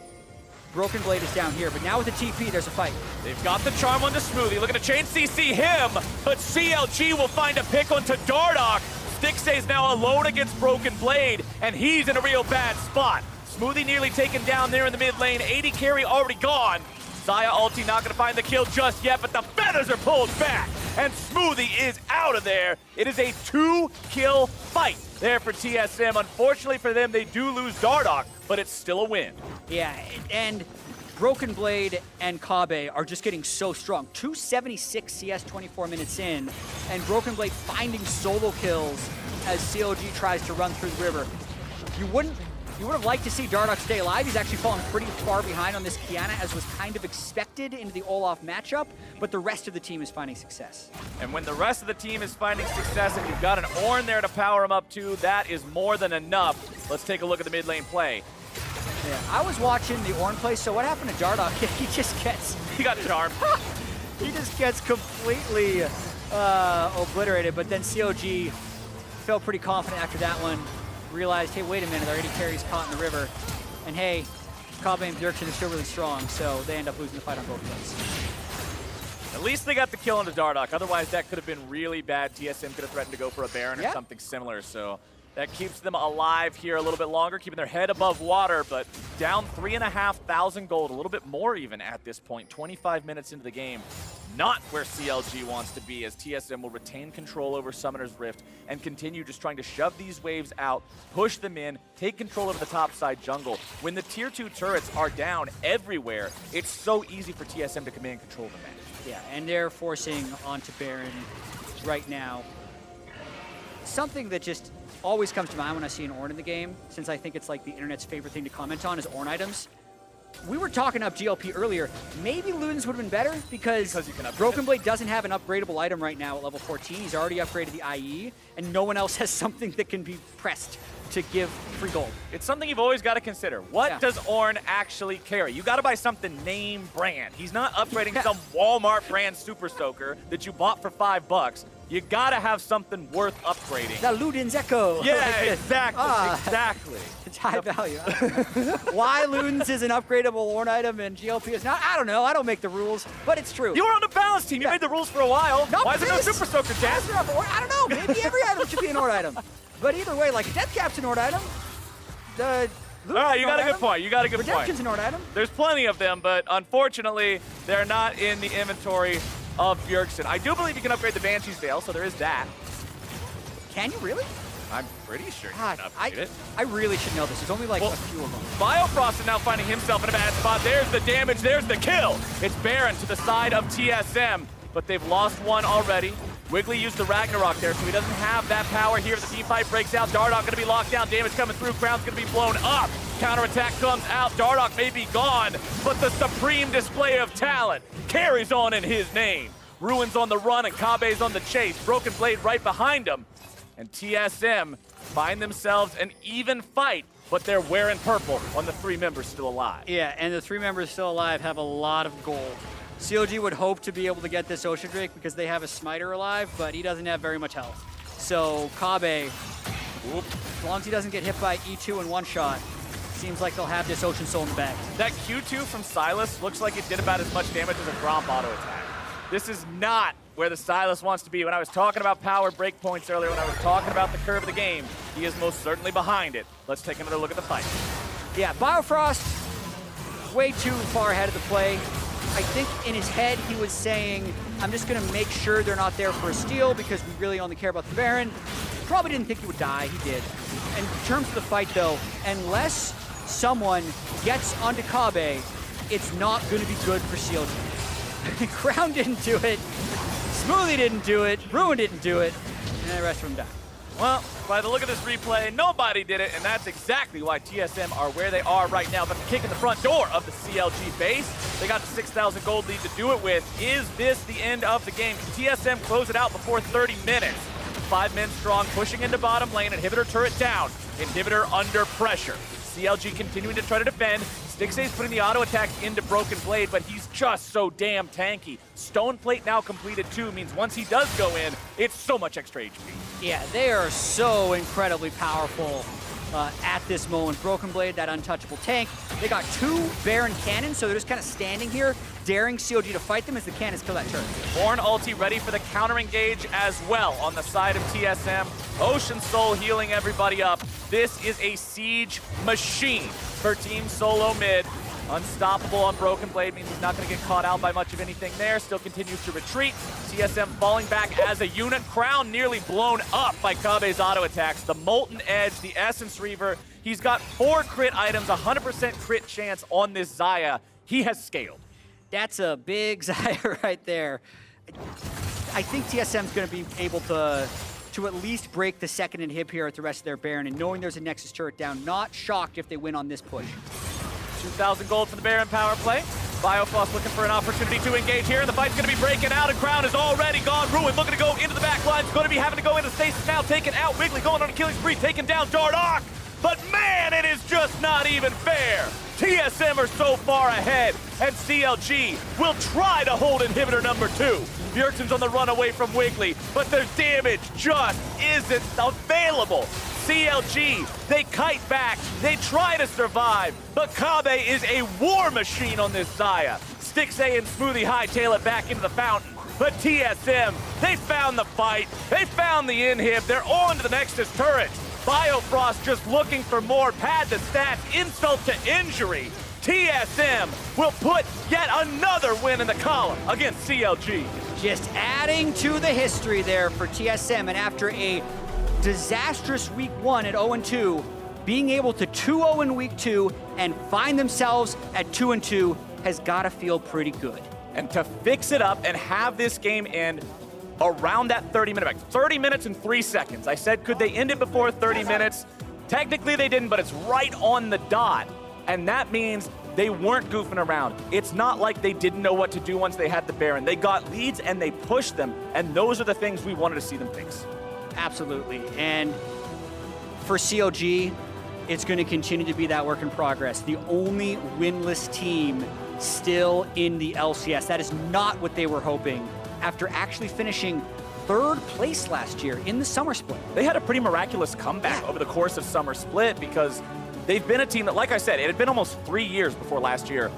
Broken Blade is down here, but now with the TP, there's a fight. They've got the charm onto Smoothie, looking to chain CC him, but CLG will find a pick onto Dardoch. Stixxay's now alone against Broken Blade, and he's in a real bad spot. Smoothie nearly taken down there in the mid lane, 80 carry already gone. Xayah ulti not gonna find the kill just yet, but the feathers are pulled back, and Smoothie is out of there. It is a 2-kill fight there for TSM. Unfortunately for them, they do lose Dardoch, but it's still a win. Yeah, and Broken Blade and Kabe are just getting so strong. 276 CS 24 minutes in, and Broken Blade finding solo kills as CLG tries to run through the river. You would have liked to see Dardoch stay alive. He's actually fallen pretty far behind on this Qiyana, as was kind of expected into the Olaf matchup, but the rest of the team is finding success. And when the rest of the team is finding success and you've got an Ornn there to power him up too, that is more than enough. Let's take a look at the mid lane play. Yeah, I was watching the Ornn play, so what happened to Dardoch? He just gets... He got charmed. He just gets completely obliterated, but then CLG felt pretty confident after that one, realized, hey, wait a minute, our 80 carries caught in the river, and hey, Kabe and Bjergsen are still really strong, so they end up losing the fight on both ends. At least they got the kill into Dardoch, otherwise that could have been really bad. TSM could have threatened to go for a Baron or something similar, so that keeps them alive here a little bit longer, keeping their head above water, but down 3,500 gold, a little bit more even at this point, 25 minutes into the game. Not where CLG wants to be, as TSM will retain control over Summoner's Rift and continue just trying to shove these waves out, push them in, take control of the top side jungle. When the tier 2 turrets are down everywhere, it's so easy for TSM to command control of the match. Yeah, and they're forcing onto Baron right now. Something that just always comes to mind when I see an Ornn in the game, since I think it's like the internet's favorite thing to comment on, is Ornn items. We were talking up GLP earlier. Maybe Ludens would have been better because you can upgrade Broken Blade doesn't have an upgradable item right now at level 14. He's already upgraded the IE, and no one else has something that can be pressed to give free gold. It's something you've always got to consider. What does Ornn actually carry? You got to buy something name brand. He's not upgrading some Walmart brand Super Soaker that you bought for $5. You got to have something worth upgrading. The Ludens Echo. Yeah, exactly. Exactly. It's high value. Why Ludens is an upgradable Ornn item and GLP is not, I don't know. I don't make the rules, but it's true. You were on the balance team. You made the rules for a while. No, why is there no Super Soaker, Jazz? I don't know. Maybe every item should be an Ornn item. But either way, like Death Cap's an Ornn item. All right, you got a good point. You got a good point. Redemption's an Ornn item. There's plenty of them, but unfortunately, they're not in the inventory of Bjergsen. I do believe you can upgrade the Banshee's Veil, so there is that. Can you really? I'm pretty sure you God, can upgrade it. I really should know this. There's only like a few of them. Biofrost is now finding himself in a bad spot. There's the damage, there's the kill. It's Baron to the side of TSM, but they've lost one already. Wiggly used the Ragnarok there, so he doesn't have that power here. The team fight breaks out. Dardoch gonna be locked down. Damage coming through. Crown's gonna be blown up. Counterattack comes out. Dardoch may be gone, but the supreme display of talent carries on in his name. Ruin's on the run and Kabe's on the chase. Broken Blade right behind him. And TSM find themselves an even fight, but they're wearing purple on the 3 members still alive. Yeah, and the 3 members still alive have a lot of gold. CLG would hope to be able to get this Ocean Drake because they have a Smiter alive, but he doesn't have very much health. So Kabe, as long as he doesn't get hit by E2 in one shot, seems like they'll have this Ocean Soul in the bag. That Q2 from Sylas looks like it did about as much damage as a Gromp auto attack. This is not where the Sylas wants to be. When I was talking about power breakpoints earlier, when I was talking about the curve of the game, he is most certainly behind it. Let's take another look at the fight. Yeah, Biofrost, way too far ahead of the play. I think in his head he was saying, I'm just going to make sure they're not there for a steal because we really only care about the Baron. Probably didn't think he would die, he did. In terms of the fight though, unless someone gets onto Kabe, it's not going to be good for CLG. Crown didn't do it, Smoothie didn't do it, Ruin didn't do it, and the rest of them died. Well, by the look of this replay, nobody did it, and that's exactly why TSM are where they are right now. But the kick in the front door of the CLG base, they got the 6,000 gold lead to do it with. Is this the end of the game? Can TSM close it out before 30 minutes? 5 men strong, pushing into bottom lane, inhibitor turret down, inhibitor under pressure. CLG continuing to try to defend. Stixxay's putting the auto attack into Broken Blade, but he's just so damn tanky. Stone Plate now completed too, means once he does go in, it's so much extra HP. Yeah, they are so incredibly powerful at this moment. Broken Blade, that untouchable tank. They got 2 Baron cannons, so they're just kind of standing here, daring CLG to fight them as the cannons kill that turret. Born ulti ready for the counter engage as well on the side of TSM. Ocean Soul healing everybody up. This is a siege machine for Team Solo Mid. Unstoppable on Broken Blade means he's not going to get caught out by much of anything there. Still continues to retreat. TSM falling back as a unit. Crown nearly blown up by Kabe's auto attacks. The Molten Edge, the Essence Reaver. He's got 4 crit items, 100% crit chance on this Xayah. He has scaled. That's a big Xayah right there. I think TSM's going to be able to at least break the second inhib here at the rest of their Baron, and knowing there's a Nexus turret down, not shocked if they win on this push. 2,000 gold for the Baron power play. Biofrost looking for an opportunity to engage here. The fight's going to be breaking out, and Crown is already gone. Ruin looking to go into the back lines. Going to be having to go into stasis now. Taken out. Wiggly going on a killing spree. Taking down Dardoch. But man, it is just not even fair. TSM are so far ahead, and CLG will try to hold inhibitor number 2. Bjergsen's on the run away from Wiggly, but their damage just isn't available. CLG, they kite back, they try to survive, but Kabe is a war machine on this Xayah. Stixxay and Smoothie hightail it back into the fountain. But TSM, they found the fight, they found the inhib, they're on to the Nexus turret. Biofrost just looking for more, pad the stats, insult to injury. TSM will put yet another win in the column against CLG. Just adding to the history there for TSM, and after a disastrous week 1 at 0-2, being able to 2-0 in week 2 and find themselves at 2-2 has got to feel pretty good. And to fix it up and have this game end around that 30-minute mark. 30 minutes and 3 seconds. I said, could they end it before 30 minutes? Technically they didn't, but it's right on the dot. And that means they weren't goofing around. It's not like they didn't know what to do once they had the Baron. They got leads and they pushed them, and those are the things we wanted to see them fix. Absolutely. And for CLG, it's going to continue to be that work in progress. The only winless team still in the LCS. That is not what they were hoping after actually finishing 3rd place last year in the Summer Split. They had a pretty miraculous comeback over the course of Summer Split because they've been a team that, like I said, it had been almost 3 years before last year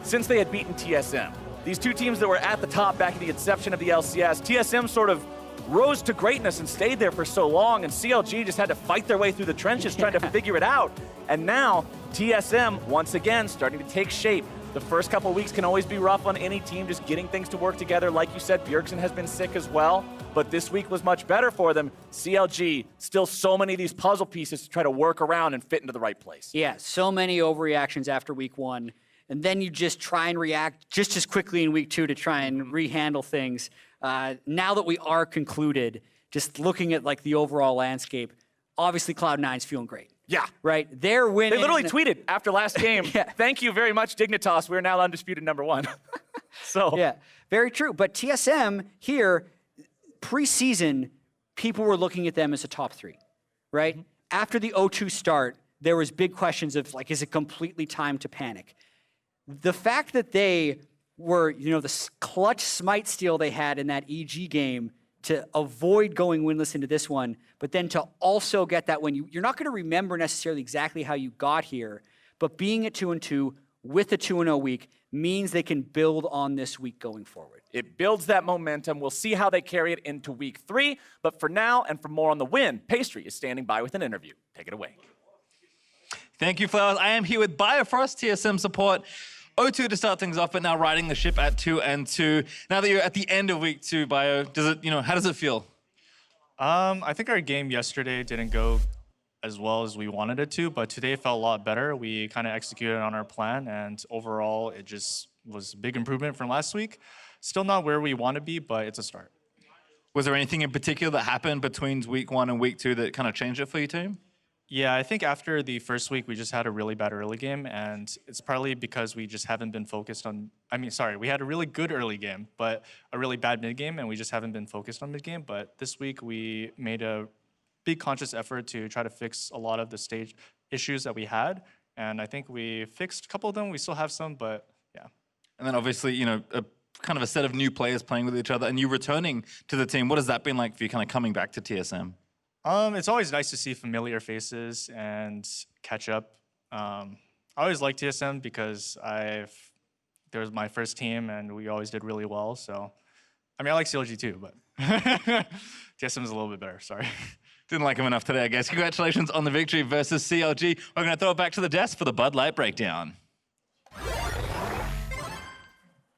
since they had beaten TSM. These two teams that were at the top back in the inception of the LCS, TSM sort of rose to greatness and stayed there for so long, and CLG just had to fight their way through the trenches trying to figure it out. And now, TSM, once again, starting to take shape. The first couple of weeks can always be rough on any team, just getting things to work together. Like you said, Bjergsen has been sick as well, but this week was much better for them. CLG, still so many of these puzzle pieces to try to work around and fit into the right place. Yeah, so many overreactions after week 1, and then you just try and react just as quickly in week 2 to try and rehandle things. Now that we are concluded, just looking at like the overall landscape, obviously Cloud9's feeling great. Yeah. Right? They're winning. They literally tweeted after last game, thank you very much, Dignitas. We're now undisputed number 1. So yeah, very true. But TSM here, preseason, people were looking at them as a top 3, right? Mm-hmm. After the 0-2 start, there was big questions of like, is it completely time to panic? The fact that they were, the clutch smite steal they had in that EG game to avoid going winless into this one, but then to also get that win. You're not going to remember necessarily exactly how you got here, but being at 2-2 with a 2-0 week means they can build on this week going forward. It builds that momentum. We'll see how they carry it into week 3. But for now, and for more on the win, Pastry is standing by with an interview. Take it away. Thank you, Flowers. I am here with Biofrost, TSM support. 0-2 to start things off, but now riding the ship at 2-2. Now that you're at the end of week 2, Bio, does it, how does it feel? I think our game yesterday didn't go as well as we wanted it to, but today felt a lot better. We kind of executed on our plan, and overall, it just was a big improvement from last week. Still not where we want to be, but it's a start. Was there anything in particular that happened between week 1 and week 2 that kind of changed it for your team? Yeah, I think after the first week, we just had a really bad early game, and it's partly because we just haven't been focused on, we had a really good early game, but a really bad mid game, and we just haven't been focused on mid game. But this week, we made a big conscious effort to try to fix a lot of the stage issues that we had, and I think we fixed a couple of them. We still have some, but yeah. And then obviously, kind of a set of new players playing with each other, and you returning to the team. What has that been like for you kind of coming back to TSM? It's always nice to see familiar faces and catch up. I always liked TSM because there was my first team and we always did really well. So, I like CLG too, but TSM is a little bit better, sorry. Didn't like him enough today, I guess. Congratulations on the victory versus CLG. We're going to throw it back to the desk for the Bud Light breakdown.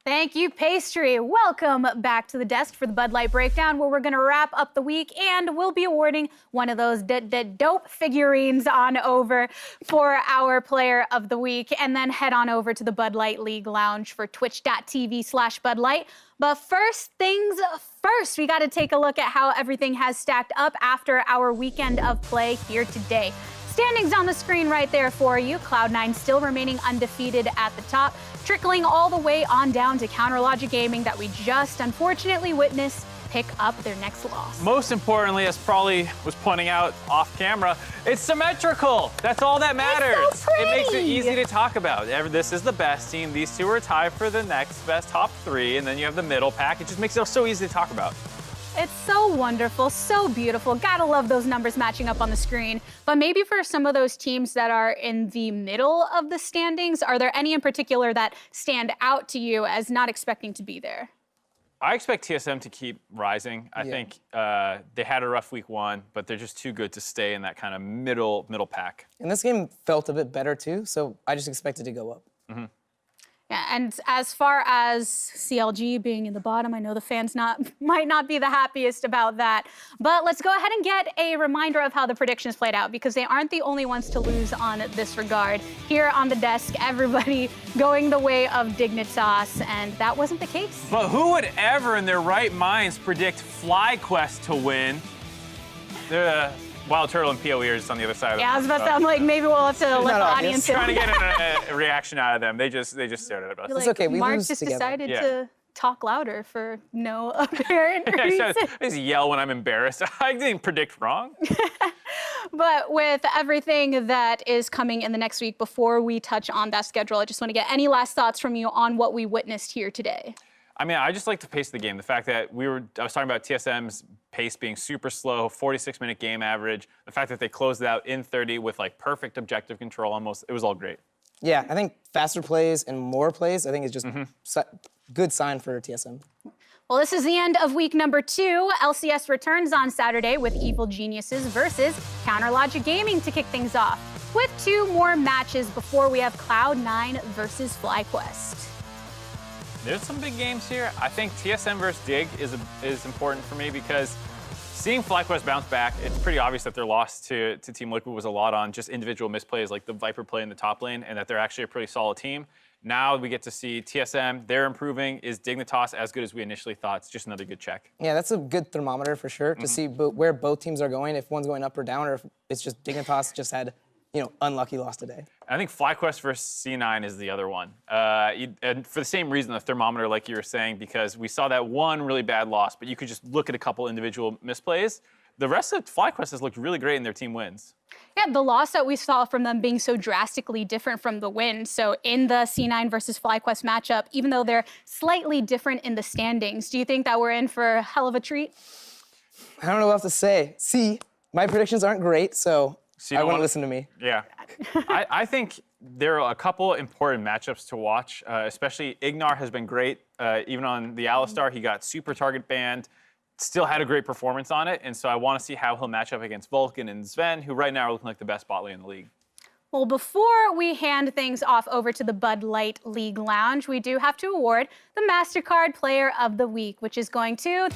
Thank you, Pastry. Welcome back to the desk for the Bud Light Breakdown, where we're going to wrap up the week and we'll be awarding one of those dope figurines on over for our player of the week, and then head on over to the Bud Light League Lounge for twitch.tv/Bud Light. But first things first, we got to take a look at how everything has stacked up after our weekend of play here today. Standings on the screen right there for you. Cloud9 still remaining undefeated at the top, trickling all the way on down to Counterlogic Gaming that we just unfortunately witnessed pick up their next loss. Most importantly, as Prawley was pointing out off camera, it's symmetrical. That's all that matters. It's so pretty. It makes it easy to talk about. This is the best team. These two are tied for the next best top 3, and then you have the middle pack. It just makes it so easy to talk about. It's so wonderful, so beautiful. Gotta love those numbers matching up on the screen. But maybe for some of those teams that are in the middle of the standings, are there any in particular that stand out to you as not expecting to be there? I expect TSM to keep rising. I think they had a rough week 1, but they're just too good to stay in that kind of middle pack. And this game felt a bit better too, so I just expect it to go up. Mm-hmm. Yeah, and as far as CLG being in the bottom, I know the fans might not be the happiest about that. But let's go ahead and get a reminder of how the predictions played out, because they aren't the only ones to lose on this regard. Here on the desk, everybody going the way of Dignitas, and that wasn't the case. But who would ever in their right minds predict FlyQuest to win? The Wild Turtle and PoE are just on the other side of the Yeah, I was about to say, I'm like, maybe we'll have to let the audience in. Trying to get a reaction out of them. They just stared at us. It's okay, Mark just decided to talk louder for no apparent reason. I just yell when I'm embarrassed. I didn't predict wrong. But with everything that is coming in the next week, before we touch on that schedule, I just want to get any last thoughts from you on what we witnessed here today. I just like the pace of the game. The fact that I was talking about TSM's pace being super slow, 46-minute game average. The fact that they closed it out in 30 with perfect objective control almost, it was all great. Yeah, I think faster plays and more plays, I think is just good sign for TSM. Well, this is the end of week number 2. LCS returns on Saturday with Evil Geniuses versus Counterlogic Gaming to kick things off, with 2 more matches before we have Cloud9 versus FlyQuest. There's some big games here. I think TSM versus Dig is important for me, because seeing FlyQuest bounce back, it's pretty obvious that their loss to Team Liquid was a lot on just individual misplays, like the Viper play in the top lane, and that they're actually a pretty solid team. Now we get to see TSM, they're improving. Is Dignitas as good as we initially thought? It's just another good check. Yeah, that's a good thermometer for sure, to see where both teams are going, if one's going up or down, or if it's just Dignitas just had unlucky loss today. I think FlyQuest versus C9 is the other one. And for the same reason, the thermometer, like you were saying, because we saw that one really bad loss, but you could just look at a couple individual misplays. the rest of FlyQuest has looked really great in their team wins. Yeah, the loss that we saw from them being so drastically different from the win. So in the C9 versus FlyQuest matchup, even though they're slightly different in the standings, do you think that we're in for a hell of a treat? I don't know what to say. See, my predictions aren't great, so I wouldn't listen to me. Yeah. I think there are a couple important matchups to watch, especially Ignar has been great. Even on the Alistar, he got super target banned, still had a great performance on it, and so I want to see how he'll match up against Vulcan and Sven, who right now are looking like the best bot lane in the league. Well, before we hand things off over to the Bud Light League Lounge, we do have to award the MasterCard Player of the Week, which is going to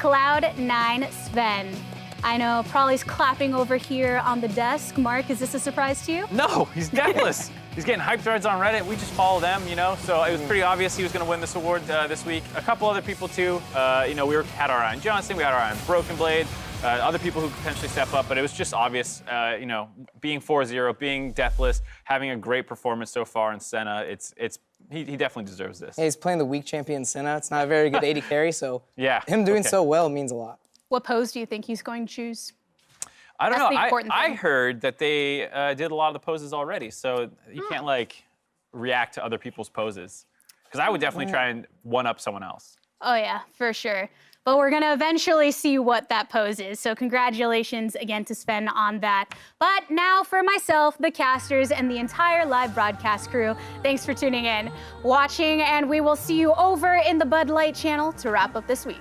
Cloud9 Sven. I know Prolly's clapping over here on the desk. Mark, is this a surprise to you? No, he's deathless. He's getting hype threads on Reddit. We just follow them, you know, so it was pretty obvious he was going to win this award this week. A couple other people, too. You know, had our eye on Johnson. We had our eye on Broken Blade. Other people who could potentially step up, but it was just obvious, you know, being 4-0, being deathless, having a great performance so far in Senna, he definitely deserves this. Yeah, he's playing the weak champion Senna. It's not a very good AD carry, so yeah, him doing so well means a lot. What pose do you think he's going to choose? I don't That's know. the important I thing. heard that they did a lot of the poses already, so you can't like react to other people's poses. Because I would definitely try and one-up someone else. Oh yeah, for sure. But we're gonna eventually see what that pose is. So congratulations again to Sven on that. But now for myself, the casters, and the entire live broadcast crew, thanks for tuning in, watching, and we will see you over in the Bud Light channel to wrap up this week.